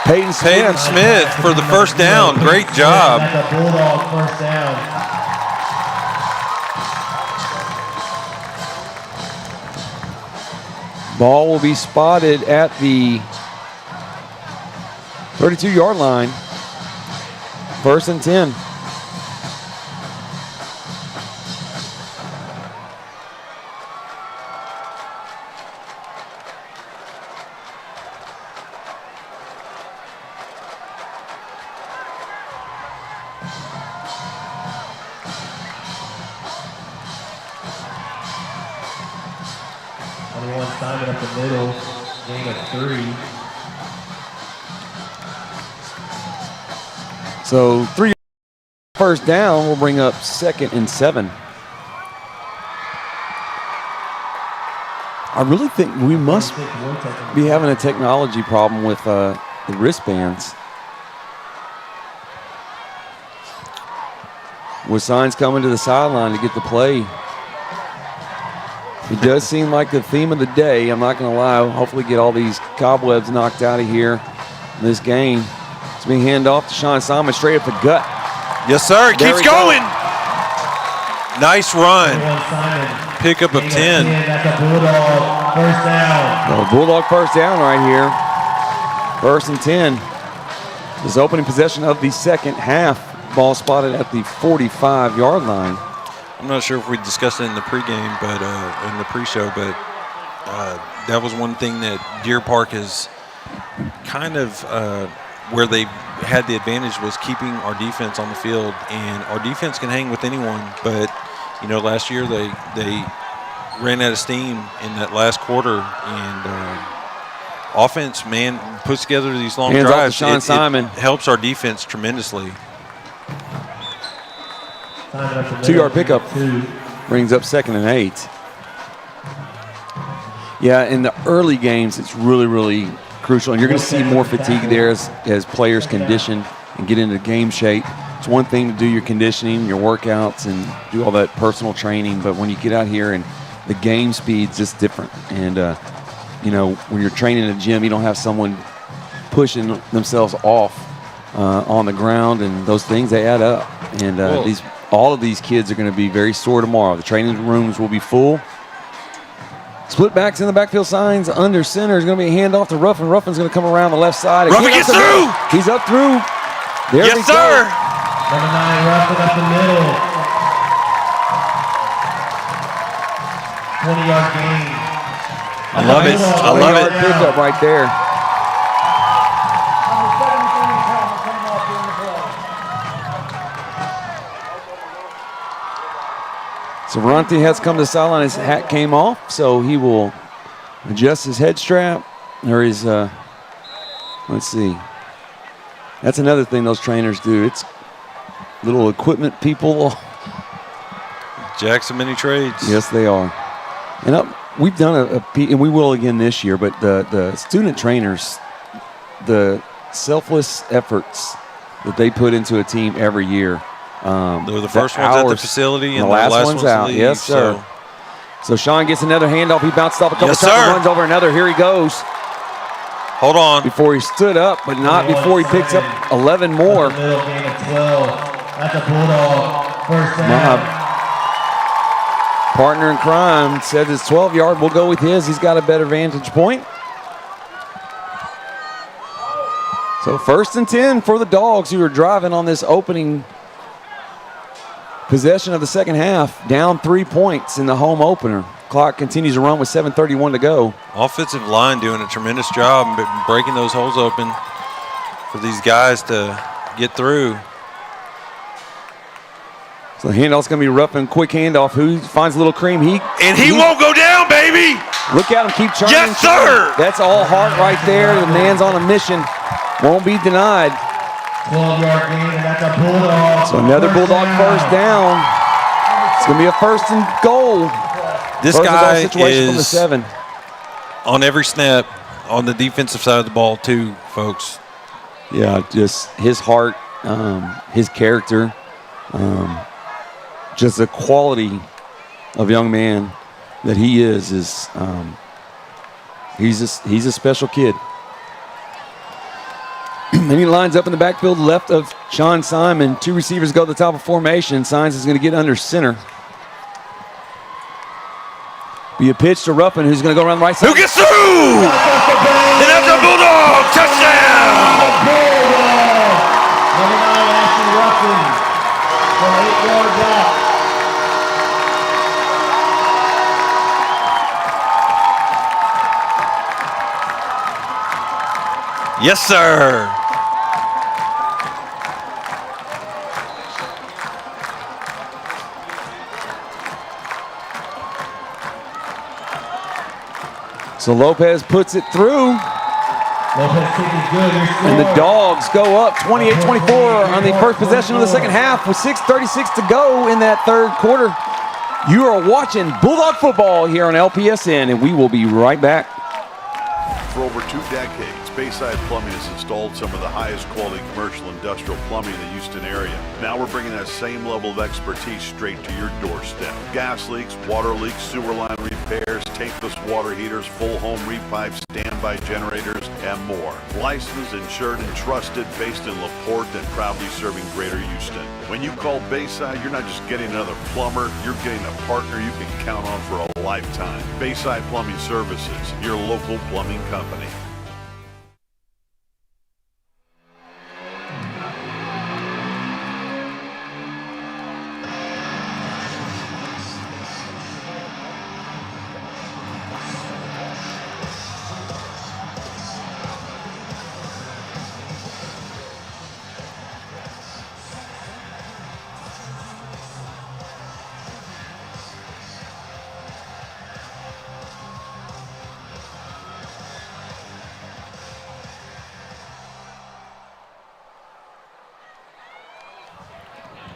Peyton Smith for the first down. Great job. That's a Bulldog first down. Ball will be spotted at the 32-yard line. 1st and 10. Simon up the middle, gain of 3. So 3 first down will bring up 2nd and 7. I really think we must be having a technology problem with the wristbands. With Signs coming to the sideline to get the play. It does seem like the theme of the day. I'm not going to lie. Hopefully get all these cobwebs knocked out of here in this game. It's being handed off to Sean Simon straight up the gut. Yes, sir. It keeps going. Nice run. Pickup of 10. That's a Bulldog first down. Well, Bulldog first down right here. 1st and 10. This opening possession of the second half. Ball spotted at the 45-yard line. I'm not sure if we discussed it in the pregame, but in the pre-show, but that was one thing that Deer Park is kind of where they had the advantage was keeping our defense on the field, and our defense can hang with anyone. But you know, last year they ran out of steam in that last quarter, and offense, man, puts together these long Hands drives. Sean Simon. It helps our defense tremendously. 2-yard pickup brings up 2nd and 8. Yeah, in the early games, it's really, really crucial. And you're going to see more fatigue there as players condition and get into game shape. It's one thing to do your conditioning, your workouts, and do all that personal training. But when you get out here and the game speed's just different. And, you know, when you're training in a gym, you don't have someone pushing themselves off on the ground. And those things, they add up. And all of these kids are going to be very sore tomorrow. The training rooms will be full. Split backs in the backfield. Signs under center is going to be a handoff to Ruffin. Ruffin's going to come around the left side. Ruffin gets through. He's up through. There yes, sir. Number 9, Ruffin up the middle. 20-yard gain. I love it. I love it. Pickup right there. So Ronte has come to the sideline. His hat came off, so he will adjust his head strap or his. Let's see. That's another thing those trainers do. It's little equipment people. Jackson many trades. Yes, they are. And we've done and we will again this year. But the student trainers, the selfless efforts that they put into a team every year. They were the first ones at the facility and the last ones out. leave, yes, sir. So Sean gets another handoff. He bounced off a couple times, runs over another. Here he goes. Hold on. Before he stood up, but not before he picks up 11 more. Middle gain of 12. That's a Bulldog first down. My partner in crime says it's 12-yard. We'll go with his. He's got a better vantage point. So 1st and 10 for the Dogs, who are driving on this opening possession of the second half, down 3 points in the home opener. Clock continues to run with 7:31 to go. Offensive line doing a tremendous job breaking those holes open for these guys to get through. So the handoff's going to be rough and quick handoff. Who finds a little cream? He won't go down, baby. Look at him keep charging. Yes, sir. That's all heart right there. The man's on a mission. Won't be denied. 12-yard gain, and that's a Bulldog. So another Bulldog first down. It's going to be a 1st and goal. This first guy situation is from the 7. on every snap on the defensive side of the ball too, folks. Yeah, just his heart, his character, just the quality of young man that he is he's a special kid. And he lines up in the backfield left of Sean Simon. 2 receivers go to the top of formation. Sines is going to get under center. Be a pitch to Ruffin, who's going to go around the right side. Who gets through? And that's a Bulldog touchdown! Number 9, Ashton Ruffin, from 8 yards out. Yes, sir. So Lopez puts it through. Lopez kick is good. And the Dogs go up 28-24 on the first possession of the second half with 6:36 to go in that third quarter. You are watching Bulldog football here on LPSN, and we will be right back. For over 2 decades, Bayside Plumbing has installed some of the highest quality commercial industrial plumbing in the Houston area. Now we're bringing that same level of expertise straight to your doorstep. Gas leaks, water leaks, sewer line repairs, tankless water heaters, full home repipes, standby generators, and more. Licensed, insured, and trusted, based in LaPorte and proudly serving Greater Houston. When you call Bayside, you're not just getting another plumber, you're getting a partner you can count on for a lifetime. Bayside Plumbing Services, your local plumbing company.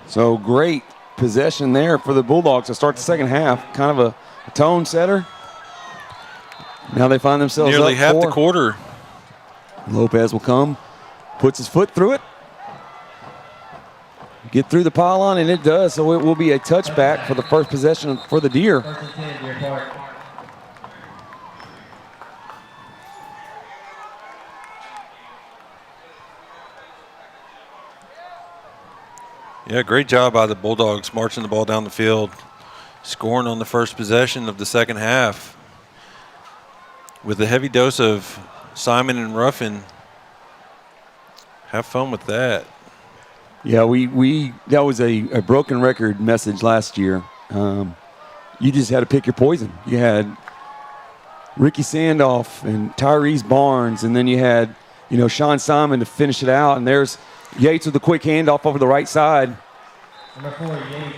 So great possession there for the Bulldogs to start the second half. Kind of a tone setter. Now they find themselves nearly up half 4. the quarter. Lopez will come, puts his foot through it. Get through the pylon, and it does. So it will be a touchback for the first possession for the Deer. First and 10, Deer Park. Yeah, great job by the Bulldogs marching the ball down the field, scoring on the first possession of the second half. With a heavy dose of Simon and Ruffin. Have fun with that. Yeah, we that was a broken record message last year. You just had to pick your poison. You had Ricky Sandoff and Tyrese Barnes, and then you had, Sean Simon to finish it out. And there's Yates with a quick handoff over the right side. Number 4, Yates,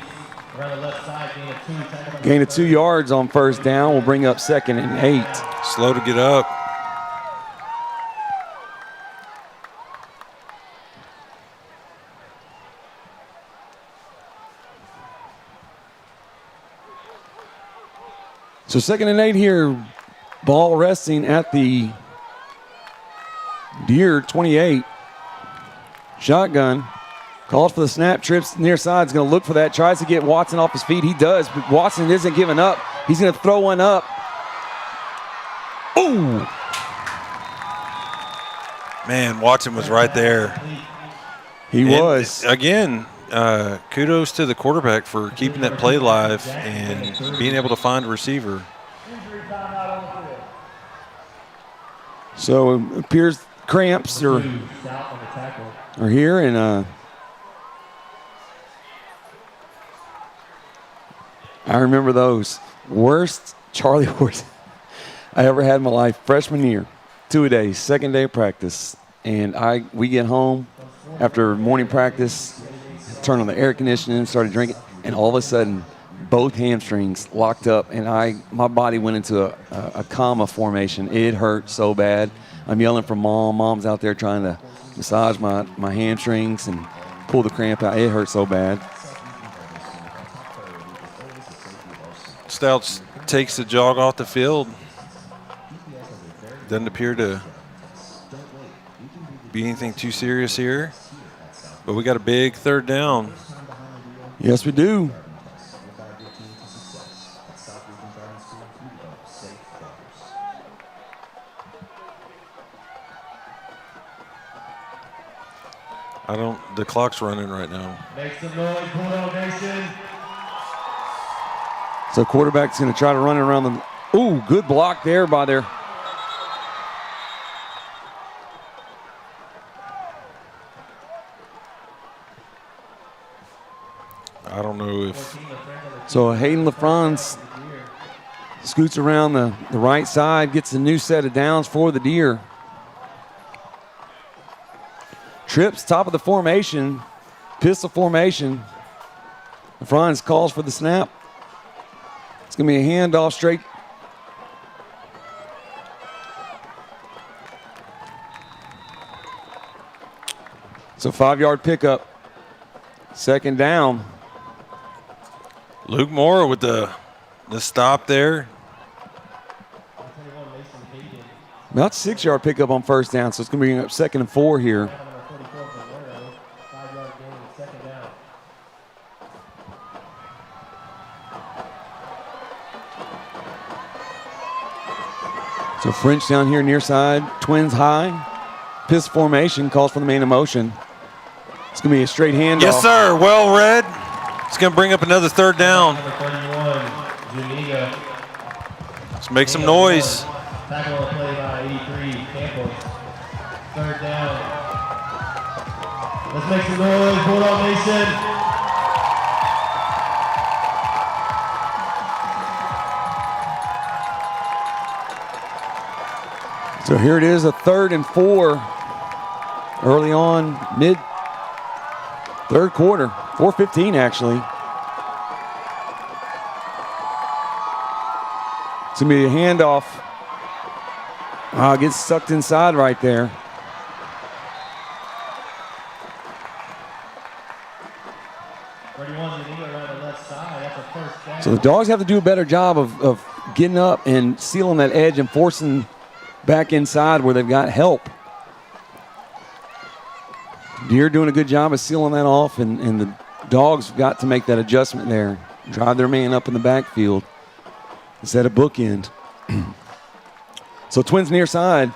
around the left side, Gain of 2 yards on first down. Will bring up 2nd and 8. Slow to get up. So 2nd and 8 here. Ball resting at the Deer 28. Shotgun. Calls for the snap, trips near side, is going to look for that, tries to get Watson off his feet. He does, but Watson isn't giving up. He's going to throw one up. Ooh! Man, Watson was right there. He was. Again, kudos to the quarterback for keeping that play live and being able to find a receiver. So it appears cramps are here, and I remember those worst Charlie horse I ever had in my life. Freshman year, 2-a-days, second day of practice, and we get home after morning practice, turned on the air conditioning, started drinking, and all of a sudden, both hamstrings locked up, and my body went into a comma formation. It hurt so bad. I'm yelling for Mom. Mom's out there trying to massage my hamstrings and pull the cramp out. It hurt so bad. Stouts takes the jog off the field. Doesn't appear to be anything too serious here. But we got a big third down. Yes, we do. The clock's running right now. Make some noise, Bulldog Nation. So quarterback's going to try to run it around the. Ooh, good block there by their. I don't know if. So Hayden LaFrance scoots around the right side, gets a new set of downs for the Deer. Trips top of the formation, pistol formation. LaFrance calls for the snap. It's going to be a handoff straight. So 5-yard pickup. Second down. Luke Moore with the stop there. About 6-yard pickup on first down, so it's going to be up 2nd and 4 here. So French down here near side, Twins high. Pistol formation, calls for the main motion. It's going to be a straight handoff. Yes, sir. Well read. It's going to bring up another third down. Let's make some noise. Tackle on the play by 83, Campbell. Third down. Let's make some noise, Bulldog Nation. So here it is, a 3rd and 4 early on, mid third quarter, 4:15 actually. It's going to be a handoff. Gets sucked inside right there. So the Dogs have to do a better job of getting up and sealing that edge and forcing back inside where they've got help. Deer doing a good job of sealing that off, and the Dogs got to make that adjustment there. Drive their man up in the backfield instead of bookend. So Twins near side.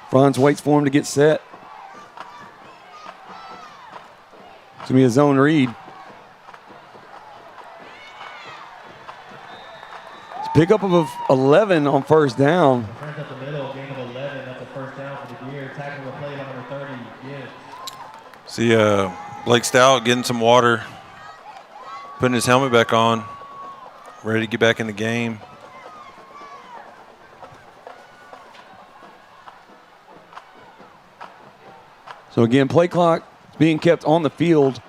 Franz waits for him to get set. It's going to be a zone read. It's a pickup of 11 on first down. Up the middle, gain of 11. That's a first down for the Deer. Tackle the play number 30. Gibbs. See Blake Stout getting some water, putting his helmet back on, ready to get back in the game. So again, play clock being kept on the field.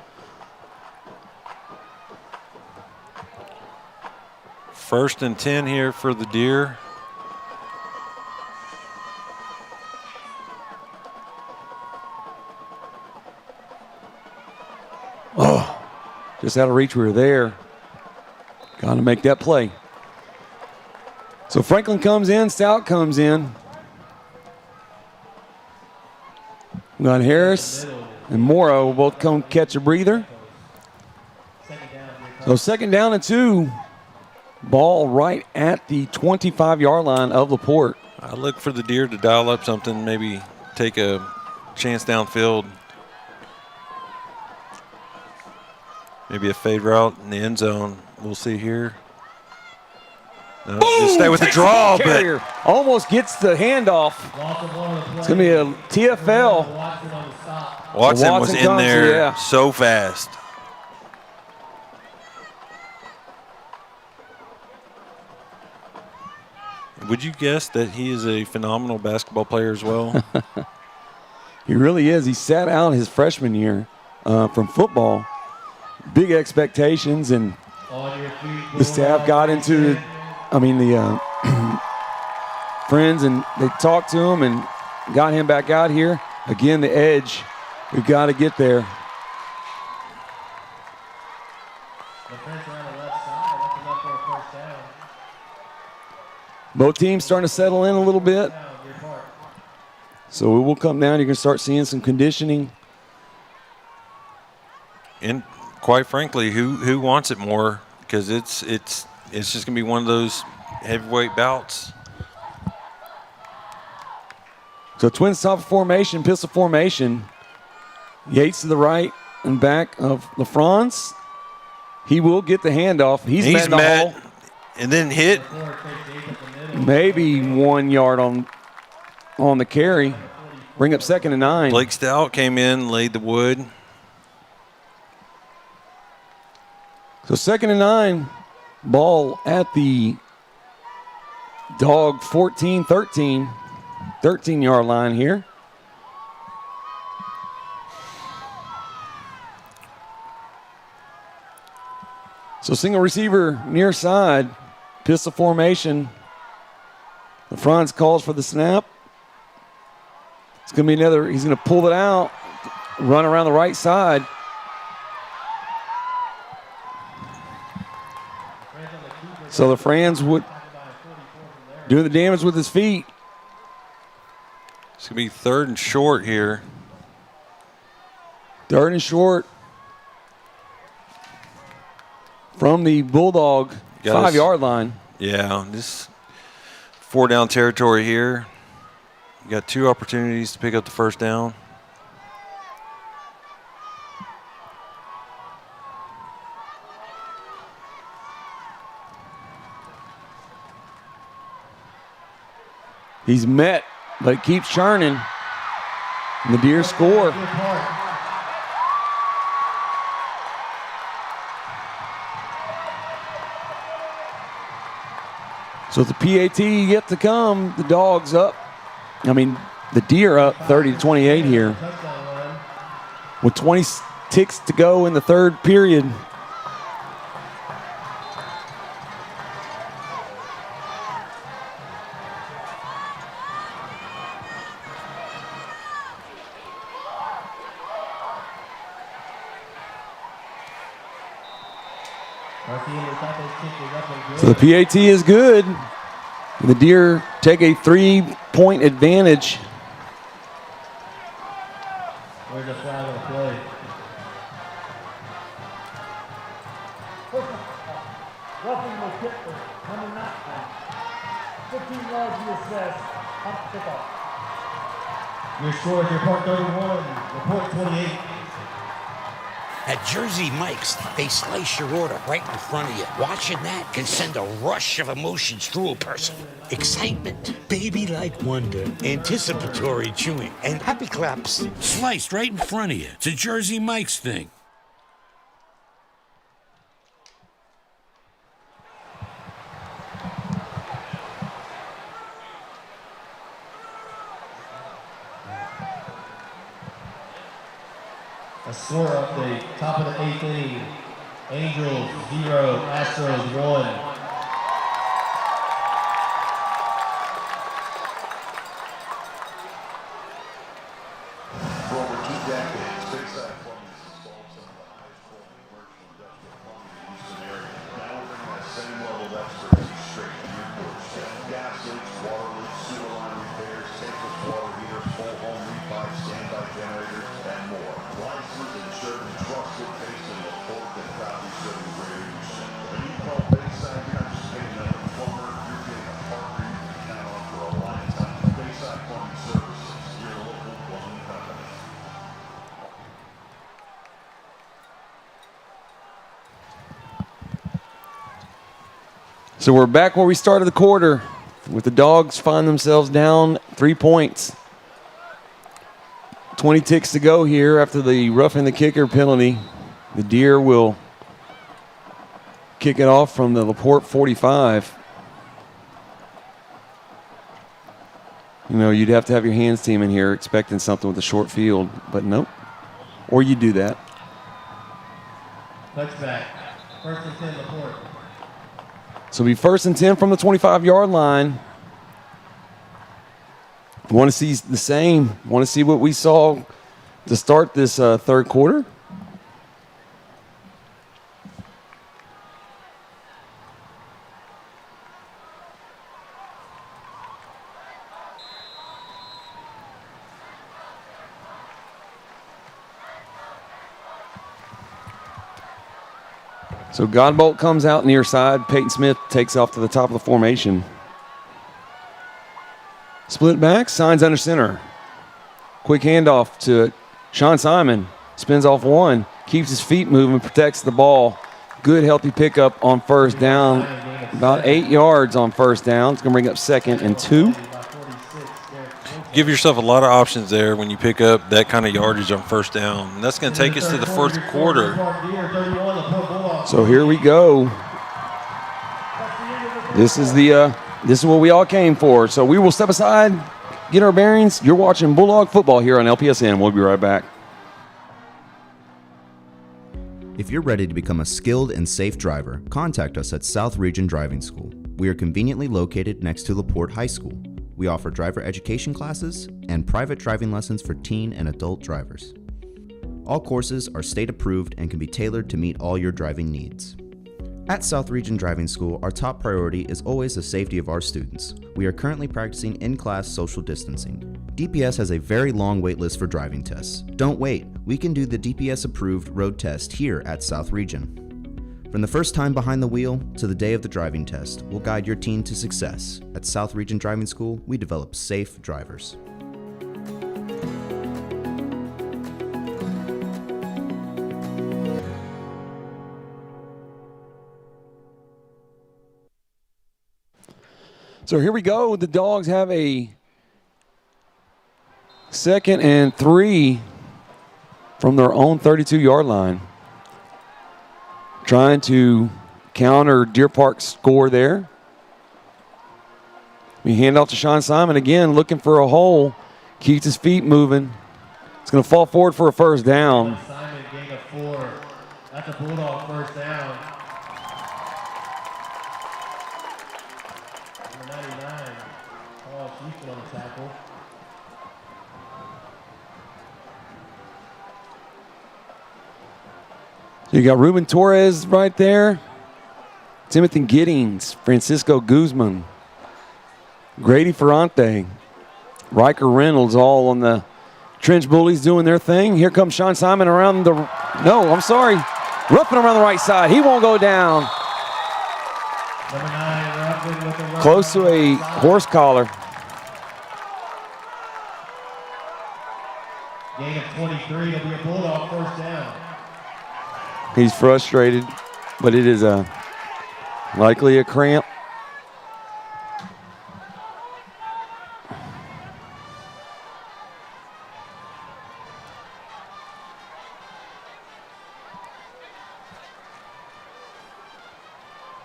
First and 10 here for the Deer. Oh, just out of reach, we were there. Got to make that play. So Franklin comes in, Stout comes in. We got Harris and Morrow both come catch a breather. So 2nd down and 2. Ball right at the 25-yard line of LaPorte. I look for the Deer to dial up something, maybe take a chance downfield. Maybe a fade route in the end zone. We'll see here. No, just stay with the draw, but almost gets the handoff. It's going to be a TFL. Watson was in there so fast. Would you guess that he is a phenomenal basketball player as well? He really is. He sat out his freshman year from football. Big expectations, and the staff got into the friends, and they talked to him and got him back out here. Again, the edge. We've got to get there. Both teams starting to settle in a little bit. So it will come down. You're going to start seeing some conditioning. And quite frankly, who wants it more? Because it's just going to be one of those heavyweight bouts. So twins top formation, pistol formation. Yates to the right and back of LaFrance. He will get the handoff. He's met in the hole. And then hit. Maybe 1 yard on the carry. Bring up 2nd and 9. Blake Stout came in, laid the wood. So 2nd and 9. Ball at the Dog 13 yard line here. So single receiver near side, pistol formation. LaFrance calls for the snap. It's going to be another, he's going to pull it out, run around the right side. So the Franz would doing the damage with his feet. It's going to be 3rd and short here. 3rd and short from the Bulldog 5 yard line. Yeah, this 4 down territory here. You got 2 opportunities to pick up the first down. He's met, but it keeps churning. And the Deer score. So the PAT yet to come. The Dogs up. The Deer up 30-28 here. With 20 ticks to go in the 3rd period. So the PAT is good. The Deer take a 3-point advantage. Where's the flag on the play? Roughing the kicker, coming up. 15 yards to assess. Kickoff. Your score is Report 31, Report 28. At Jersey Mike's, they slice your order right in front of you. Watching that can send a rush of emotions through a person. Excitement, baby-like wonder, anticipatory chewing, and happy claps. Sliced right in front of you. It's a Jersey Mike's thing. A score update, top of the 8th inning. Angels 0, Astros 1. For over 2 decades, Bayside Plumbing has installed some of the highest quality commercial industrial plumbing in the Houston area. Now we're bringing that same level of expertise straight to your doorstep. Gas leaks, water leaks, sewer line repairs, tankless water heaters, whole home refis, standby generators, and more. Licensed, insured, and trusted based in the Porte and proudly serving Greater Houston. When you call Bayside, you're not just getting another plumber, you're getting a partner you can count on for a lifetime. Bayside Plumbing Services, your local plumbing company. So we're back where we started the quarter with the Dogs find themselves down 3 points. 20 ticks to go here after the roughing the kicker penalty. The Deer will kick it off from the LaPorte 45. You'd have to have your hands team in here expecting something with a short field, but nope. Or you do that. Touchback. 1st and 10, LaPorte. So it'll be 1st and 10 from the 25-yard line. Want to see the same. Want to see what we saw to start this 3rd quarter. So Godbolt comes out near side. Peyton Smith takes off to the top of the formation. Split back, signs under center. Quick handoff to Sean Simon. Spins off one, keeps his feet moving, protects the ball. Good healthy pickup on first down. About 8 yards on first down. It's going to bring up 2nd and 2. Give yourself a lot of options there when you pick up that kind of yardage on first down. And that's going to take us to the fourth quarter. So here we go. This is what we all came for. So we will step aside, get our bearings. You're watching Bulldog football here on LPSN. We'll be right back. If you're ready to become a skilled and safe driver, contact us at South Region Driving School. We are conveniently located next to LaPorte High School. We offer driver education classes and private driving lessons for teen and adult drivers. All courses are state approved and can be tailored to meet all your driving needs. At South Region Driving School, our top priority is always the safety of our students. We are currently practicing in-class social distancing. DPS has a very long wait list for driving tests. Don't wait, we can do the DPS-approved road test here at South Region. From the first time behind the wheel to the day of the driving test, we'll guide your teen to success. At South Region Driving School, we develop safe drivers. So here we go. The Dogs have a 2nd and 3 from their own 32-yard line. Trying to counter Deer Park's score there. We hand off to Sean Simon again, looking for a hole. Keeps his feet moving. It's going to fall forward for a first down. Simon gain of 4. That's a Bulldog first down. Number 99. Oh, Houston on the tackle. You got Ruben Torres right there. Timothy Giddings, Francisco Guzman, Grady Ferrante, Riker Reynolds all on the trench bullies doing their thing. Here comes Sean Simon around the, roughing around the right side. He won't go down. Number 9, Ruffin with the run. Close to a horse collar. Gain of 23. It'll be a Bulldog first down. He's frustrated, but it is likely a cramp.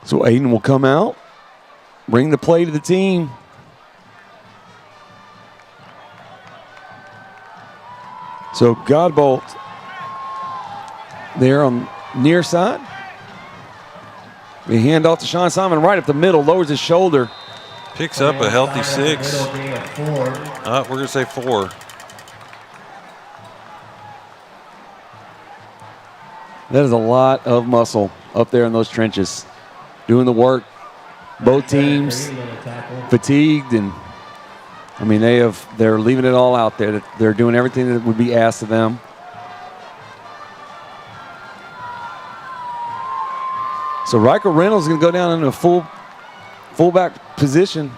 So Aiden will come out, bring the play to the team. So Godbolt there on near side. We hand off to Sean Simon right up the middle, lowers his shoulder. Picks up a healthy 6. We're going to say 4. That is a lot of muscle up there in those trenches. Doing the work. Both teams fatigued, and I mean they're leaving it all out there. They're doing everything that would be asked of them. So Riker Reynolds is going to go down in a fullback position.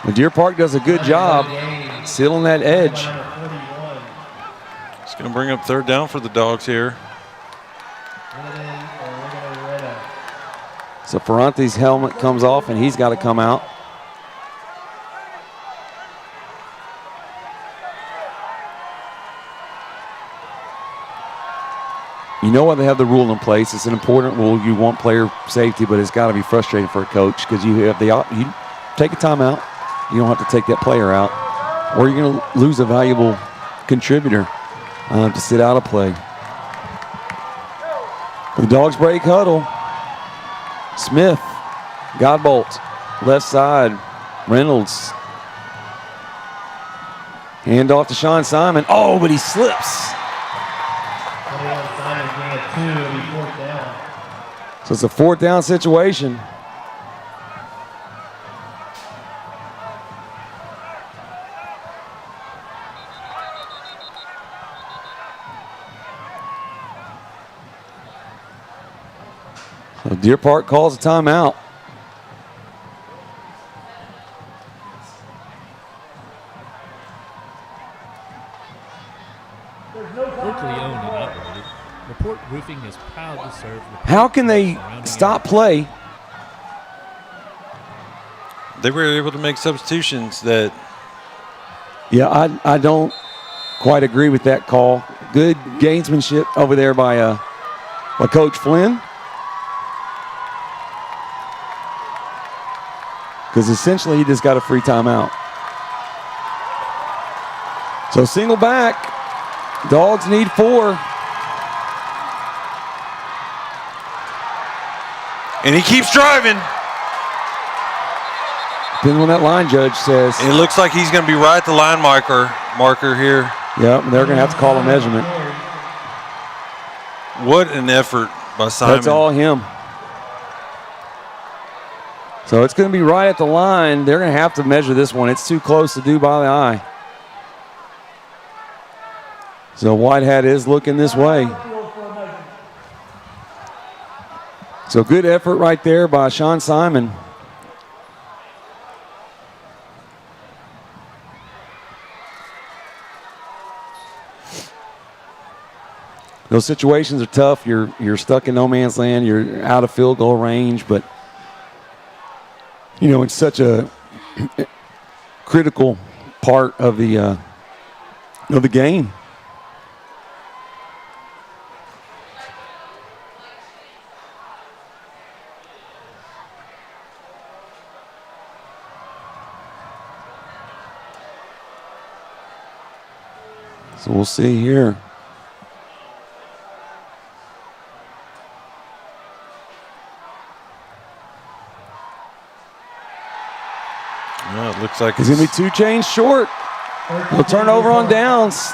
And Deer Park does a good job sealing that edge. It's going to bring up 3rd down for the Dogs here. So Ferrante's helmet comes off, and he's got to come out. You know why they have the rule in place. It's an important rule. You want player safety, but it's got to be frustrating for a coach because you have you take a timeout. You don't have to take that player out, or you're going to lose a valuable contributor to sit out of play. The Dogs break huddle. Smith, Godbolt, left side, Reynolds. Hand off to Sean Simon. Oh, but he slips. So it's a 4th down situation. Deer Park calls a timeout. Locally owned and operated, LaPorte Roofing is proud to serve LaPorte. How can they stop play? They were able to make substitutions that. Yeah, I don't quite agree with that call. Good gamesmanship over there by Coach Flynn. Because essentially he just got a free timeout. So single back. Dogs need 4. And he keeps driving. Depending on what that line judge says. It looks like he's going to be right at the line marker here. Yep, they're going to have to call a measurement. What an effort by Simon. That's all him. So it's going to be right at the line. They're going to have to measure this one. It's too close to do by the eye. So Whitehat is looking this way. So good effort right there by Sean Simon. Those situations are tough. You're stuck in no man's land. You're out of field goal range, but you know it's such a critical part of the game. So we'll see here. No, it looks like it's going to be 2 chains short. We'll turn over on downs.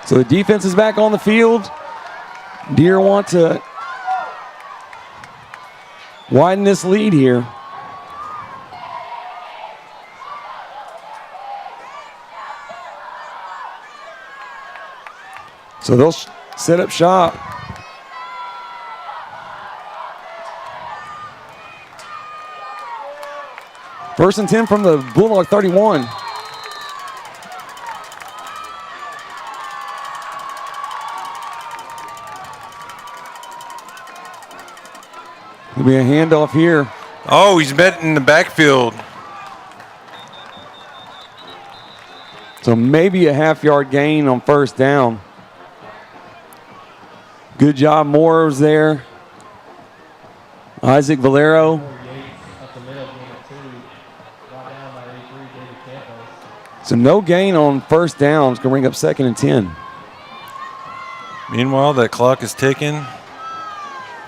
So the defense is back on the field. Deer want to widen this lead here. So they'll set up shop. First and 10 from the Bulldog 31. There'll be a handoff here. Oh, he's met in the backfield. So maybe a half-yard gain on first down. Good job, Moore was there. Isaac Valero. So no gain on first down. It's going to bring up 2nd and 10. Meanwhile, that clock is ticking.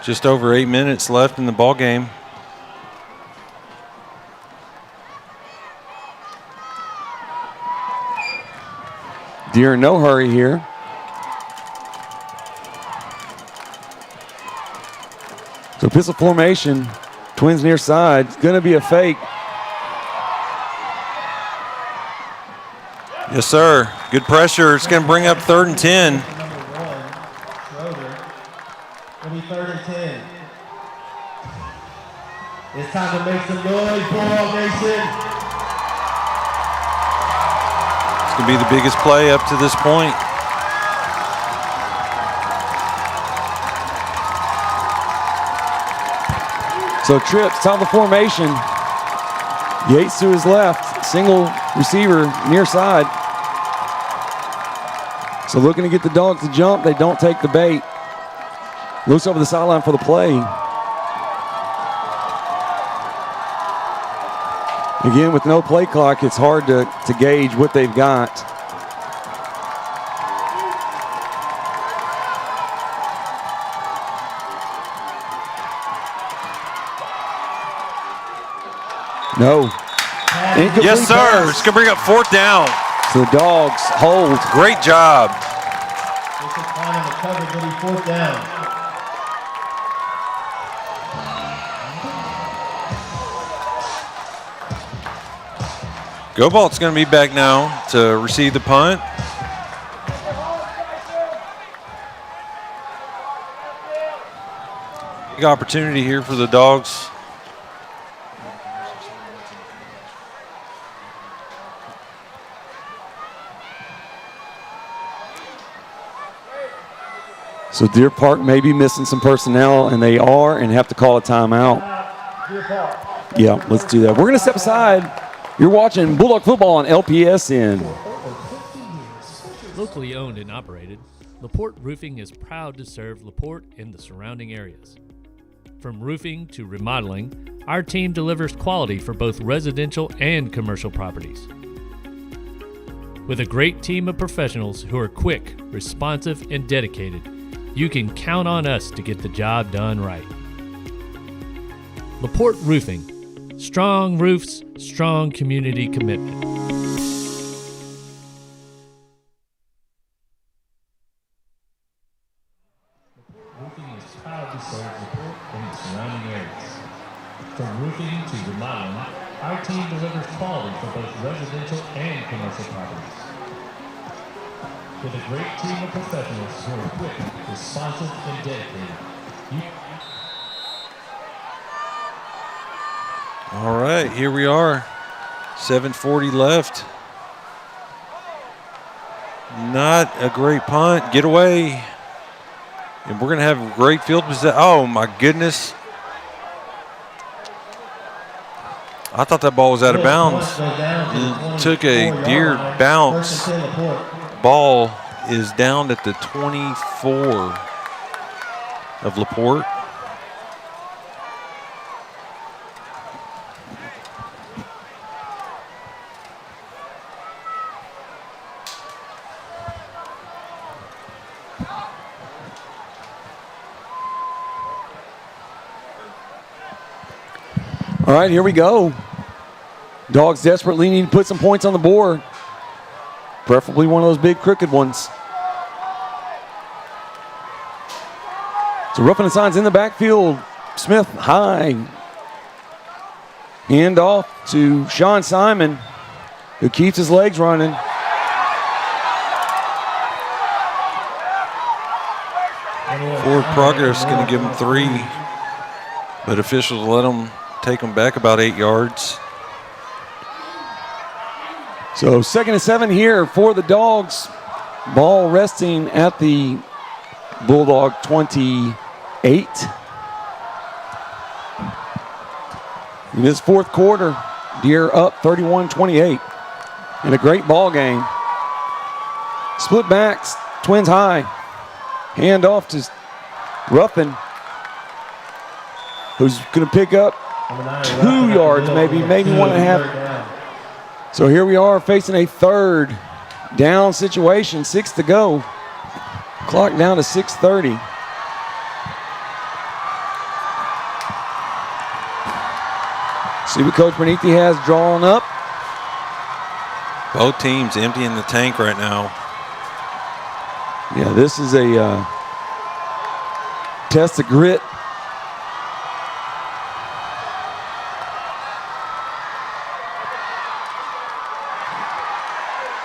Just over 8 minutes left in the ball game. Deer in no hurry here. So pistol formation, Twins near side. It's going to be a fake. Yes, sir. Good pressure. It's going to bring up 3rd and 10. It'll be 3rd and 10. It's time to make some noise, Bulldog Nation. It's going to be the biggest play up to this point. So trips, top of the formation. Yates to his left, single receiver near side. So looking to get the Dogs to jump, they don't take the bait. Looks over the sideline for the play. Again, with no play clock, it's hard to gauge what they've got. No. Incomplete yes, sir. pass. It's going to bring up 4th down. So the Dogs hold. Great job. This is finding the cover, but he's 4th down. Gobalt's going to be back now to receive the punt. Big opportunity here for the Dogs. So Deer Park may be missing some personnel, and they are, and have to call a timeout. Yeah, let's do that. We're going to step aside. You're watching Bulldog Football on LPSN. Locally owned and operated, LaPorte Roofing is proud to serve LaPorte and the surrounding areas. From roofing to remodeling, our team delivers quality for both residential and commercial properties. With a great team of professionals who are quick, responsive, and dedicated, you can count on us to get the job done right. LaPorte Roofing. Strong roofs, strong community commitment. Roofing is proud to serve LaPorte and the surrounding areas. From roofing to remodeling, our team delivers quality for both residential and commercial properties. With a great team of professionals who are quick, responsive, and dedicated. All right, here we are. 7:40 left. Not a great punt. Get away. And we're going to have great field possession. Oh, my goodness. I thought that ball was out of bounds. It took a Deer bounce. Ball is down at the 24 of LaPorte. All right, here we go. Dogs desperately need to put some points on the board. Preferably one of those big crooked ones. So roughing the signs in the backfield. Smith high. Hand off to Sean Simon, who keeps his legs running. Forward progress going to give them 3, but officials let them take them back about 8 yards. So 2nd and 7 here for the Dogs. Ball resting at the Bulldog 28. In this fourth quarter, Deer up 31-28. And a great ball game. Split backs, Twins high. Hand off to Ruffin, who's going to pick up 2 yards, maybe 1.5. So here we are facing a 3rd down situation, 6 to go. Clock down to 6:30. See what Coach Benithi has drawn up. Both teams emptying the tank right now. Yeah, this is a test of grit.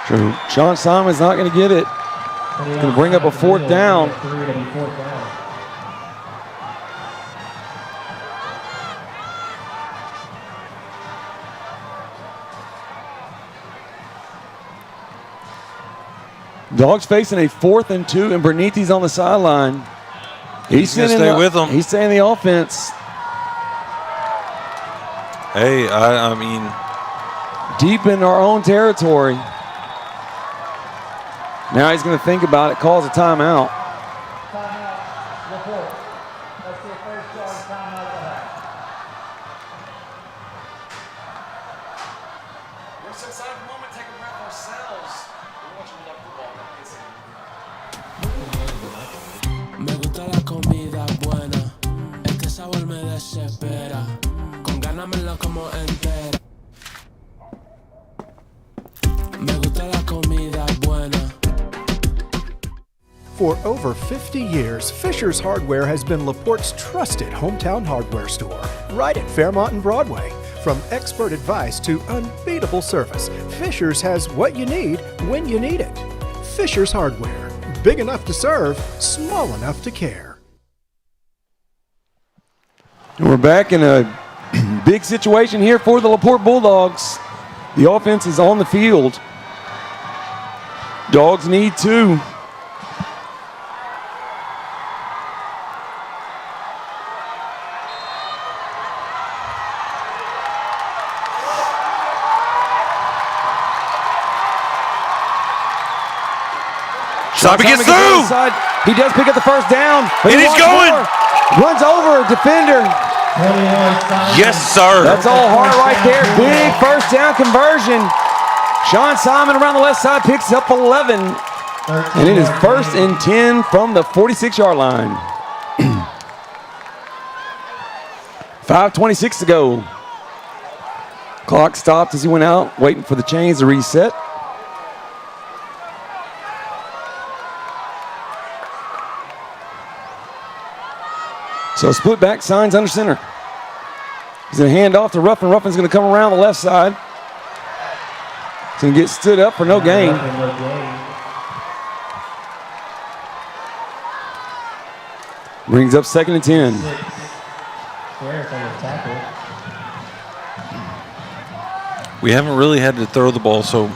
True. Sean Simon's not going to get it. Going to bring up a 4th down. Dogs facing a 4th and 2, and Bernithi's on the sideline. He's going to stay with them. He's staying the offense. Hey, I mean, deep in our own territory. Now he's going to think about it, calls a timeout. Me gusta la comida buena, es que sabor me desespera, con ganas me la como entera. Me gusta la comida buena. For over 50 years, Fisher's Hardware has been LaPorte's trusted hometown hardware store, right at Fairmont and Broadway. From expert advice to unbeatable service, Fisher's has what you need when you need it. Fisher's Hardware, big enough to serve, small enough to care. And we're back in a big situation here for the LaPorte Bulldogs. The offense is on the field. Dogs need 2. Simon gets through. He does pick up the first down. And he's going. Runs over a defender. Yes, sir. That's all hard right there. Big first down conversion. Sean Simon around the left side picks up 11. And it is 1st and 10 from the 46-yard line. 5:26 to go. Clock stopped as he went out, waiting for the chains to reset. So split back, Signs under center. He's going to hand off to Ruffin. Ruffin's going to come around the left side. He's going to get stood up for no gain. Brings up 2nd and 10. We haven't really had to throw the ball so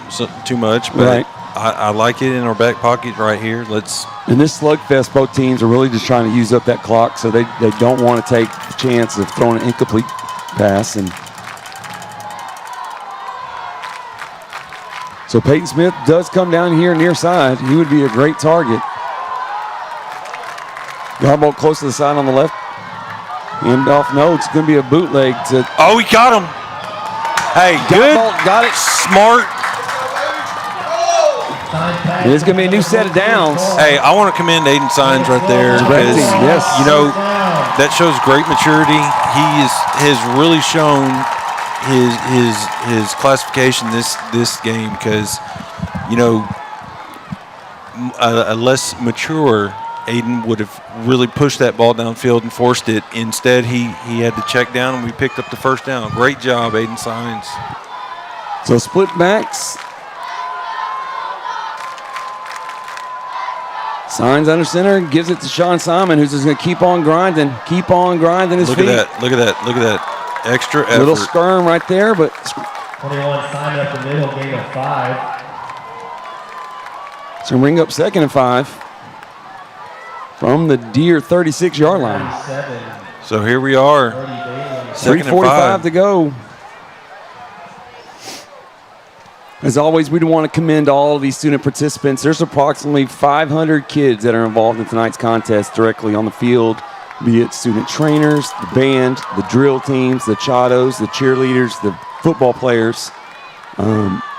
too much, but right. I like it in our back pocket right here. In this slugfest, both teams are really just trying to use up that clock, so they don't want to take the chance of throwing an incomplete pass. And so Peyton Smith does come down here near side. He would be a great target. Garbo close to the side on the left. Hand off, no, it's going to be a bootleg to. Oh, he got him. Hey, good. Got it. Smart. And it's going to be a new set of downs. Hey, I want to commend Aiden Signs right there because, you know, that shows great maturity. He has really shown his classification this game because, you know, a less mature Aiden would have really pushed that ball downfield and forced it. Instead, he had to check down, and we picked up the first down. Great job, Aiden Signs. So split backs. Signs under center, gives it to Sean Simon, who's just going to keep on grinding his feet. Look at that extra effort. Little skirm right there, but 21 Simon up the middle, gain of 5. So bring up 2nd and 5 from the Deer 36-yard line. So here we are. 3:45 to go. As always, we want to commend all of these student participants. There's approximately 500 kids that are involved in tonight's contest directly on the field, be it student trainers, the band, the drill teams, the chatos, the cheerleaders, the football players.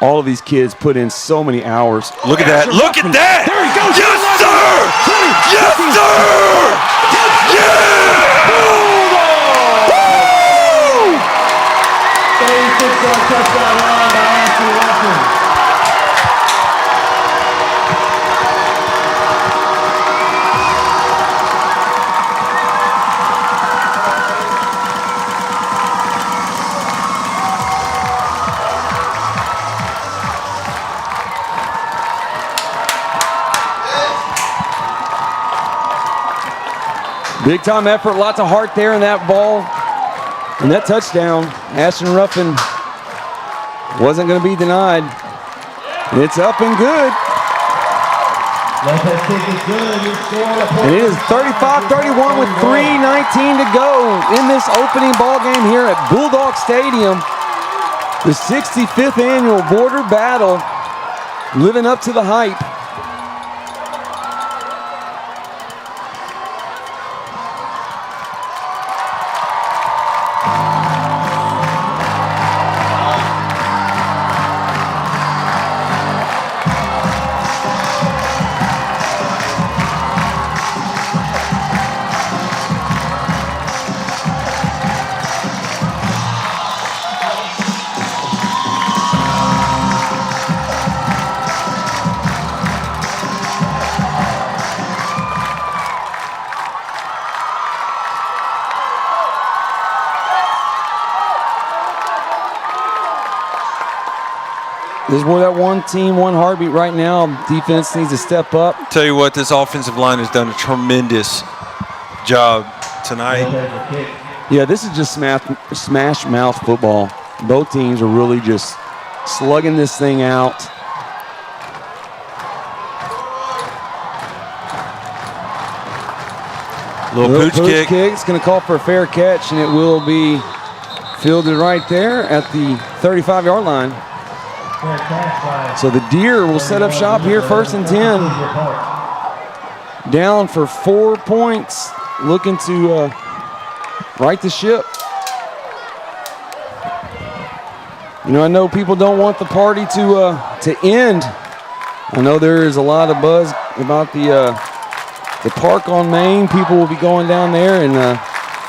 All of these kids put in so many hours. Look at that. Look at that. There he goes. Yes, sir. Yes, sir. Yeah. 36-yard touchdown run by Ashley Ruffin. Big time effort, lots of heart there in that ball. And that touchdown, Ashton Ruffin wasn't going to be denied. It's up and good. And it is 35-31 with 3:19 to go in this opening ball game here at Bulldog Stadium. The 65th annual Border Battle, living up to the hype. This is where that one team, one heartbeat right now. Defense needs to step up. Tell you what, this offensive line has done a tremendous job tonight. Yeah, this is just smash mouth football. Both teams are really just slugging this thing out. Little pooch kick. It's going to call for a fair catch, and it will be fielded right there at the 35-yard line. So the Deer will set up shop here, 1st and 10. Down for 4 points, looking to right the ship. You know, I know people don't want the party to end. I know there is a lot of buzz about the park on Main. People will be going down there and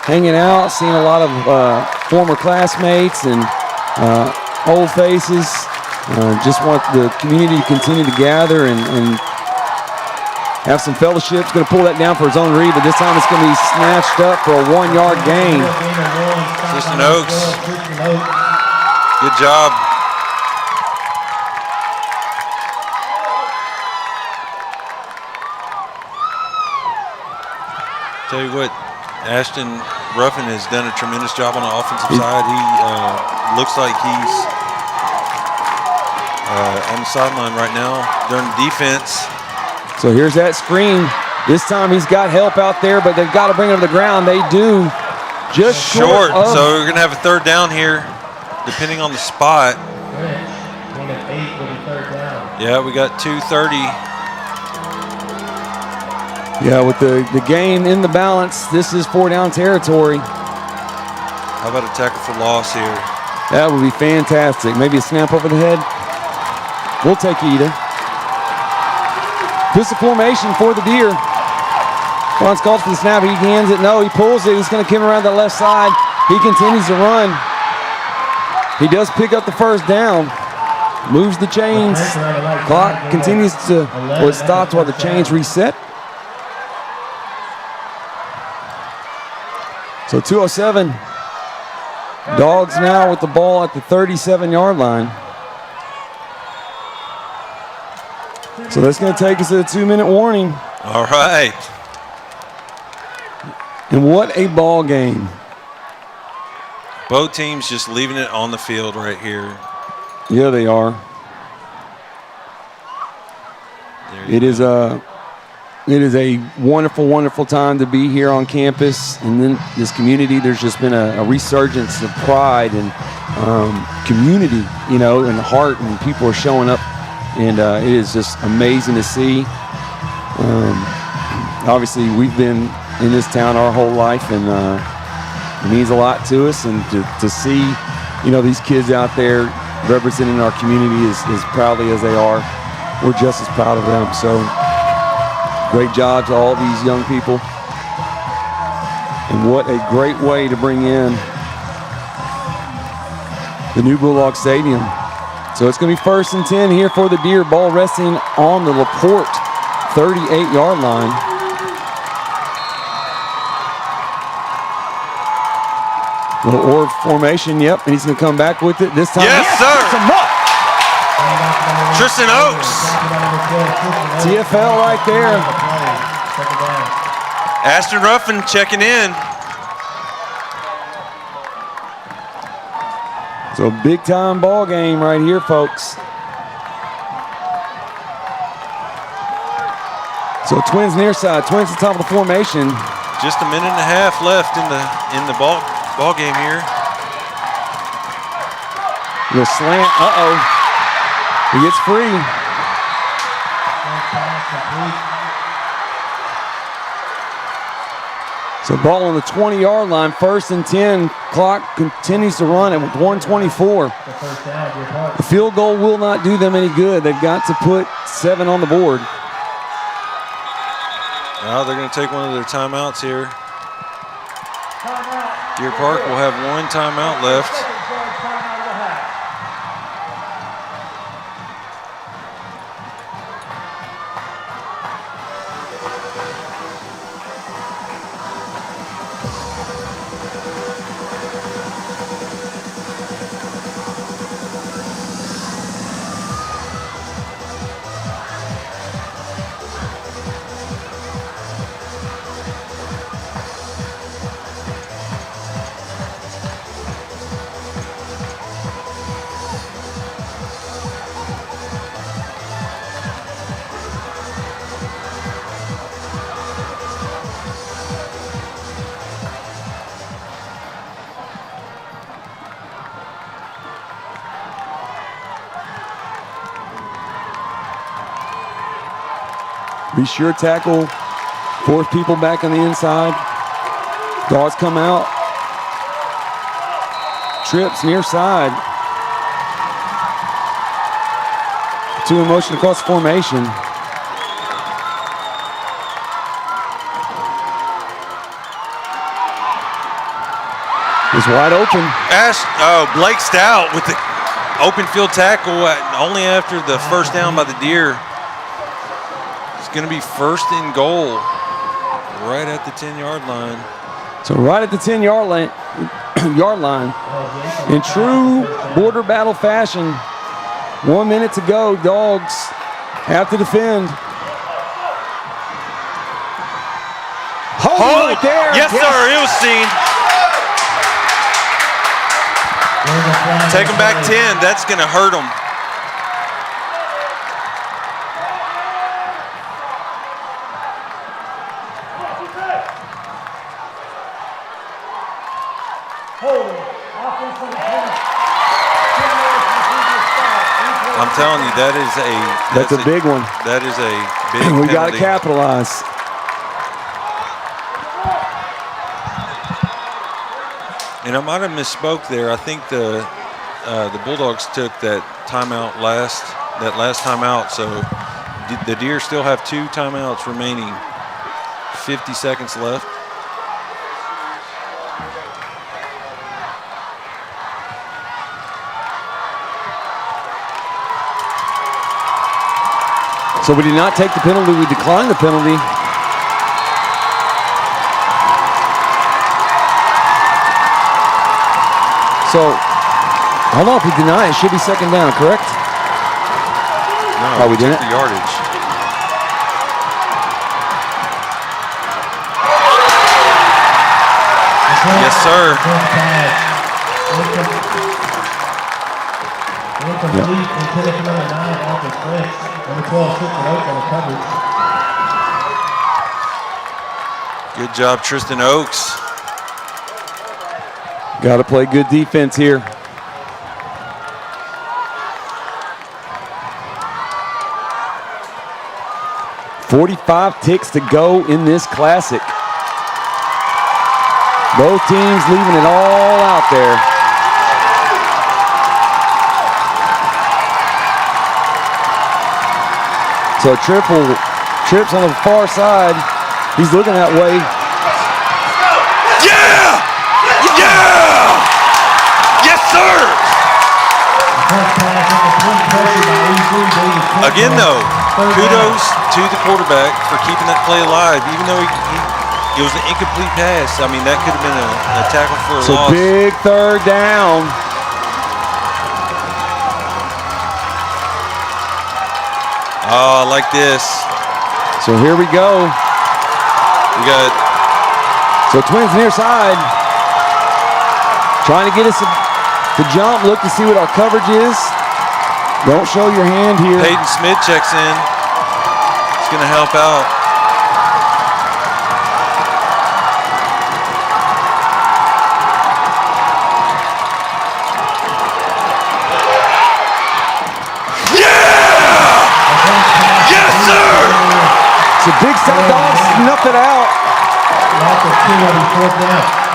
hanging out, seeing a lot of former classmates and old faces. Just want the community to continue to gather and have some fellowships. Going to pull that down for his own read, but this time it's going to be snatched up for a 1-yard gain. Tristan Oaks. Good job. Tell you what, Ashton Ruffin has done a tremendous job on the offensive side. He looks like he's on the sideline right now during defense. So here's that screen. This time he's got help out there, but they've got to bring him to the ground. They do. Just short. So we're going to have a 3rd down here, depending on the spot. Yeah, we got 2:30. Yeah, with the game in the balance, this is 4-down territory. How about a tackle for loss here? That would be fantastic. Maybe a snap over the head. We'll take either. Pistol formation for the Deer. Once called for the snap, he hands it. No, he pulls it. He's going to come around the left side. He continues to run. He does pick up the 1st down. Moves the chains. Clock continues to, well, it stops while the chains reset. So 2:07. Dogs now with the ball at the 37-yard line. So that's going to take us to a 2-minute warning. All right. And what a ball game. Both teams just leaving it on the field right here. Yeah, they are. It is a wonderful, wonderful time to be here on campus. And then this community, there's just been a resurgence of pride and community, you know, and heart, and people are showing up. And it is just amazing to see. Obviously, we've been in this town our whole life, and it means a lot to us. And to see, you know, these kids out there representing our community as proudly as they are, we're just as proud of them. So great job to all these young people. And what a great way to bring in the new Bulldog Stadium. So it's going to be 1st and 10 here for the Deer. Ball resting on the LaPorte 38-yard line. Little orb formation, yep, and he's going to come back with it this time. Yes, sir. Tristan Oaks. TFL right there. Ashton Ruffin checking in. So big time ball game right here, folks. So Twins near side, Twins at the top of the formation. Just a minute and a half left in the ball game here. Little slant. He gets free. So ball on the 20-yard line, 1st and 10. Clock continues to run at 1:24. The field goal will not do them any good. They've got to put 7 on the board. Now they're going to take one of their timeouts here. Deer Park will have 1 timeout left. Be sure to tackle, force people back on the inside. Dogs come out. Trips near side. 2 in motion across the formation. Is wide open. Blake Stout with the open field tackle only after the first down by the Deer. It's going to be first and goal right at the 10-yard line. So right at the 10-yard line, in true border battle fashion, 1 minute to go. Dogs have to defend. Hold right there. Yes, sir. It was seen. Take them back 10. That's going to hurt them. I'm telling you, that's a big one. That is a big we got to capitalize. And I might have misspoke there. I think the Bulldogs took that timeout last timeout, so the Deer still have 2 timeouts remaining. 50 seconds left. So we did not take the penalty. We declined the penalty. So, I don't know if we deny it. It should be second down, correct? No, we didn't. The yardage. Yes, sir. Incomplete intended for number 9, Arthur French. Number 12, Tristan Oaks on the coverage. Good job, Tristan Oaks. Got to play good defense here. .45 ticks to go in this classic. Both teams leaving it all out there. So trips on the far side. He's looking that way. Yeah! Yeah! Yes, sir! Again, though, kudos to the quarterback for keeping that play alive, even though it was an incomplete pass. I mean, that could have been a tackle for a loss. So big third down. Oh, I like this. So here we go. We got. So Twins near side. Trying to get us to jump, look to see what our coverage is. Don't show your hand here. Peyton Smith checks in. It's going to help out. Yes, sir! So big set dogs snuff it out.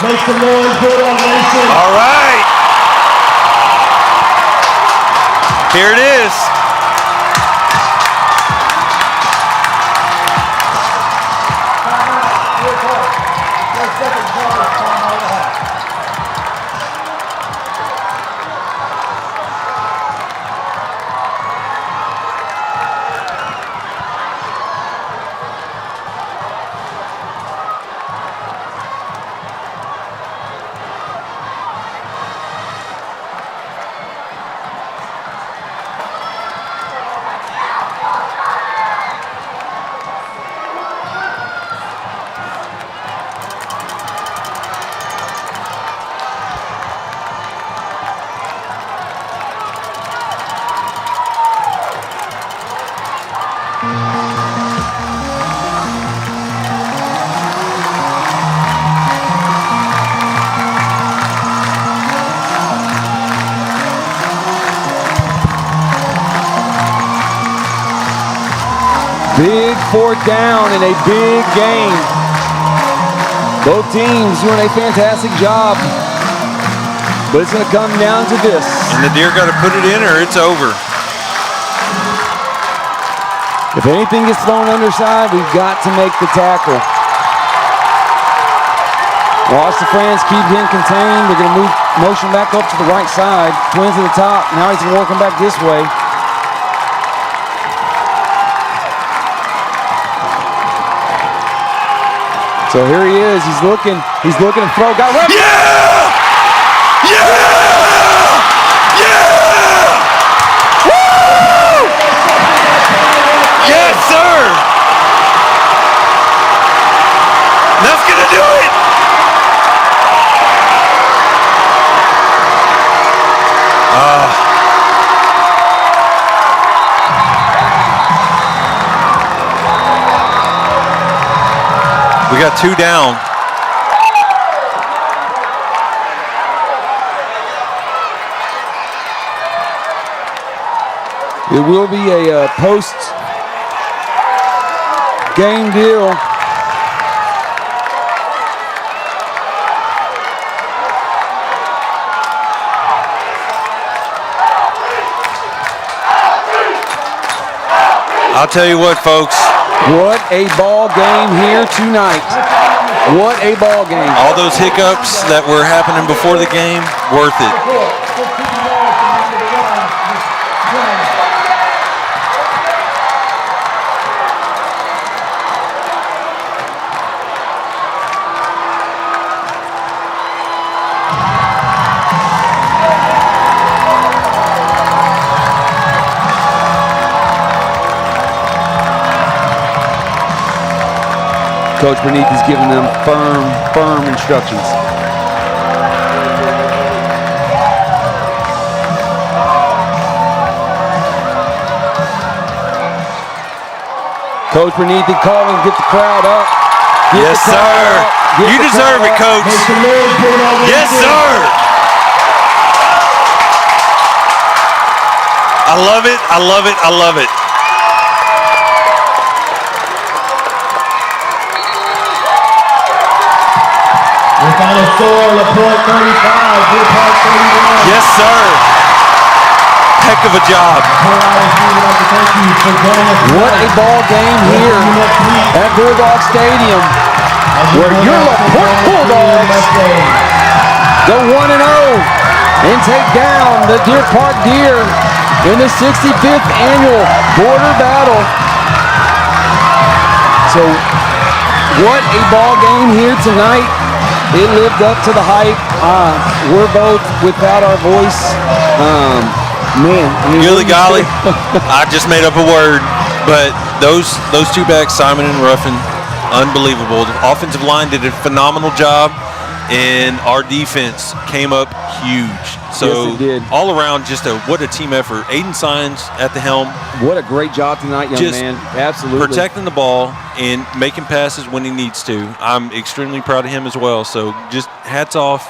Make some noise, Bulldog Nation. All right. Here it is. Big fourth down in a big game. Both teams doing a fantastic job. But it's going to come down to this. And the Deer got to put it in or it's over. If anything gets thrown underside, we've got to make the tackle. Watch the Friends keep him contained. They're going to move motion back up to the right side. Twins at the top. Now he's going to work him back this way. So here he is. He's looking to throw. Got run. Yeah! Yeah! Yeah! Woo! Yes, sir! That's gonna do it! We got 2 down. It will be a post-game deal. I'll tell you what, folks. What a ball game here tonight. What a ball game. All those hiccups that were happening before the game, worth it. Coach Beneath is giving them firm instructions. Coach Beneath calling, get the crowd up. Yes, sir. You deserve it, Coach. Yes, sir. I love it. I love it. I love it. The final score, LaPorte 35, Deer Park 31. Yes, sir. Heck of a job. What a ball game here at Bulldog Stadium, where your LaPorte Bulldogs go 1-0 and take down the Deer Park Deer in the 65th annual border battle. So, what a ball game here tonight. It lived up to the hype. We're both without our voice. Man. Gilly golly, I just made up a word. But those 2 backs, Simon and Ruffin, unbelievable. The offensive line did a phenomenal job, and our defense came up huge. So yes, it did. All around, just what a team effort. Aiden Signs at the helm. What a great job tonight, young man. Absolutely. Protecting the ball and making passes when he needs to. I'm extremely proud of him as well. So just hats off.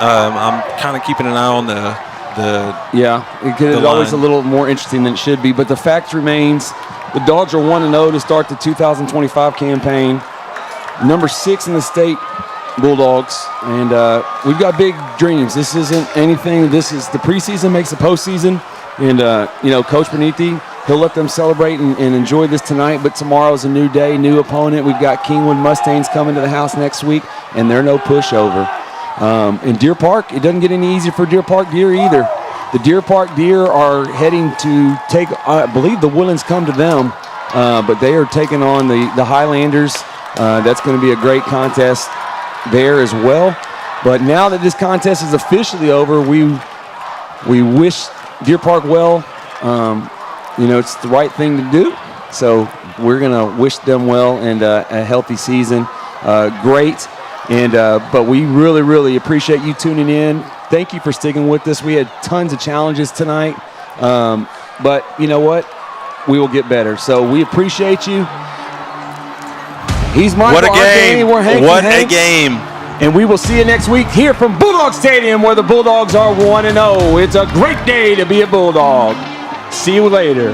I'm kind of keeping an eye on the it's always a little more interesting than it should be. But the fact remains, the Dogs are 1-0 to start the 2025 campaign. Number 6 in the state, Bulldogs, and we've got big dreams. This isn't anything. This is the preseason makes the postseason, and Coach Beneathi, he'll let them celebrate and enjoy this tonight. But tomorrow's a new day, new opponent. We've got Kingwood Mustangs coming to the house next week, and they're no pushover. In Deer Park, it doesn't get any easier for Deer Park Deer either. The Deer Park Deer are heading to take, I believe the Woodlands come to them, but they are taking on the Highlanders. That's going to be a great contest there as well. But now that this contest is officially over, we wish Deer Park well. It's the right thing to do. So we're going to wish them well and a healthy season. Great. But we really, really appreciate you tuning in. Thank you for sticking with us. We had tons of challenges tonight. But you know what? We will get better. So we appreciate you. He's Michael. What a game. We're Hank What and a Hanks. game. And we will see you next week here from Bulldog Stadium, where the Bulldogs are 1-0. It's a great day to be a Bulldog. See you later.